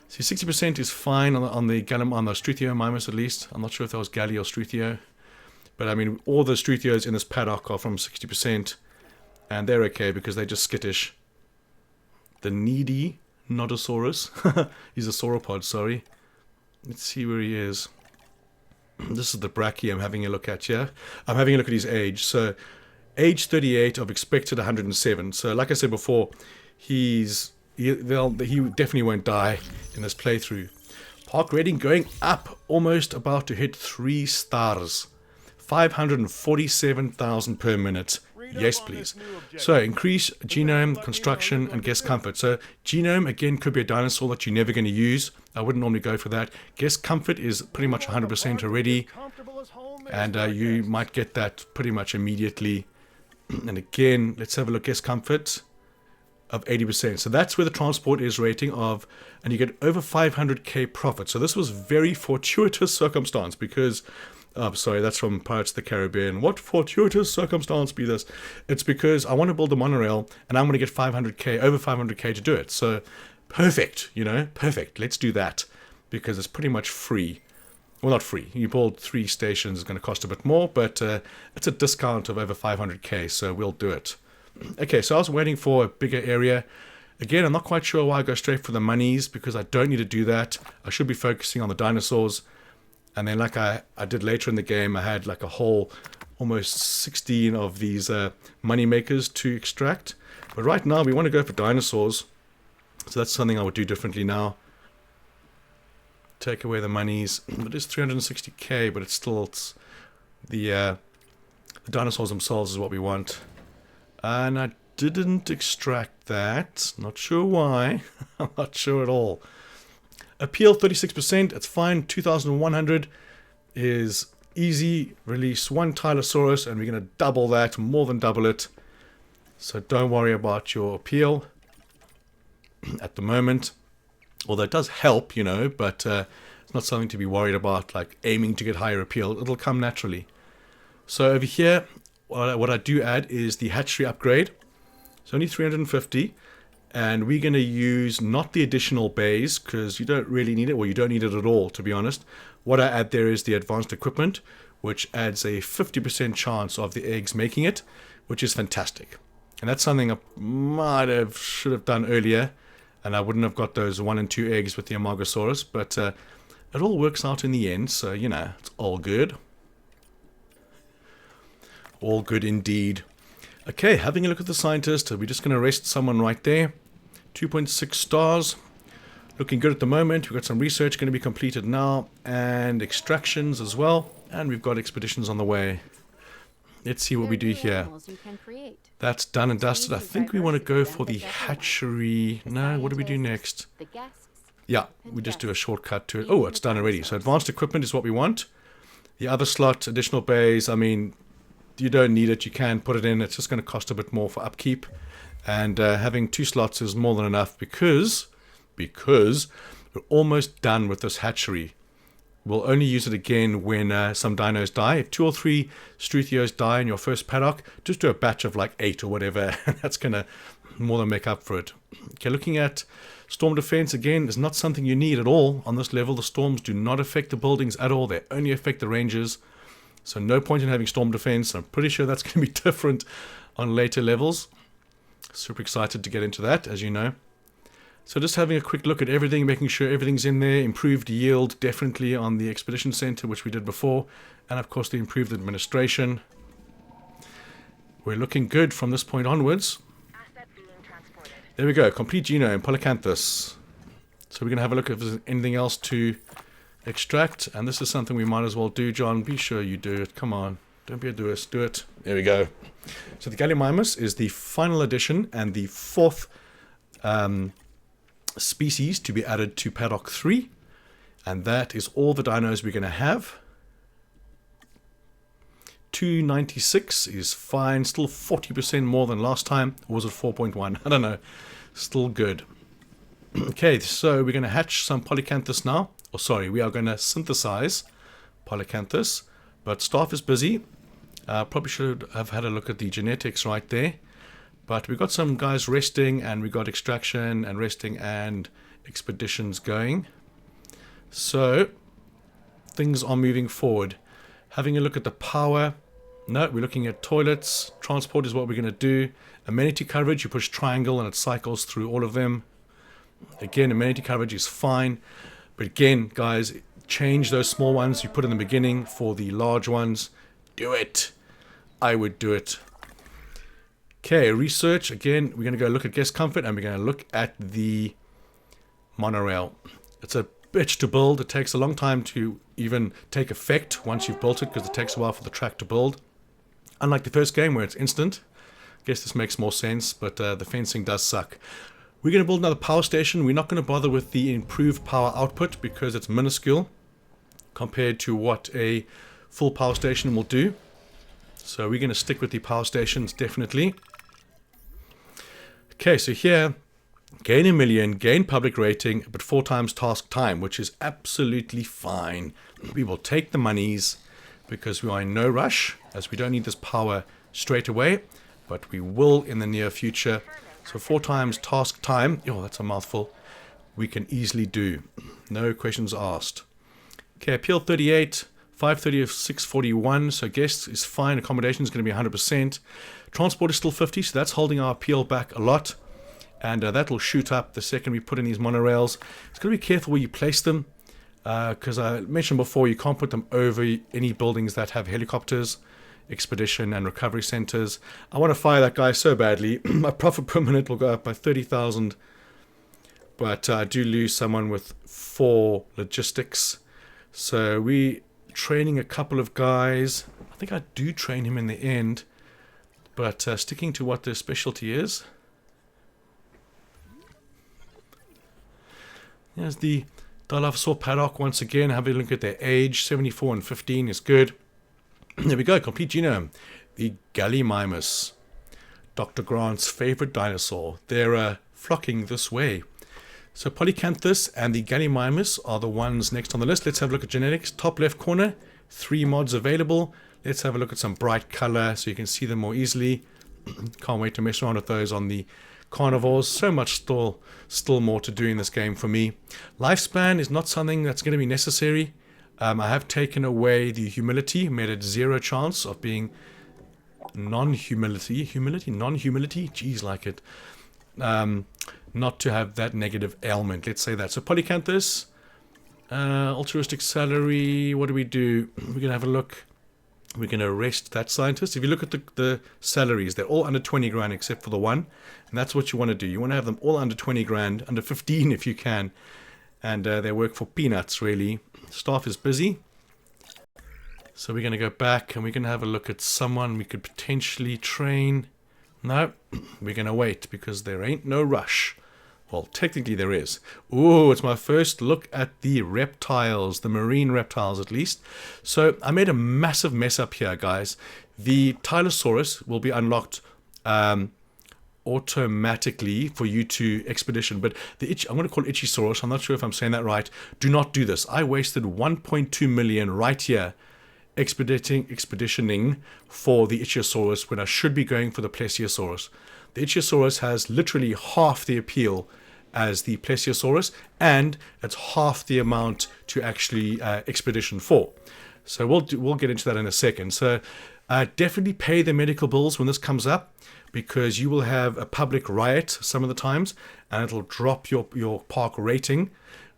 See, 60% is fine on the Struthiomimus at least. I'm not sure if that was Galli or Struthio. But I mean, all the Struthios in this paddock are from 60%. And they're okay because they're just skittish. The needy Nodosaurus. He's a sauropod, sorry. Let's see where he is. This is the Brachie I'm having a look at here. I'm having a look at his age. So, age 38 of expected 107. So, like I said before, he definitely won't die in this playthrough. Park rating going up, almost about to hit 3 stars. 547,000 per minute. Yes, please. So, increase genome, construction, and guest comfort. So, genome, again, could be a dinosaur that you're never going to use. I wouldn't normally go for that. Guest comfort is pretty much 100% already. And you might get that pretty much immediately. And again, let's have a look. Guest comfort of 80%. So, that's where the transport is rating of, and you get over 500k profit. So, this was very fortuitous circumstance because... Oh, sorry, that's from Pirates of the Caribbean. What fortuitous circumstance be this? It's because I want to build a monorail, and I'm going to get 500k, over 500k to do it. So, perfect, you know, perfect. Let's do that, because it's pretty much free. Well, not free. You build 3 stations, it's going to cost a bit more, but it's a discount of over 500k, so we'll do it. Okay, so I was waiting for a bigger area. Again, I'm not quite sure why I go straight for the monies, because I don't need to do that. I should be focusing on the dinosaurs. And then like I did later in the game, I had like a whole almost 16 of these money makers to extract. But right now we want to go for dinosaurs. So that's something I would do differently now. Take away the monies. It is 360k, but it's the dinosaurs themselves is what we want. And I didn't extract that. Not sure why. I'm not sure at all. Appeal 36%, it's fine. 2,100 is easy. Release 1 Tylosaurus, and we're going to double that, more than double it. So don't worry about your appeal at the moment. Although it does help, you know, but it's not something to be worried about, like aiming to get higher appeal. It'll come naturally. So over here, what I do add is the hatchery upgrade. It's only 350. And we're going to use not the additional bays because you don't really need it. Well, you don't need it at all, to be honest. What I add there is the advanced equipment, which adds a 50% chance of the eggs making it, which is fantastic. And that's something I should have done earlier. And I wouldn't have got those 1 and 2 eggs with the Amargasaurus. But it all works out in the end. So, you know, it's all good. All good indeed. Okay, having a look at the scientist, we're just going to rest someone right there. 2.6 stars. Looking good at the moment. We've got some research going to be completed now. And extractions as well. And we've got expeditions on the way. Let's see what we do here. That's done and dusted. I think we want to go for the hatchery. No, what do we do next? Yeah, we just do a shortcut to it. Oh, it's done already. So advanced equipment is what we want. The other slot, additional bays, I mean, you don't need it. You can put it in. It's just going to cost a bit more for upkeep. And having 2 slots is more than enough because we're almost done with this hatchery. We'll only use it again when some dinos die. If 2 or 3 Struthios die in your first paddock, just do a batch of like 8 or whatever. That's going to more than make up for it. Okay, looking at storm defense, again, is not something you need at all on this level. The storms do not affect the buildings at all. They only affect the rangers. So no point in having storm defense. I'm pretty sure that's going to be different on later levels. Super excited to get into that, as you know. So just having a quick look at everything, making sure everything's in there. Improved yield, definitely on the Expedition Center, which we did before. And of course the improved administration. We're looking good from this point onwards. There we go, complete genome, Polycanthus. So we're going to have a look if there's anything else to extract. And this is something we might as well do, John. Be sure you do it. Come on. Don't be a doer. Do it. There we go. So the Gallimimus is the final addition and the 4th species to be added to Paddock 3. And that is all the dinos we're going to have. 296 is fine. Still 40% more than last time. Or was it 4.1? I don't know. Still good. Okay, so we're going to hatch some Polycanthus now. Or sorry, we are going to synthesize Polycanthus. But staff is busy. Probably should have had a look at the genetics right there. But we've got some guys resting, and we've got extraction and resting and expeditions going. So things are moving forward. Having a look at the power. No, we're looking at toilets. Transport is what we're going to do. Amenity coverage, you push triangle and it cycles through all of them. Again, amenity coverage is fine. But again, guys, change those small ones you put in the beginning for the large ones. Do it. I would do it. Okay, research. Again, we're going to go look at guest comfort and we're going to look at the monorail. It's a bitch to build. It takes a long time to even take effect once you've built it because it takes a while for the track to build. Unlike the first game where it's instant. I guess this makes more sense, but the fencing does suck. We're going to build another power station. We're not going to bother with the improved power output because it's minuscule compared to what a full power station will do. So we're going to stick with the power stations, definitely. Okay, so here, gain a million, gain public rating, but 4 times task time, which is absolutely fine. We will take the monies because we are in no rush, as we don't need this power straight away, but we will in the near future. So 4 times task time, oh, that's a mouthful, we can easily do. No questions asked. Okay, appeal 38. 530 of 641, so guests is fine. Accommodation is going to be 100%. Transport is still 50, so that's holding our appeal back a lot. And that will shoot up the second we put in these monorails. It's got to be careful where you place them, because I mentioned before, you can't put them over any buildings that have helicopters, expedition, and recovery centers. I want to fire that guy so badly. My profit per minute will go up by 30,000, but I do lose someone with 4 logistics. So we training a couple of guys. I think I do train him in the end, but sticking to what their specialty is. There's the Dilophosaur Paddock once again. Have a look at their age. 74 and 15 is good. There we go, complete genome. The Gallimimus, Dr. Grant's favorite dinosaur. They're flocking this way. So Polycanthus and the Gallimimus are the ones next on the list. Let's have a look at genetics. Top left corner, 3 mods available. Let's have a look at some bright color so you can see them more easily. Can't wait to mess around with those on the carnivores. So much still more to do in this game for me. Lifespan is not something that's going to be necessary. I have taken away the humility, made it 0 chance of being non-humility. Non-humility? Geez, like it. Not to have that negative ailment, let's say that. So Polycanthus, altruistic salary, what do? We're going to have a look. We're going to arrest that scientist. If you look at the salaries, they're all under 20 grand except for the one. And that's what you want to do. You want to have them all under 20 grand, under 15 if you can. And they work for peanuts, really. Staff is busy. So we're going to go back and we're going to have a look at someone we could potentially train. No, we're going to wait because there ain't no rush. Well, technically there is. Ooh, it's my first look at the reptiles, the marine reptiles at least. So I made a massive mess up here, guys. The Tylosaurus will be unlocked automatically for you to expedition, but I'm going to call it Ichthyosaurus. I'm not sure if I'm saying that right. Do not do this. I wasted 1.2 million right here expeditioning for the Ichthyosaurus when I should be going for the Plesiosaurus. The Ichthyosaurus has literally half the appeal as the Plesiosaurus, and it's half the amount to actually expedition for. So we'll get into that in a second. So definitely pay the medical bills when this comes up, because you will have a public riot some of the times, and it'll drop your park rating,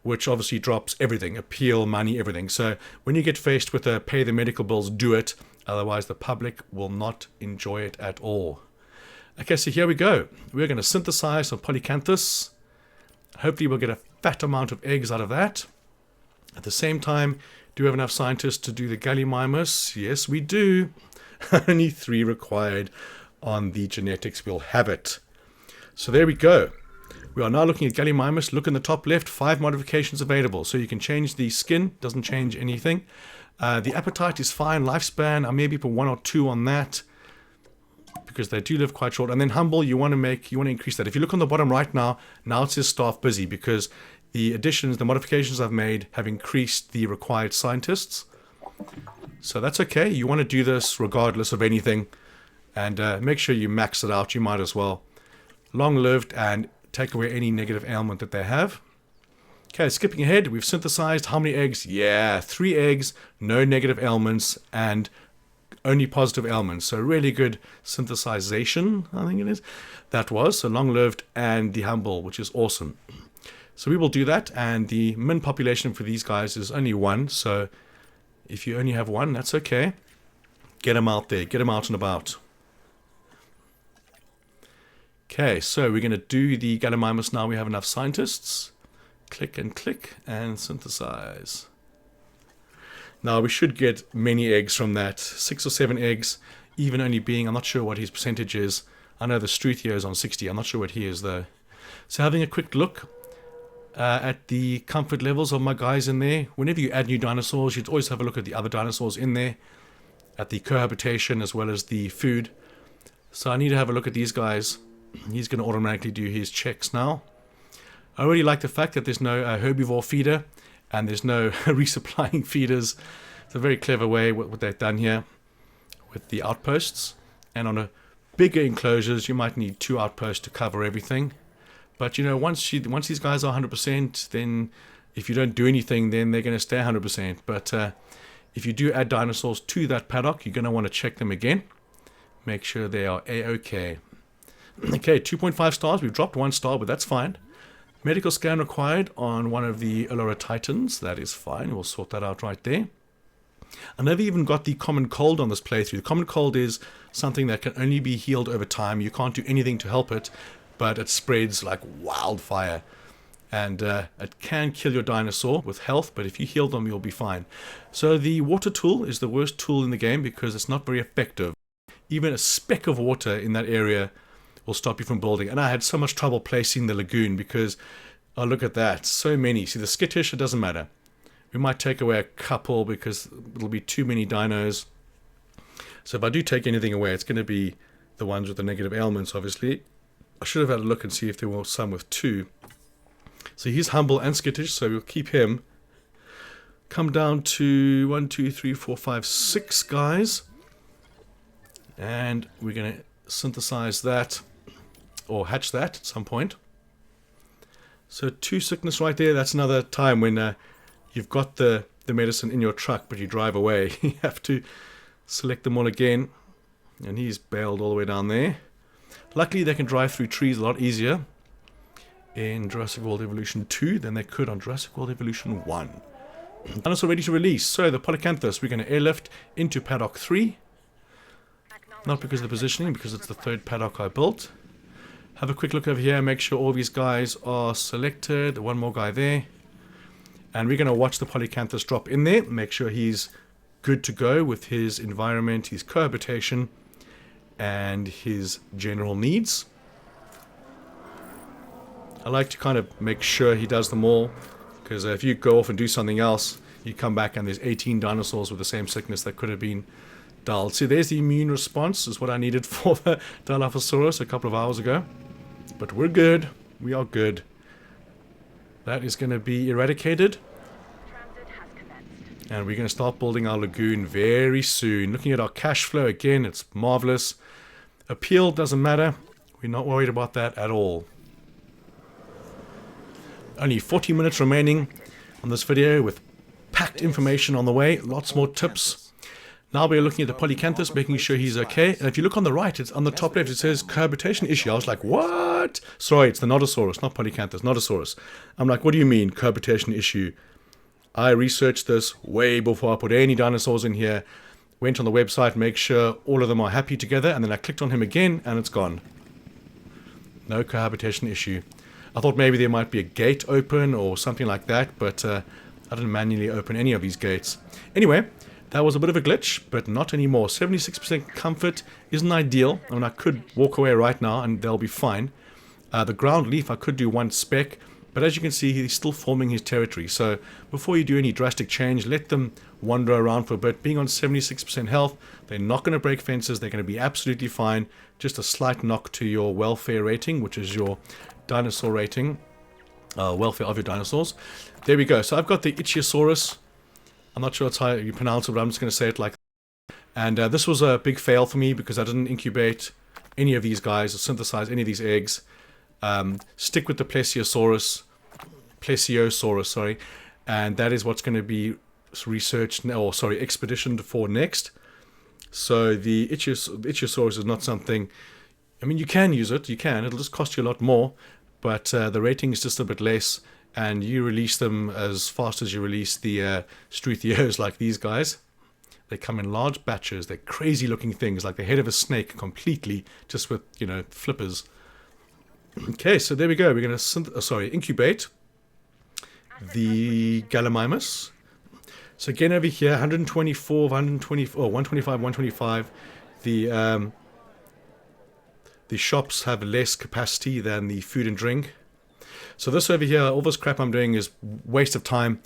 which obviously drops everything, appeal, money, everything. So when you get faced with a pay the medical bills, do it. Otherwise, the public will not enjoy it at all. Okay, so here we go. We're going to synthesize some Polycanthus. Hopefully we'll get a fat amount of eggs out of that. At the same time, do we have enough scientists to do the Gallimimus? Yes, we do. Only 3 required on the genetics. We'll have it. So there we go. We are now looking at Gallimimus. Look in the top left, 5 modifications available. So you can change the skin, doesn't change anything. The appetite is fine. Lifespan, I maybe put 1 or 2 on that, because they do live quite short. And then humble, you want to increase that. If you look on the bottom right now it says staff busy, because the additions, the modifications I've made have increased the required scientists. So that's okay. You want to do this regardless of anything, and make sure you max it out. You might as well. Long lived, and take away any negative ailment that they have. Okay, skipping ahead, we've synthesized how many eggs? Yeah, 3 eggs, no negative ailments, and only positive ailments. So really good synthesization, I think it is. That was. So long lived, and the humble, which is awesome. So we will do that, and the min population for these guys is only 1. So if you only have 1, that's okay. Get them out there. Get them out and about. Okay, so we're going to do the Gallimimus now. We have enough scientists. Click and synthesize. Now we should get many eggs from that. 6 or 7 eggs, even only being, I'm not sure what his percentage is. I know the Struthio is on 60. I'm not sure what he is though. So having a quick look at the comfort levels of my guys in there. Whenever you add new dinosaurs, you'd always have a look at the other dinosaurs in there, at the cohabitation as well as the food. So I need to have a look at these guys. He's going to automatically do his checks now. I really like the fact that there's no herbivore feeder, and there's no resupplying feeders. It's a very clever way what they've done here with the outposts. And on a bigger enclosures, you might need 2 outposts to cover everything. But you know, once these guys are 100%, then if you don't do anything, then they're going to stay 100%. But if you do add dinosaurs to that paddock, you're going to want to check them again. Make sure they are A-OK. Okay, 2.5 stars. We've dropped 1 star, but that's fine. Medical scan required on one of the Allura Titans. That is fine. We'll sort that out right there. I never even got the common cold on this playthrough. The common cold is something that can only be healed over time. You can't do anything to help it, but it spreads like wildfire. And it can kill your dinosaur with health, but if you heal them, you'll be fine. So the water tool is the worst tool in the game because it's not very effective. Even a speck of water in that area will stop you from building. And I had so much trouble placing the lagoon because, oh, look at that. So many. See, the skittish, it doesn't matter. We might take away a couple because it'll be too many dinos. So if I do take anything away, it's going to be the ones with the negative ailments, obviously. I should have had a look and see if there were some with 2. So he's humble and skittish, so we'll keep him. Come down to 1, 2, 3, 4, 5, 6 guys. And we're going to synthesize that, or hatch that at some point. So 2 sickness right there. That's another time when you've got the medicine in your truck, but you drive away. You have to select them all again. And he's bailed all the way down there. Luckily, they can drive through trees a lot easier in Jurassic World Evolution 2 than they could on Jurassic World Evolution 1. Dinosaur ready to release. So the Polycanthus, we're going to airlift into Paddock 3. Not because of the positioning, because it's the 3rd paddock I built. Have a quick look over here, make sure all these guys are selected. 1 more guy there. And we're going to watch the Polycanthus drop in there. Make sure he's good to go with his environment, his cohabitation, and his general needs. I like to kind of make sure he does them all, because if you go off and do something else, you come back and there's 18 dinosaurs with the same sickness that could have been dulled. See, there's the immune response, is what I needed for the Dilophosaurus a couple of hours ago. But we're good. We are good. That is going to be eradicated. And we're going to start building our lagoon very soon. Looking at our cash flow again, it's marvelous. Appeal doesn't matter. We're not worried about that at all. Only 40 minutes remaining on this video with packed information on the way. Lots more tips. Now we're looking at the Polycanthus, making sure he's okay. And if you look on the right, it's on the top left, it says cohabitation issue. I was like, what? Sorry, it's the Nodosaurus, not Polycanthus, Nodosaurus. I'm like, what do you mean, cohabitation issue? I researched this way before I put any dinosaurs in here. Went on the website, make sure all of them are happy together, and then I clicked on him again, and it's gone. No cohabitation issue. I thought maybe there might be a gate open or something like that, but I didn't manually open any of these gates. Anyway, that was a bit of a glitch, but not anymore. 76% comfort isn't ideal. I mean, I could walk away right now and they'll be fine. The ground leaf, I could do one spec, but as you can see, he's still forming his territory. So before you do any drastic change, let them wander around for a bit. Being on 76% health, they're not going to break fences. They're going to be absolutely fine. Just a slight knock to your welfare rating, which is your dinosaur rating. Welfare of your dinosaurs. There we go. So I've got the Ichthyosaurus. I'm not sure that's how you pronounce it, but I'm just going to say it like that. And this was a big fail for me because I didn't incubate any of these guys or synthesize any of these eggs. Stick with the Plesiosaurus, sorry, and that is what's going to be researched, or sorry, expeditioned for next. So the Ichthyosaurus is not something, I mean, you can use it, it'll just cost you a lot more, but the rating is just a bit less, and you release them as fast as you release the Struthios like these guys. They come in large batches, they're crazy looking things, like the head of a snake completely, just with, you know, flippers. Okay, so there we go. We're going to incubate the Gallimimus. So again over here, 124, 124, 125, 125. The shops have less capacity than the food and drink. So this over here, all this crap I'm doing is waste of time.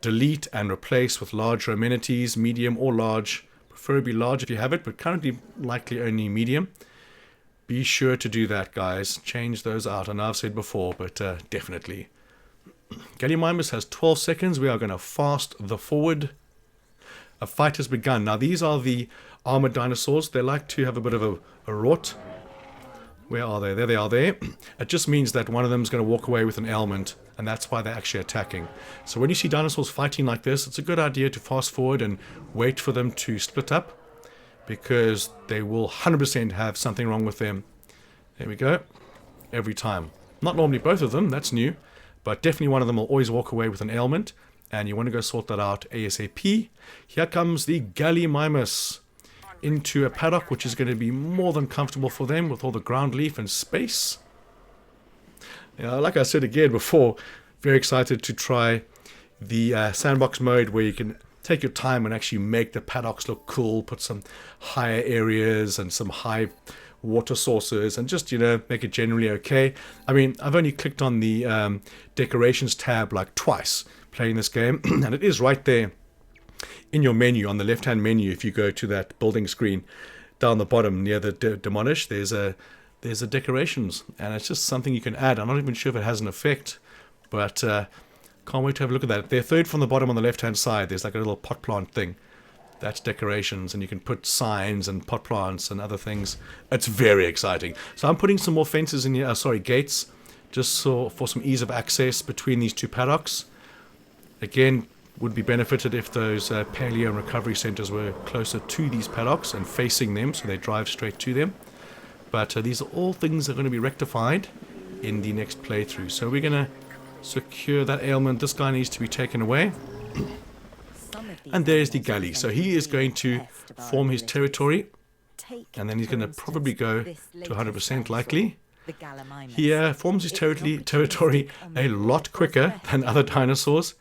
Delete and replace with larger amenities, medium or large. Preferably large if you have it, but currently likely only medium. Be sure to do that, guys. Change those out. I know I've said before, but definitely. Gallimimus has 12 seconds. We are going to fast the forward. A fight has begun. Now, these are the armored dinosaurs. They like to have a bit of a rot. Where are they? There they are there. It just means that one of them is going to walk away with an ailment, and that's why they're actually attacking. So when you see dinosaurs fighting like this, it's a good idea to fast forward and wait for them to split up, because they will 100% have something wrong with them. There we go. Every time. Not normally both of them, that's new, but definitely one of them will always walk away with an ailment, and you want to go sort that out ASAP. Here comes the Gallimimus into a paddock, which is going to be more than comfortable for them with all the ground leaf and space. Like I said again before, very excited to try the sandbox mode where you can take your time and actually make the paddocks look cool, put some higher areas and some high water sources and just, you know, make it generally okay. I mean, I've only clicked on the decorations tab like twice playing this game, and it is right there in your menu, on the left-hand menu. If you go to that building screen down the bottom near the demolish, there's a decorations, and it's just something you can add. I'm not even sure if it has an effect, but can't wait to have a look at that. They're third from the bottom on the left-hand side. There's like a little pot plant thing. That's decorations, and you can put signs and pot plants and other things. It's very exciting. So I'm putting some more fences in here, gates, just for some ease of access between these two paddocks. Again, would be benefited if those paleo and recovery centers were closer to these paddocks and facing them, so they drive straight to them. But these are all things that are going to be rectified in the next playthrough. So we're going to secure that ailment. This guy needs to be taken away. And there's the galley. So he is going to form his territory, and then he's going to probably go to 100% likely. He forms his territory a lot quicker than other dinosaurs.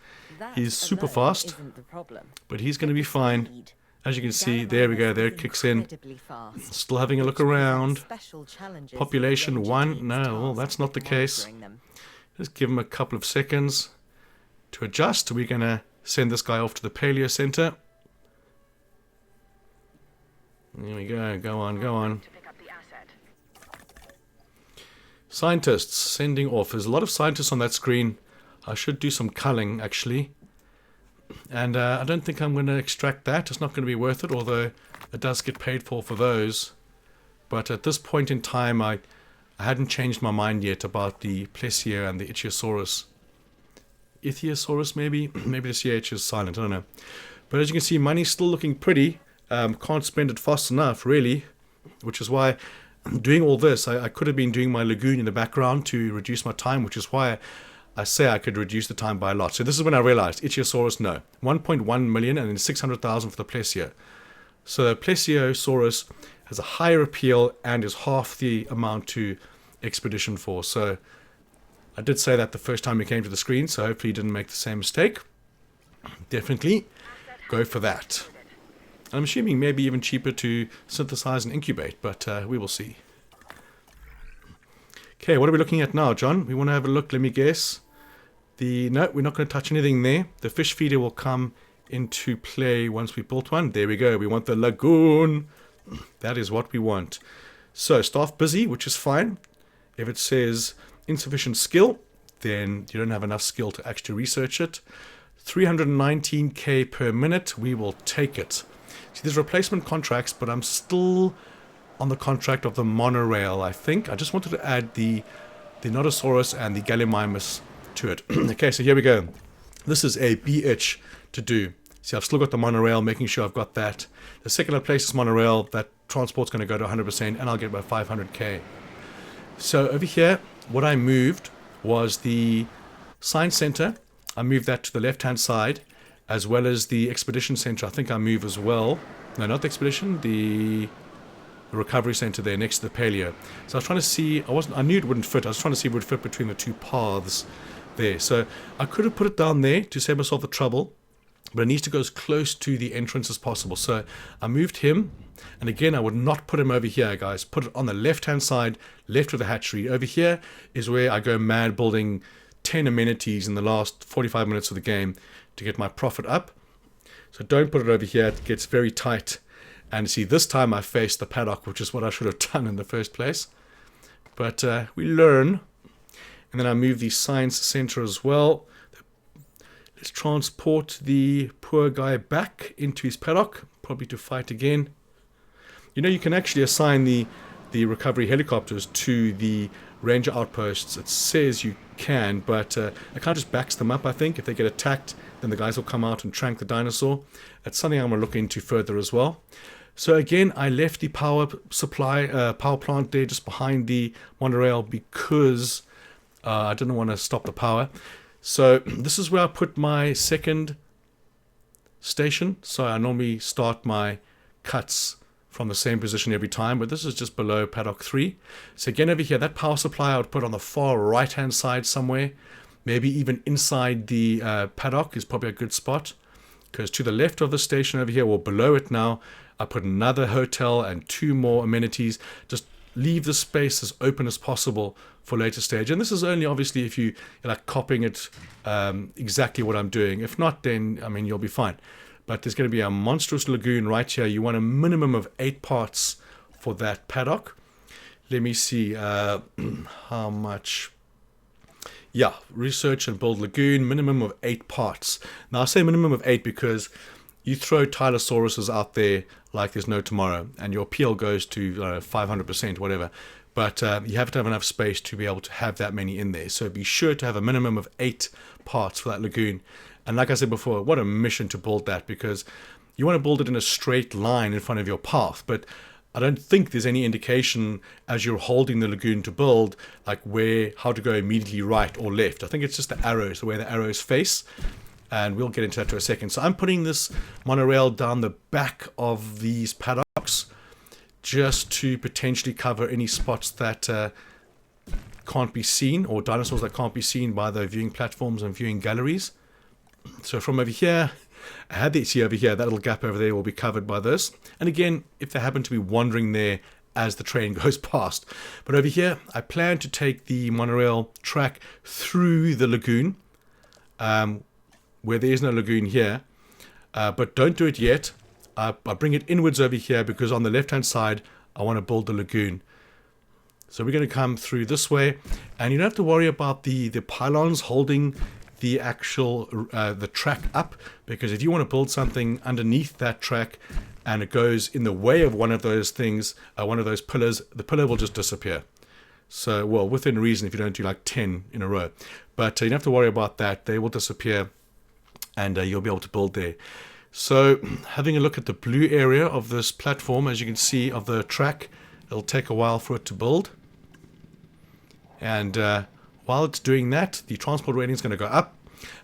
He's super fast, but he's going to be fine. As you can see, there we go, there it kicks in. Still having a look around. Population 1, no, well, that's not the case. Just give him a couple of seconds to adjust. We're going to send this guy off to the Paleo Center. There we go. Go on, go on. Scientists sending off. There's a lot of scientists on that screen. I should do some culling, actually. And I don't think I'm going to extract that. It's not going to be worth it, although it does get paid for those. But at this point in time, I hadn't changed my mind yet about the Plesio and the Ichthyosaurus. Ichthyosaurus, maybe? Maybe the CH is silent, I don't know. But as you can see, money's still looking pretty. Can't spend it fast enough, really. Which is why doing all this, I could have been doing my lagoon in the background to reduce my time, which is why I say I could reduce the time by a lot. So this is when I realized, Ichthyosaurus, no. 1.1 million and then 600,000 for the Plesio. So the Plesiosaurus has a higher appeal and is half the amount to Expedition Force. So I did say that the first time we came to the screen, so hopefully you didn't make the same mistake. Definitely go for that. And I'm assuming maybe even cheaper to synthesize and incubate, but we will see. Okay, what are we looking at now, John? We want to have a look, let me guess. No, we're not going to touch anything there. The fish feeder will come into play once we've built one. There we go. We want the lagoon. That is what we want. So, staff busy, which is fine. If it says insufficient skill, then you don't have enough skill to actually research it. 319k per minute, we will take it. See, there's replacement contracts, but I'm still on the contract of the monorail, I think. I just wanted to add the Nodosaurus and the Gallimimus to it. Okay, so here we go. This is a BH to do. See, I've still got the monorail, making sure I've got that. The second I place this monorail, that transport's going to go to 100%, and I'll get about 500k. So over here, what I moved was the Science Center. I moved that to the left-hand side, as well as the Expedition Center. I think I move as well. No, not the Expedition, the Recovery Center there next to the Paleo. So I was trying to see, I knew it wouldn't fit. I was trying to see if it would fit between the two paths there. So I could have put it down there to save myself the trouble, but it needs to go as close to the entrance as possible. So I moved him, and again, I would not put him over here, guys. Put it on the left-hand side, left of the hatchery. Over here is where I go mad building 10 amenities in the last 45 minutes of the game to get my profit up. So don't put it over here. It gets very tight. And see, this time I faced the paddock, which is what I should have done in the first place. But we learn. And then I move the Science Center as well. Let's transport the poor guy back into his paddock, probably to fight again. You know, you can actually assign the recovery helicopters to the Ranger Outposts. It says you can, but it kind of just backs them up, I think. If they get attacked, then the guys will come out and trank the dinosaur. That's something I'm going to look into further as well. So again, I left the power plant there just behind the monorail because I didn't want to stop the power. So this is where I put my second station. So I normally start my cuts from the same position every time, but this is just below paddock 3. So again, over here, that power supply I would put on the far right-hand side somewhere. Maybe even inside the paddock is probably a good spot. Because to the left of the station over here, or below it now, I put another hotel and 2 more amenities. Just leave the space as open as possible for later stage. And this is only obviously if you're like copying it exactly what I'm doing. If not, then, I mean, you'll be fine. But there's going to be a monstrous lagoon right here. You want a minimum of 8 parts for that paddock. Let me see how much. Yeah, research and build lagoon, minimum of 8 parts. Now, I say minimum of 8 because you throw Tylosauruses out there like there's no tomorrow, and your appeal goes to 500%, whatever. But you have to have enough space to be able to have that many in there. So be sure to have a minimum of 8 parts for that lagoon. And like I said before, what a mission to build that, because you want to build it in a straight line in front of your path. But I don't think there's any indication as you're holding the lagoon to build, like how to go immediately right or left. I think it's just the arrows, the way the arrows face. And we'll get into that in a second. So I'm putting this monorail down the back of these paddocks just to potentially cover any spots that can't be seen, or dinosaurs that can't be seen by the viewing platforms and viewing galleries. So from over here, I had the see over here, that little gap over there will be covered by this. And again, if they happen to be wandering there as the train goes past. But over here, I plan to take the monorail track through the lagoon, where there is no lagoon here. But don't do it yet. I bring it inwards over here because on the left-hand side, I want to build the lagoon. So we're going to come through this way, and you don't have to worry about the pylons holding the actual the track up, because if you want to build something underneath that track and it goes in the way of one of those things, one of those pillars, the pillar will just disappear. So, well, within reason, if you don't do like 10 in a row. But you don't have to worry about that. They will disappear, and you'll be able to build there. So, having a look at the blue area of this platform, as you can see, of the track, it'll take a while for it to build. And while it's doing that, the transport rating is going to go up.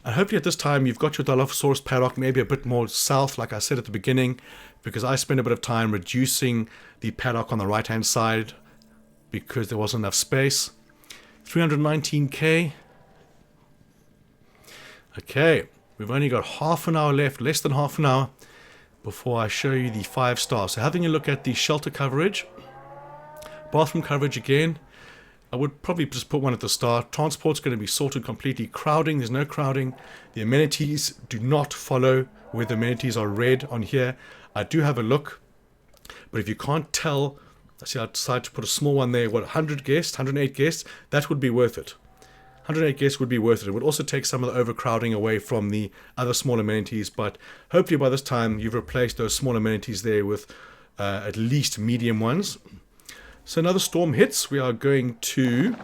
And hopefully at this time you've got your Dilophosaurus paddock maybe a bit more south, like I said at the beginning, because I spent a bit of time reducing the paddock on the right hand side because there wasn't enough space. 319k. Okay, we've only got half an hour left, less than half an hour, before I show you the 5 stars. So having a look at the shelter coverage, bathroom coverage again, I would probably just put one at the start. Transport's going to be sorted completely. Crowding, there's no crowding. The amenities do not follow where the amenities are red on here. I do have a look, but if you can't tell, I see I decided to put a small one there. What, 100 guests, 108 guests? That would be worth it. 108 guests would be worth it. It would also take some of the overcrowding away from the other small amenities, but hopefully by this time you've replaced those small amenities there with at least medium ones. So another storm hits. We are going to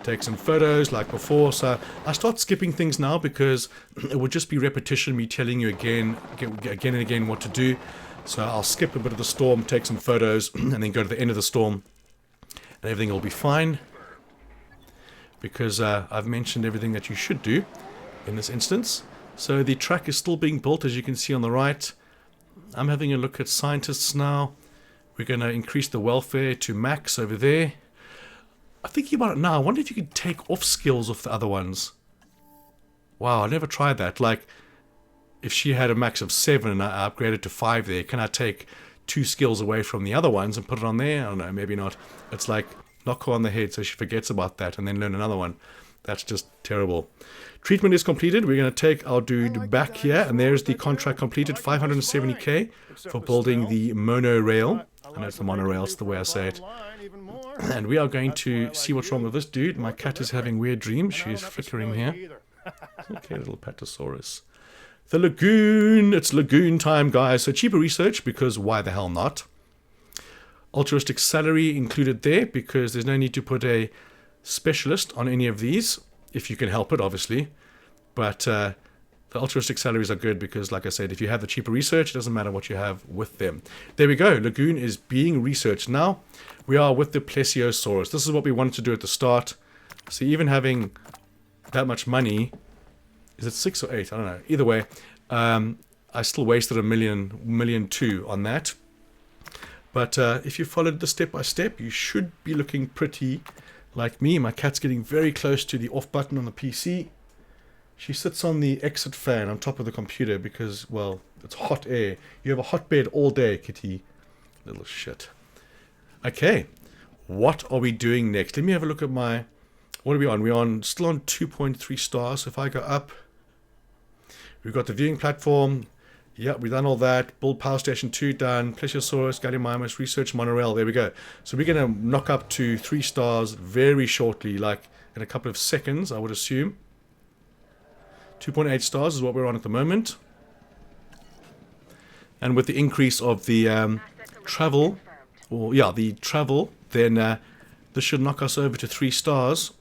take some photos like before. So I start skipping things now because it would just be repetition, me telling you again and again what to do. So I'll skip a bit of the storm, take some photos, and then go to the end of the storm, and everything will be fine. Because I've mentioned everything that you should do in this instance. So the track is still being built, as you can see on the right. I'm having a look at scientists now. We're going to increase the welfare to max over there. I'm thinking about it now. I wonder if you could take off skills off the other ones. Wow, I never tried that. Like, if she had a max of 7 and I upgraded to 5 there, can I take 2 skills away from the other ones and put it on there? I don't know, maybe not. It's like, knock her on the head so she forgets about that and then learn another one. That's just terrible. Treatment is completed. We're going to take our dude back here, and there's the contract completed. 570k for building the monorail. I know it's the monorail, it's the way I say it. And we are going to see what's wrong with this dude. My cat is having weird dreams. She's flickering here. Okay, little Patasaurus. The lagoon. It's lagoon time, guys. So cheaper research, because why the hell not? Altruistic salary included there, because there's no need to put a specialist on any of these, if you can help it, obviously. But the altruistic salaries are good because, like I said, if you have the cheaper research, it doesn't matter what you have with them. There we go. Lagoon is being researched. Now we are with the Plesiosaurus. This is what we wanted to do at the start. So even having that much money, is it 6 or 8? I don't know. Either way, I still wasted $1 million too on that. But if you followed the step by step, you should be looking pretty like me. My cat's getting very close to the off button on the PC. She sits on the exit fan on top of the computer because, well, it's hot air. You have a hot bed all day, kitty. Little shit. Okay, what are we doing next? Let me have a look at my... What are we on? We're on still on 2.3 stars. So if I go up, we've got the viewing platform. Yep, we've done all that. Build power station 2 done. Plesiosaurus, Gallimimus, research monorail. There we go. So we're going to knock up to 3 stars very shortly, like in a couple of seconds, I would assume. 2.8 stars is what we're on at the moment. And with the increase of the travel, then this should knock us over to 3 stars.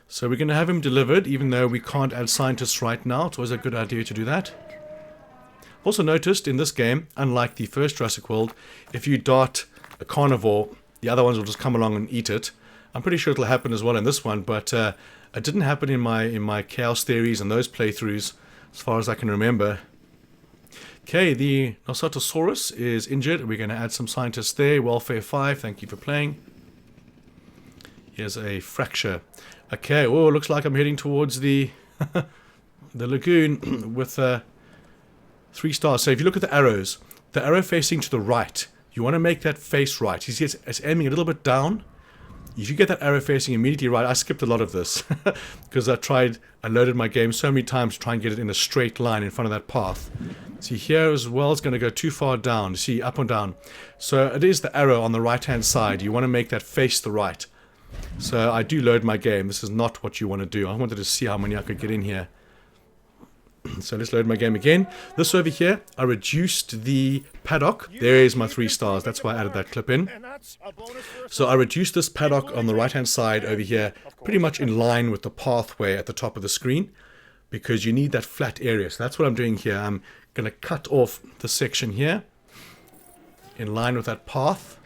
So we're going to have him delivered, even though we can't add scientists right now. It's always a good idea to do that. Also noticed in this game, unlike the first Jurassic World, if you dart a carnivore, the other ones will just come along and eat it. I'm pretty sure it'll happen as well in this one, but it didn't happen in my chaos theories and those playthroughs, as far as I can remember. Okay, the Nosatosaurus is injured. We're going to add some scientists there. Welfare 5, thank you for playing. Here's a fracture. Okay, oh, looks like I'm heading towards the the lagoon with 3 stars. So if you look at the arrows, the arrow facing to the right. You want to make that face right. You see it's aiming a little bit down. If you get that arrow facing immediately right, I skipped a lot of this because I loaded my game so many times to try and get it in a straight line in front of that path. See here as well, it's going to go too far down. See, up and down. So it is the arrow on the right hand side. You want to make that face the right. So I do load my game. This is not what you want to do. I wanted to see how many I could get in here. So let's load my game again. This over here, I reduced the paddock. There is my 3 stars. That's why I added that clip in. So I reduced this paddock on the right hand side over here, pretty much in line with the pathway at the top of the screen, because you need that flat area. So that's what I'm doing here. I'm going to cut off the section here in line with that path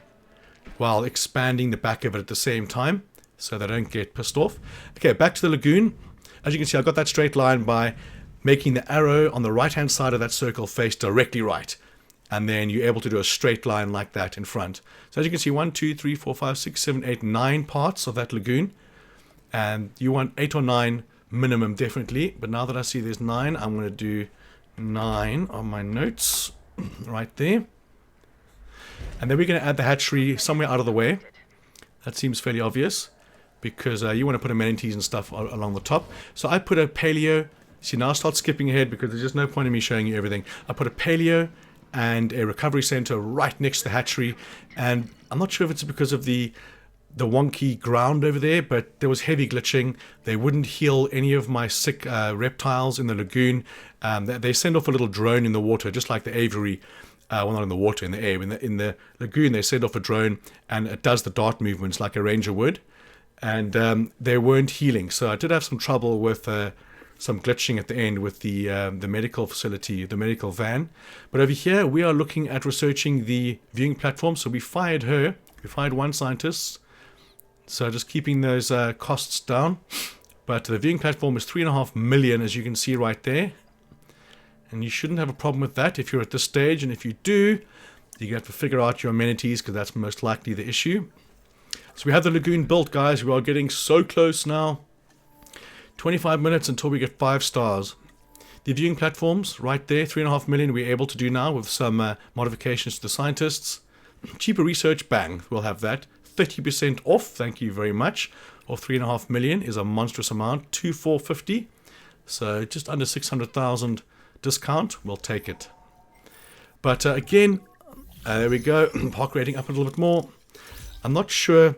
while expanding the back of it at the same time so they don't get pissed off. Okay, back to the lagoon. As you can see, I got that straight line by making the arrow on the right hand side of that circle face directly right, and then you're able to do a straight line like that in front. So as you can see, 1, 2, 3, 4, 5, 6, 7, 8, 9 parts of that lagoon, and you want 8 or 9 minimum definitely, but now that I see there's 9, I'm going to do 9 on my notes right there. And then we're going to add the hatchery somewhere out of the way. That seems fairly obvious because you want to put amenities and stuff along the top. So I put a paleo. See, now I'll start skipping ahead because there's just no point in me showing you everything. I put a paleo and a recovery center right next to the hatchery, and I'm not sure if it's because of the wonky ground over there, but there was heavy glitching. They wouldn't heal any of my sick reptiles in the lagoon. They send off a little drone in the water, just like the aviary. Well, not in the water, in the air. In the lagoon, they send off a drone, and it does the dart movements like a ranger would. And they weren't healing, so I did have some trouble with some glitching at the end with the medical facility, the medical van. But over here, we are looking at researching the viewing platform. So we fired her. We fired 1 scientist. So just keeping those costs down. But the viewing platform is 3.5 million, as you can see right there. And you shouldn't have a problem with that if you're at this stage. And if you do, you're going to have to figure out your amenities because that's most likely the issue. So we have the lagoon built, guys. We are getting so close now. 25 minutes until we get 5 stars. The viewing platforms, right there, 3.5 million we're able to do now with some modifications to the scientists. Cheaper research, bang, we'll have that. 30% off, thank you very much. Or 3.5 million is a monstrous amount, 2,450. So just under 600,000 discount, we'll take it. But again, there we go, park rating up a little bit more. I'm not sure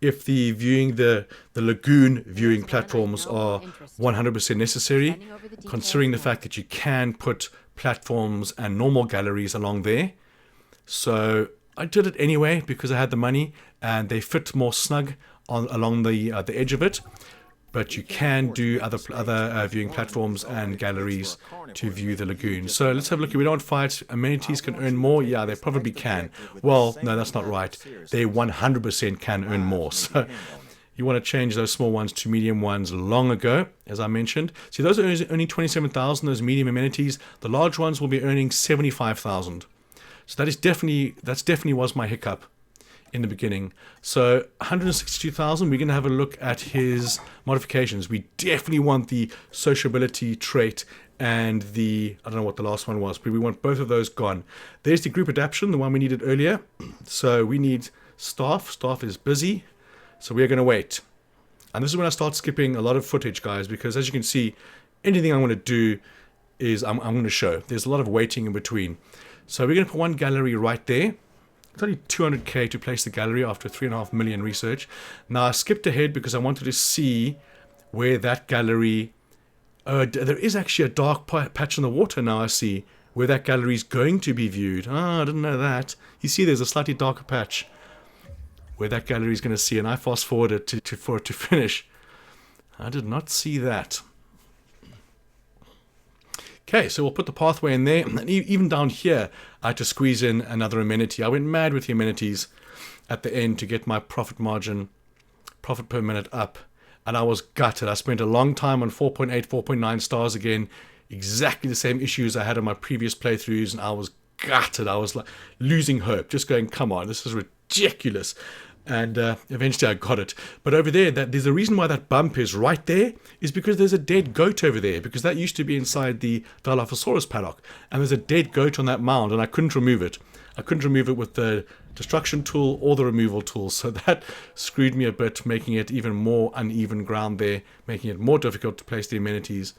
if the lagoon viewing platforms are 100% necessary, considering the fact that you can put platforms and normal galleries along there. So I did it anyway because I had the money and they fit more snug along the edge of it. But you can do other viewing platforms and galleries to view the lagoon. So let's have a look. We don't fight. Amenities can earn more. Yeah, they probably can. Well, no, that's not right. They 100% can earn more. So you want to change those small ones to medium ones long ago, as I mentioned. See, those are only 27,000, those medium amenities. The large ones will be earning 75,000. So that's definitely was my hiccup in the beginning. So 162,000, we're going to have a look at his modifications. We definitely want the sociability trait and the, I don't know what the last one was, but we want both of those gone. There's the group adaptation, the one we needed earlier. So we need staff. Staff is busy. So we're going to wait. And this is when I start skipping a lot of footage, guys, because as you can see, anything I'm going to do is I'm going to show. There's a lot of waiting in between. So we're going to put one gallery right there. It's only 200k to place the gallery after 3.5 million research. Now I skipped ahead because I wanted to see where that gallery... there is actually a dark patch in the water now, I see, where that gallery is going to be viewed. Ah, I didn't know that. You see there's a slightly darker patch where that gallery is going to see, and I fast forwarded for it to finish. I did not see that. Okay, so we'll put the pathway in there, and even down here, I had to squeeze in another amenity. I went mad with the amenities at the end to get my profit margin, profit per minute up, and I was gutted. I spent a long time on 4.8, 4.9 stars again, exactly the same issues I had in my previous playthroughs, and I was gutted. I was like losing hope, just going, come on, this is ridiculous. And eventually I got it. But over there, there's a reason why that bump is right there, is because there's a dead goat over there, because that used to be inside the Dilophosaurus paddock. And there's a dead goat on that mound, and I couldn't remove it. I couldn't remove it with the destruction tool or the removal tool, so that screwed me a bit, making it even more uneven ground there, making it more difficult to place the amenities.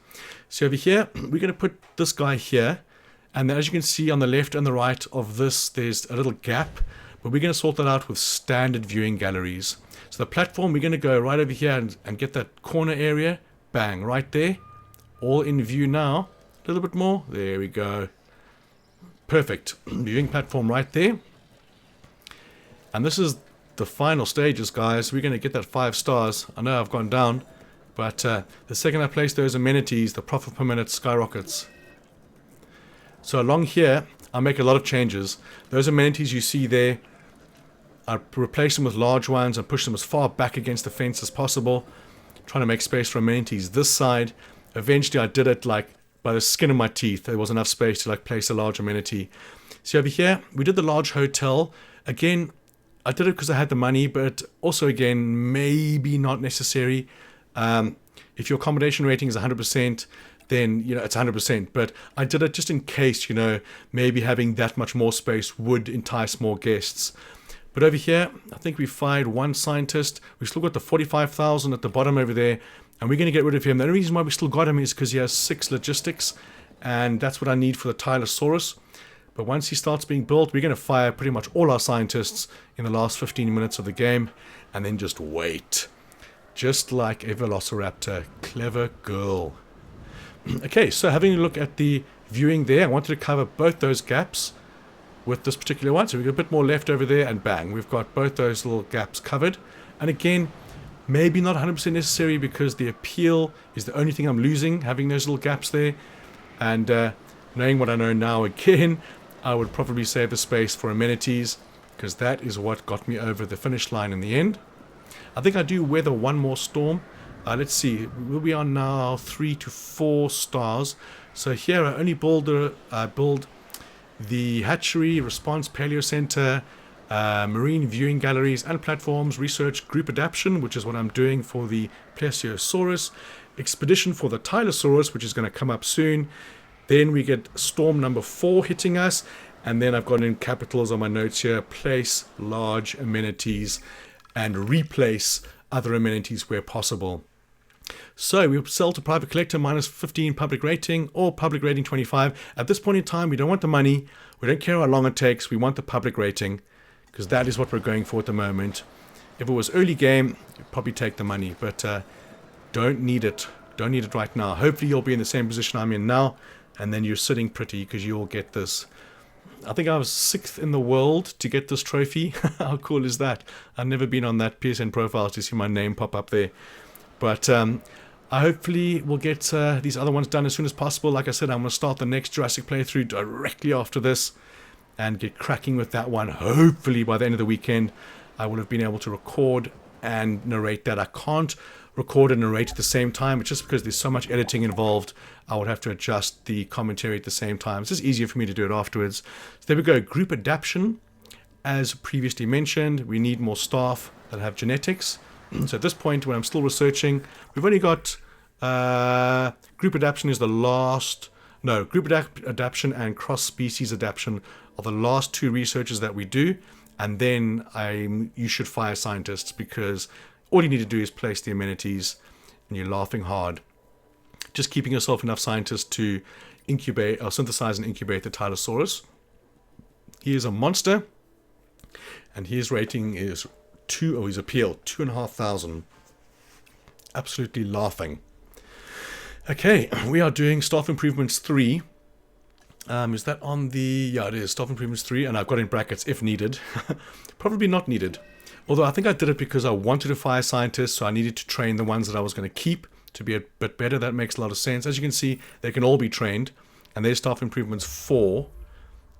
So over here, we're going to put this guy here, and as you can see on the left and the right of this, there's a little gap. But we're going to sort that out with standard viewing galleries. So the platform, we're going to go right over here and get that corner area. Bang, right there. All in view now. A little bit more. There we go. Perfect. Viewing platform right there. And this is the final stages, guys. We're going to get that 5 stars. I know I've gone down. But the second I place those amenities, the profit per minute skyrockets. So along here, I make a lot of changes. Those amenities you see there, I replace them with large ones and push them as far back against the fence as possible, trying to make space for amenities this side. Eventually I did it like by the skin of my teeth. There was enough space to like place a large amenity. See over here, we did the large hotel. Again, I did it because I had the money, but also again, maybe not necessary. If your accommodation rating is 100%, then, you know, it's 100%. But I did it just in case, you know, maybe having that much more space would entice more guests. But over here, I think we fired 1 scientist. We've still got the 45,000 at the bottom over there, and we're going to get rid of him. The only reason why we still got him is because he has 6 logistics, and that's what I need for the Tylosaurus. But once he starts being built, we're going to fire pretty much all our scientists in the last 15 minutes of the game, and then just wait. Just like a Velociraptor. Clever girl. Okay, so having a look at the viewing there, I wanted to cover both those gaps with this particular one. So we've got a bit more left over there, and bang, we've got both those little gaps covered. And again, maybe not 100% necessary because the appeal is the only thing I'm losing, having those little gaps there. And knowing what I know now again, I would probably save the space for amenities because that is what got me over the finish line in the end. I think I do weather one more storm. Let's see, we are now 3 to 4 stars. So here I only build the Hatchery, Response Paleo Center, Marine Viewing Galleries and Platforms, Research Group Adaptation, which is what I'm doing for the Plesiosaurus, Expedition for the Tylosaurus, which is going to come up soon. Then we get storm number 4 hitting us, and then I've got in capitals on my notes here, place large amenities and replace other amenities where possible. So we sell to private collector -15 public rating or public rating 25. At this point in time, we don't want the money. We don't care how long it takes. We want the public rating because that is what we're going for at the moment. If it was early game, you'd probably take the money, but don't need it. Don't need it right now. Hopefully you'll be in the same position I'm in now, and then you're sitting pretty because you'll get this. I think I was 6th in the world to get this trophy. How cool is that? I've never been on that PSN profile to see my name pop up there. But I hopefully will get these other ones done as soon as possible. Like I said, I'm going to start the next Jurassic playthrough directly after this and get cracking with that one. Hopefully by the end of the weekend, I will have been able to record and narrate that. I can't record and narrate at the same time. It's just because there's so much editing involved. I would have to adjust the commentary at the same time. It's just easier for me to do it afterwards. So there we go. Group adaptation. As previously mentioned, we need more staff that have genetics. So at this point, when I'm still researching, we've only got group adaptation is the last. No, group adaptation and cross-species adaptation are the last 2 researches that we do. And then you should fire scientists because all you need to do is place the amenities and you're laughing hard. Just keeping yourself enough scientists to incubate or synthesize and incubate the Tylosaurus. He is a monster. And his rating is his appeal, 2,500. Absolutely laughing. Okay, we are doing Staff Improvements 3. Is that on the... Yeah, it is. Staff Improvements 3. And I've got in brackets, if needed. Probably not needed. Although I think I did it because I wanted to fire scientists, so I needed to train the ones that I was going to keep to be a bit better. That makes a lot of sense. As you can see, they can all be trained. And there's Staff Improvements 4.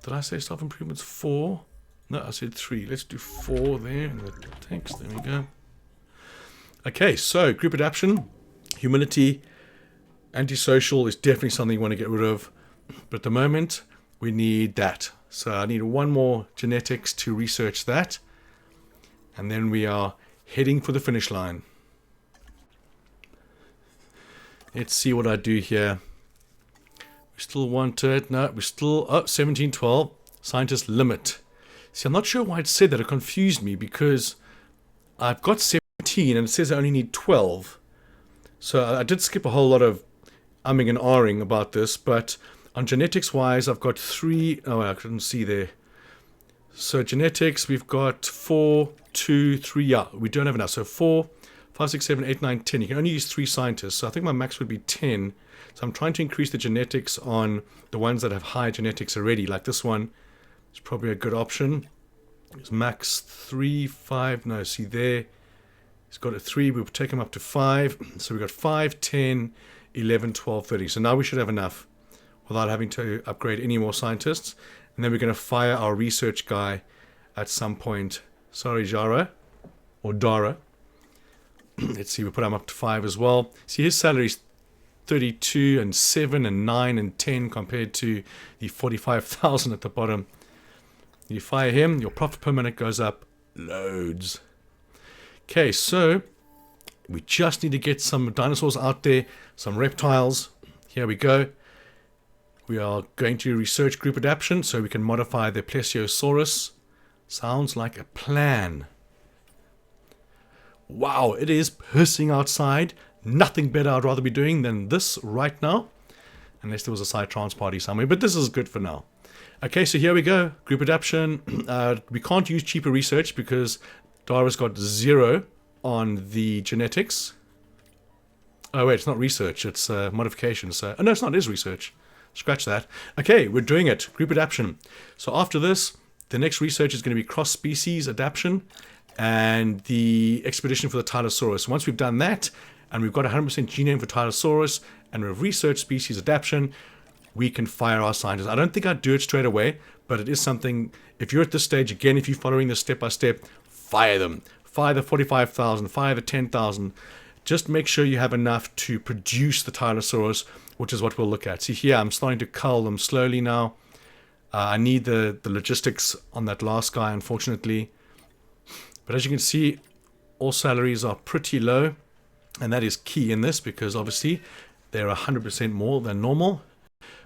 Did I say Staff Improvements 4? No, I said 3. Let's do 4 there in the text. There we go. Okay, so group adaptation, humility, antisocial is definitely something you want to get rid of. But at the moment, we need that. So I need one more genetics to research that. And then we are heading for the finish line. Let's see what I do here. We still want it. No, we're still... Oh, 1712. Scientist limit. See, I'm not sure why it said that. It confused me because I've got 17 and it says I only need 12. So I did skip a whole lot of umming and ahhing about this, but on genetics wise I've got 3. Oh, I couldn't see there. So genetics, we've got 4, 2, 3. Yeah, we don't have enough. So 4, 5, 6, 7, 8, 9, 10. You can only use 3 scientists. So I think my max would be 10. So I'm trying to increase the genetics on the ones that have high genetics already. Like this one is probably a good option. It's max 3, 5. No, see there. He's got a 3. We'll take him up to 5. So we've got 5, 10, 11, 12, 30. So now we should have enough without having to upgrade any more scientists. And then we're going to fire our research guy at some point. Sorry, Jara. Or Dara. Let's see, we put him up to 5 as well. See, his salary's 32 and 7 and 9 and 10 compared to the 45,000 at the bottom. You fire him, your profit per minute goes up loads. Okay, so we just need to get some dinosaurs out there, some reptiles. Here we go. We are going to research group adaptation so we can modify the Plesiosaurus. Sounds like a plan. Wow, it is pissing outside. Nothing better I'd rather be doing than this right now. Unless there was a side trans party somewhere, but this is good for now. Okay, so here we go. Group adaptation. We can't use cheaper research because Dara's got 0 on the genetics. Oh wait, it's not research, it's modification. So, oh no, it's not, it is research. Scratch that. Okay, we're doing it. Group adaptation. So after this, the next research is going to be cross-species adaptation and the expedition for the Tylosaurus. Once we've done that, and we've got 100% genome for Tylosaurus, and we've researched species adaptation, we can fire our scientists. I don't think I'd do it straight away, but it is something, if you're at this stage, again, if you're following this step by step, fire them. Fire the 45,000, fire the 10,000. Just make sure you have enough to produce the Tylosaurus, which is what we'll look at. See here, I'm starting to cull them slowly now. I need the logistics on that last guy, unfortunately. But as you can see, all salaries are pretty low. And that is key in this because obviously they're 100% more than normal.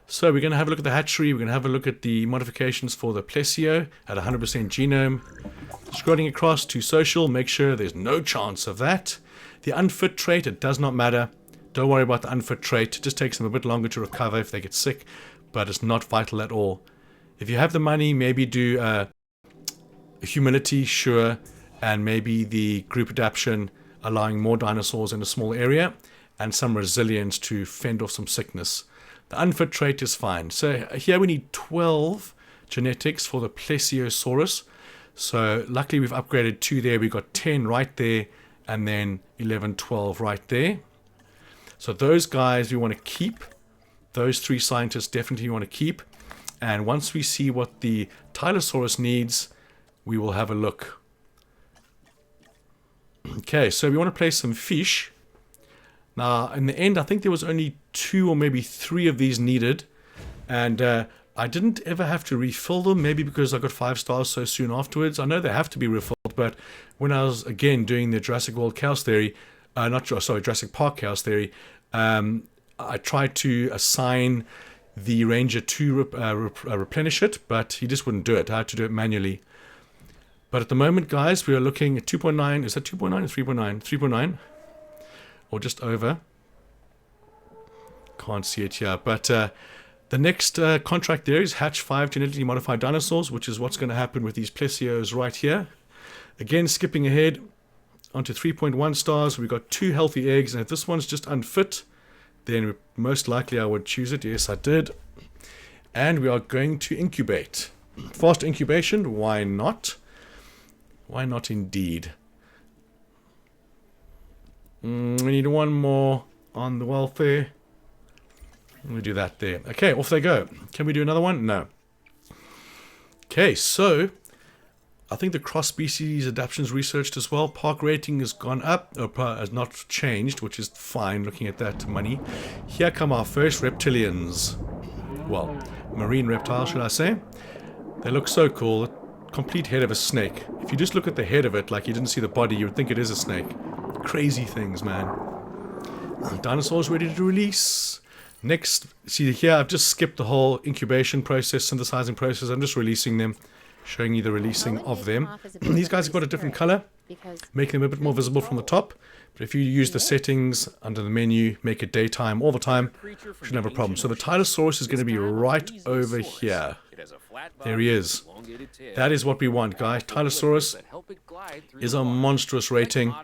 So we're going to have a look at the hatchery. We're going to have a look at the modifications for the plesio at 100% genome. Scrolling across to social, make sure there's no chance of that. The unfit trait, it does not matter. Don't worry about the unfit trait. It just takes them a bit longer to recover if they get sick, but it's not vital at all. If you have the money, maybe do humility, sure, and maybe the group adaptation, allowing more dinosaurs in a small area, and some resilience to fend off some sickness. The unfit trait is fine. So here we need 12 genetics for the Plesiosaurus. So luckily we've upgraded 2 there. We've got 10 right there, and then 11, 12 right there. So those guys we want to keep. Those 3 scientists definitely want to keep. And once we see what the Tylosaurus needs, we will have a look. Okay, so we want to place some fish. Now, in the end, I think there was only 2 or maybe 3 of these needed. And I didn't ever have to refill them, maybe because I got 5 stars so soon afterwards. I know they have to be refilled, but when I was, again, doing the Jurassic World Chaos Theory, Jurassic Park Chaos Theory, I tried to assign the Ranger to replenish it, but he just wouldn't do it. I had to do it manually. But at the moment, guys, we are looking at 2.9. Is that 2.9 or 3.9? 3.9. Or just over. Can't see it here. But the next contract there is hatch 5 genetically modified dinosaurs, which is what's going to happen with these plesios right here. Again, skipping ahead onto 3.1 stars. We've got 2 healthy eggs. And if this one's just unfit, then most likely I would choose it. Yes, I did. And we are going to incubate. Fast incubation, why not? Why not indeed? We need 1 more on the welfare. We'll do that there. Okay, off they go. Can we do another one? No. Okay, so I think the cross-species adaptation's researched as well. Park rating has gone up, or has not changed, which is fine looking at that money. Here come our first reptilians. Well, marine reptiles, should I say. They look so cool. complete head of a snake. If you just look at the head of it, like you didn't see the body, you would think it is a snake. Crazy things, man. Dinosaurs ready to release. Next, see here, I've just skipped the whole incubation process, synthesizing process. I'm just releasing them, showing you the releasing of them. These guys have got a different color, making them a bit more visible from the top. But if you use the settings under the menu, make it daytime all the time, shouldn't have a problem. So the Tylosaurus is going to be right over here. There he is. That is what we want, guys. Tylosaurus is a monstrous rating,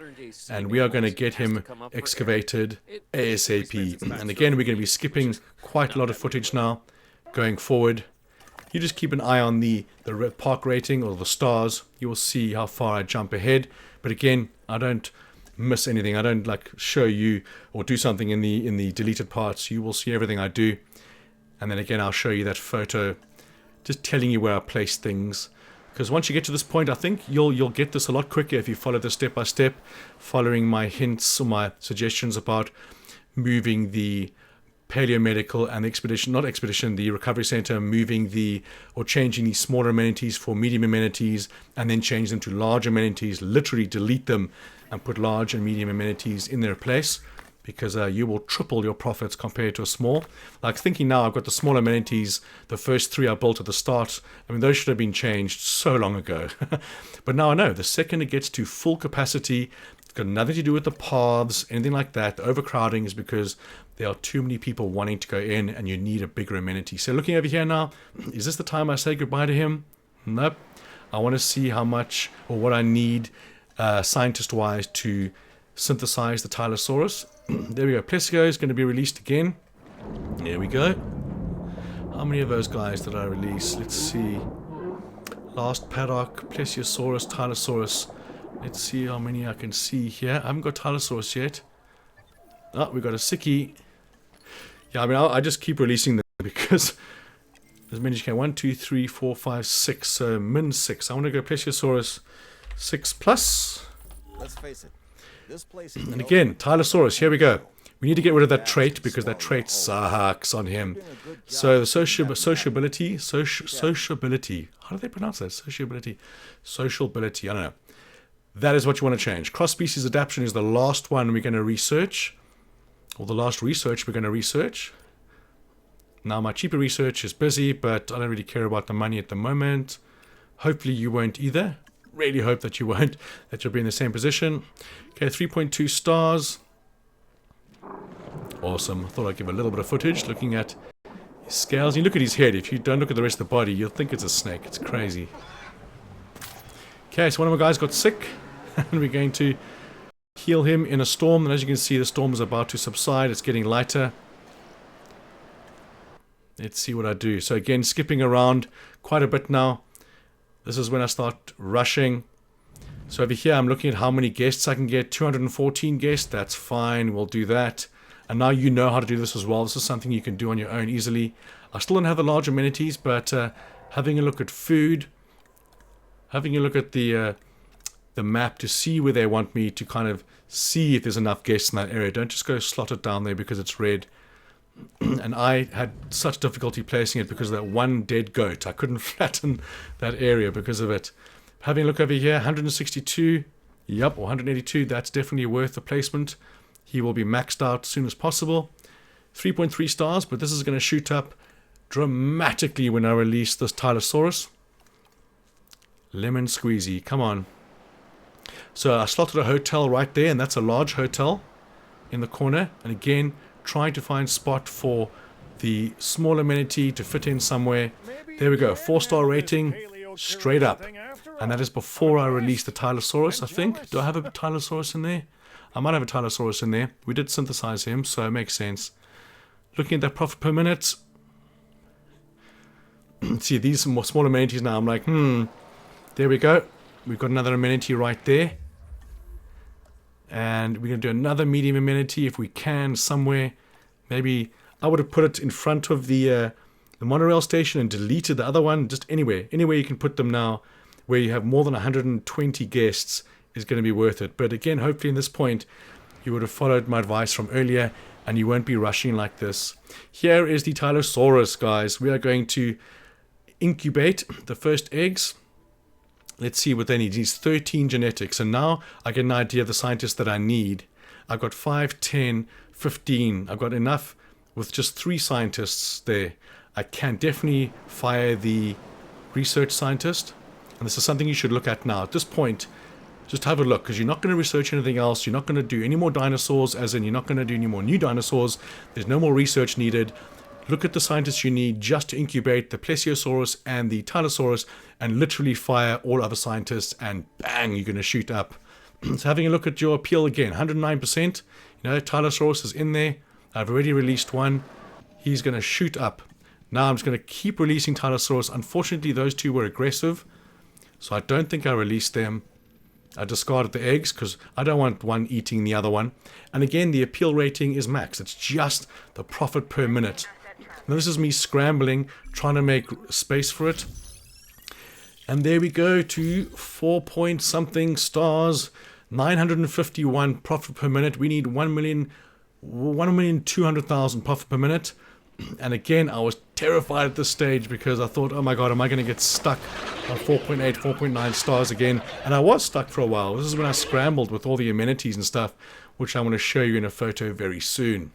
and we are going to get him excavated ASAP. And again, we're going to be skipping quite a lot of footage now going forward. You just keep an eye on the park rating or the stars. You will see how far I jump ahead. But again, I don't miss anything. I don't like show you or do something in the deleted parts. You will see everything I do. And then again, I'll show you that photo, just telling you where I place things. Because once you get to this point, I think you'll get this a lot quicker if you follow this step by step, following my hints or my suggestions about moving the paleomedical and the recovery center, moving or changing the smaller amenities for medium amenities, and then change them to large amenities, literally delete them and put large and medium amenities in their place, because you will triple your profits compared to a small. Like thinking now, I've got the small amenities, the first 3 I built at the start. I mean, those should have been changed so long ago. But now I know, the second it gets to full capacity, it's got nothing to do with the paths, anything like that. The overcrowding is because there are too many people wanting to go in and you need a bigger amenity. So looking over here now, is this the time I say goodbye to him? Nope. I want to see how much or what I need scientist-wise to synthesize the Tylosaurus. There we go. Plesio is going to be released again. There we go. How many of those guys did I release? Let's see. Last Paddock, Plesiosaurus, Tylosaurus. Let's see how many I can see here. I haven't got Tylosaurus yet. Oh, we got a Sickie. Yeah, I mean, I just keep releasing them because as many as you can. 1, 2, 3, 4, 5, 6. So min 6. I want to go Plesiosaurus 6 plus. Let's face it. This place and again, Tylosaurus, here we go. We need to get rid of that trait because that trait sucks on him. So the sociability, how do they pronounce that? Sociability, I don't know. That is what you want to change. Cross-species adaptation is the last one we're going to research, or the last research we're going to research. Now my cheaper research is busy, but I don't really care about the money at the moment. Hopefully you won't either. Really hope that you won't, that you'll be in the same position. Okay, 3.2 stars. Awesome. I thought I'd give a little bit of footage looking at his scales. You look at his head. If you don't look at the rest of the body, you'll think it's a snake. It's crazy. Okay, so one of my guys got sick, and we're going to heal him in a storm. And as you can see, the storm is about to subside. It's getting lighter. Let's see what I do. So again, skipping around quite a bit now. This is when I start rushing. So over here, I'm looking at how many guests I can get. 214 guests, that's fine. We'll do that. And now you know how to do this as well. This is something you can do on your own easily. I still don't have the large amenities, but having a look at food, having a look at the map to see where they want me to kind of see if there's enough guests in that area. Don't just go slot it down there because it's red. And I had such difficulty placing it because of that one dead goat. I couldn't flatten that area because of it. Having a look over here, 162, yep, or 182, that's definitely worth the placement. He will be maxed out as soon as possible. 3.3 stars, but this is going to shoot up dramatically when I release this Tylosaurus. Lemon squeezy, come on. So I slotted a hotel right there, and that's a large hotel in the corner. And again, trying to find spot for the small amenity to fit in somewhere. There we go, 4-star rating, straight up. And that is before I release the Tylosaurus, I think. Do I have a Tylosaurus in there? I might have a Tylosaurus in there. We did synthesize him, so it makes sense. Looking at that profit per minute. See, these are more small amenities now. I'm like, there we go. We've got another amenity right there. And we're going to do another medium amenity if we can somewhere. Maybe I would have put it in front of the monorail station and deleted the other one. Just anywhere. Anywhere you can put them now where you have more than 120 guests is going to be worth it. But again, hopefully in this point, you would have followed my advice from earlier and you won't be rushing like this. Here is the Tylosaurus, guys. We are going to incubate the first eggs. let's see what they need. He needs 13 genetics. And now I get an idea of the scientists that I need. I've got 5, 10, 15. I've got enough with just 3 scientists there. I can definitely fire the research scientist. And this is something you should look at now. At this point, just have a look, because you're not going to research anything else. You're not going to do any more dinosaurs, as in you're not going to do any more new dinosaurs. There's no more research needed. Look at the scientists you need just to incubate the Plesiosaurus and the Tylosaurus, and literally fire all other scientists, and bang, you're going to shoot up. So having a look at your appeal again, 109%. You know, Tylosaurus is in there. I've already released one. He's going to shoot up. Now I'm just going to keep releasing Tylosaurus. Unfortunately, those 2 were aggressive, so I don't think I released them. I discarded the eggs because I don't want one eating the other one. And again, the appeal rating is max. It's just the profit per minute. Now this is me scrambling, trying to make space for it. And there we go to 4 point something stars, 951 profit per minute. We need 1,200,000 profit per minute. And again, I was terrified at this stage because I thought, oh my god, am I going to get stuck on 4.8, 4.9 stars again? And I was stuck for a while. This is when I scrambled with all the amenities and stuff, which I'm going to show you in a photo very soon.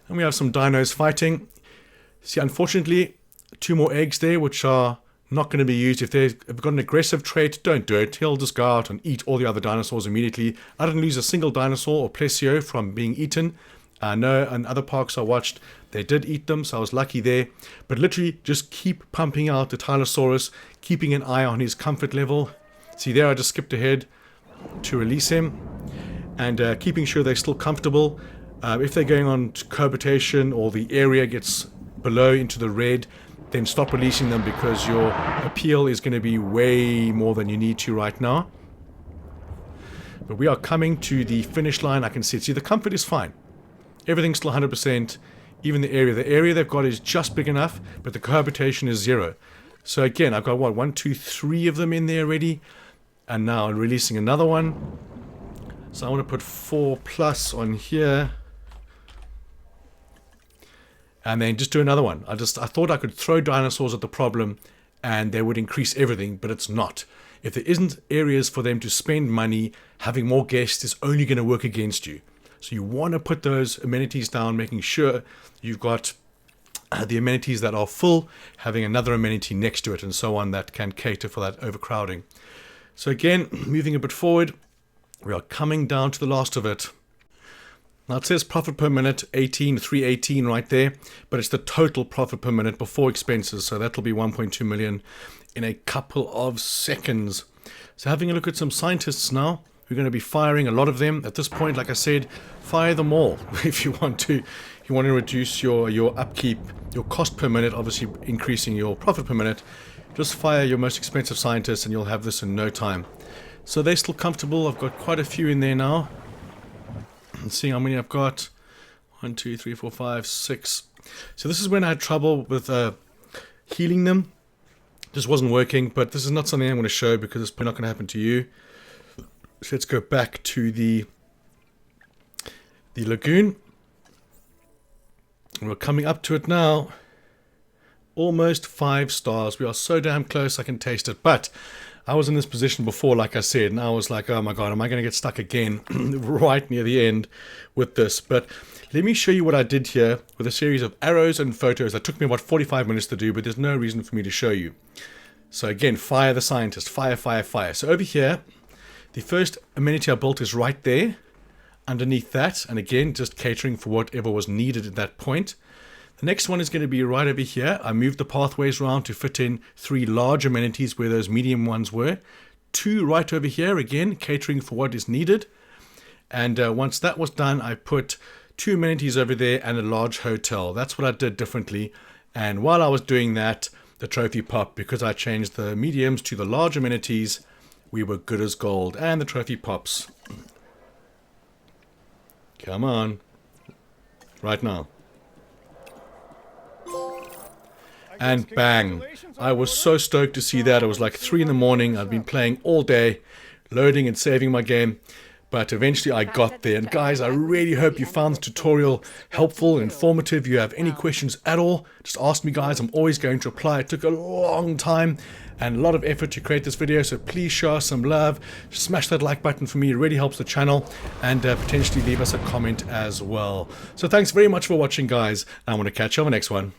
And we have some dinos fighting. See, unfortunately, 2 more eggs there, which are not going to be used. If they've got an aggressive trait, don't do it. He'll just go out and eat all the other dinosaurs immediately. I didn't lose a single dinosaur or plesio from being eaten. I know in other parks I watched, they did eat them, so I was lucky there. But literally, just keep pumping out the Tylosaurus, keeping an eye on his comfort level. See there, I just skipped ahead to release him. And keeping sure they're still comfortable. If they're going on to cohabitation or the area gets below into the red, then stop releasing them because your appeal is going to be way more than you need to right now. But we are coming to the finish line. I can see it. See, the comfort is fine. Everything's still 100%, even the area. The area they've got is just big enough, but the cohabitation is 0. So again, I've got, what, 1, 2, 3 of them in there already. And now I'm releasing another one. So I want to put 4 plus on here. And then just do another one. I thought I could throw dinosaurs at the problem and they would increase everything, but it's not. If there isn't areas for them to spend money, having more guests is only going to work against you. So you want to put those amenities down, making sure you've got the amenities that are full, having another amenity next to it, and so on that can cater for that overcrowding. So again, moving a bit forward, we are coming down to the last of it. Now it says profit per minute, 318 right there, but it's the total profit per minute before expenses, so that'll be 1.2 million in a couple of seconds. So having a look at some scientists now. We're going to be firing a lot of them. At this point, like I said, fire them all if you want to. If you want to reduce your upkeep, your cost per minute, obviously increasing your profit per minute. Just fire your most expensive scientists and you'll have this in no time. So they're still comfortable. I've got quite a few in there now. Let's see how many I've got. 1, 2, 3, 4, 5, 6. So this is when I had trouble with healing them. Just wasn't working, but this is not something I'm going to show because it's not going to happen to you. So let's go back to the lagoon. And we're coming up to it now. Almost 5 stars. We are so damn close, I can taste it. But I was in this position before, like I said, and I was like, oh my god, am I going to get stuck again right near the end with this? But let me show you what I did here with a series of arrows and photos that took me about 45 minutes to do, but there's no reason for me to show you. So again, fire the scientist. Fire, fire, fire. So over here, the first amenity I built is right there, underneath that, and again, just catering for whatever was needed at that point. The next one is going to be right over here. I moved the pathways around to fit in 3 large amenities where those medium ones were. 2 right over here, again, catering for what is needed. And once that was done, I put 2 amenities over there and a large hotel. That's what I did differently. And while I was doing that, the trophy popped because I changed the mediums to the large amenities. We were good as gold. And the trophy pops. Come on. Right now. And bang. I was so stoked to see that. It was like 3 in the morning. I'd been playing all day, loading and saving my game. but eventually I got there. And guys, I really hope you found this tutorial helpful, informative. If you have any questions at all, just ask me, guys. I'm always going to reply. It took a long time and a lot of effort to create this video, so please show us some love. Smash that like button for me, it really helps the channel, and potentially leave us a comment as well. So thanks very much for watching, guys. I want to catch you on the next one.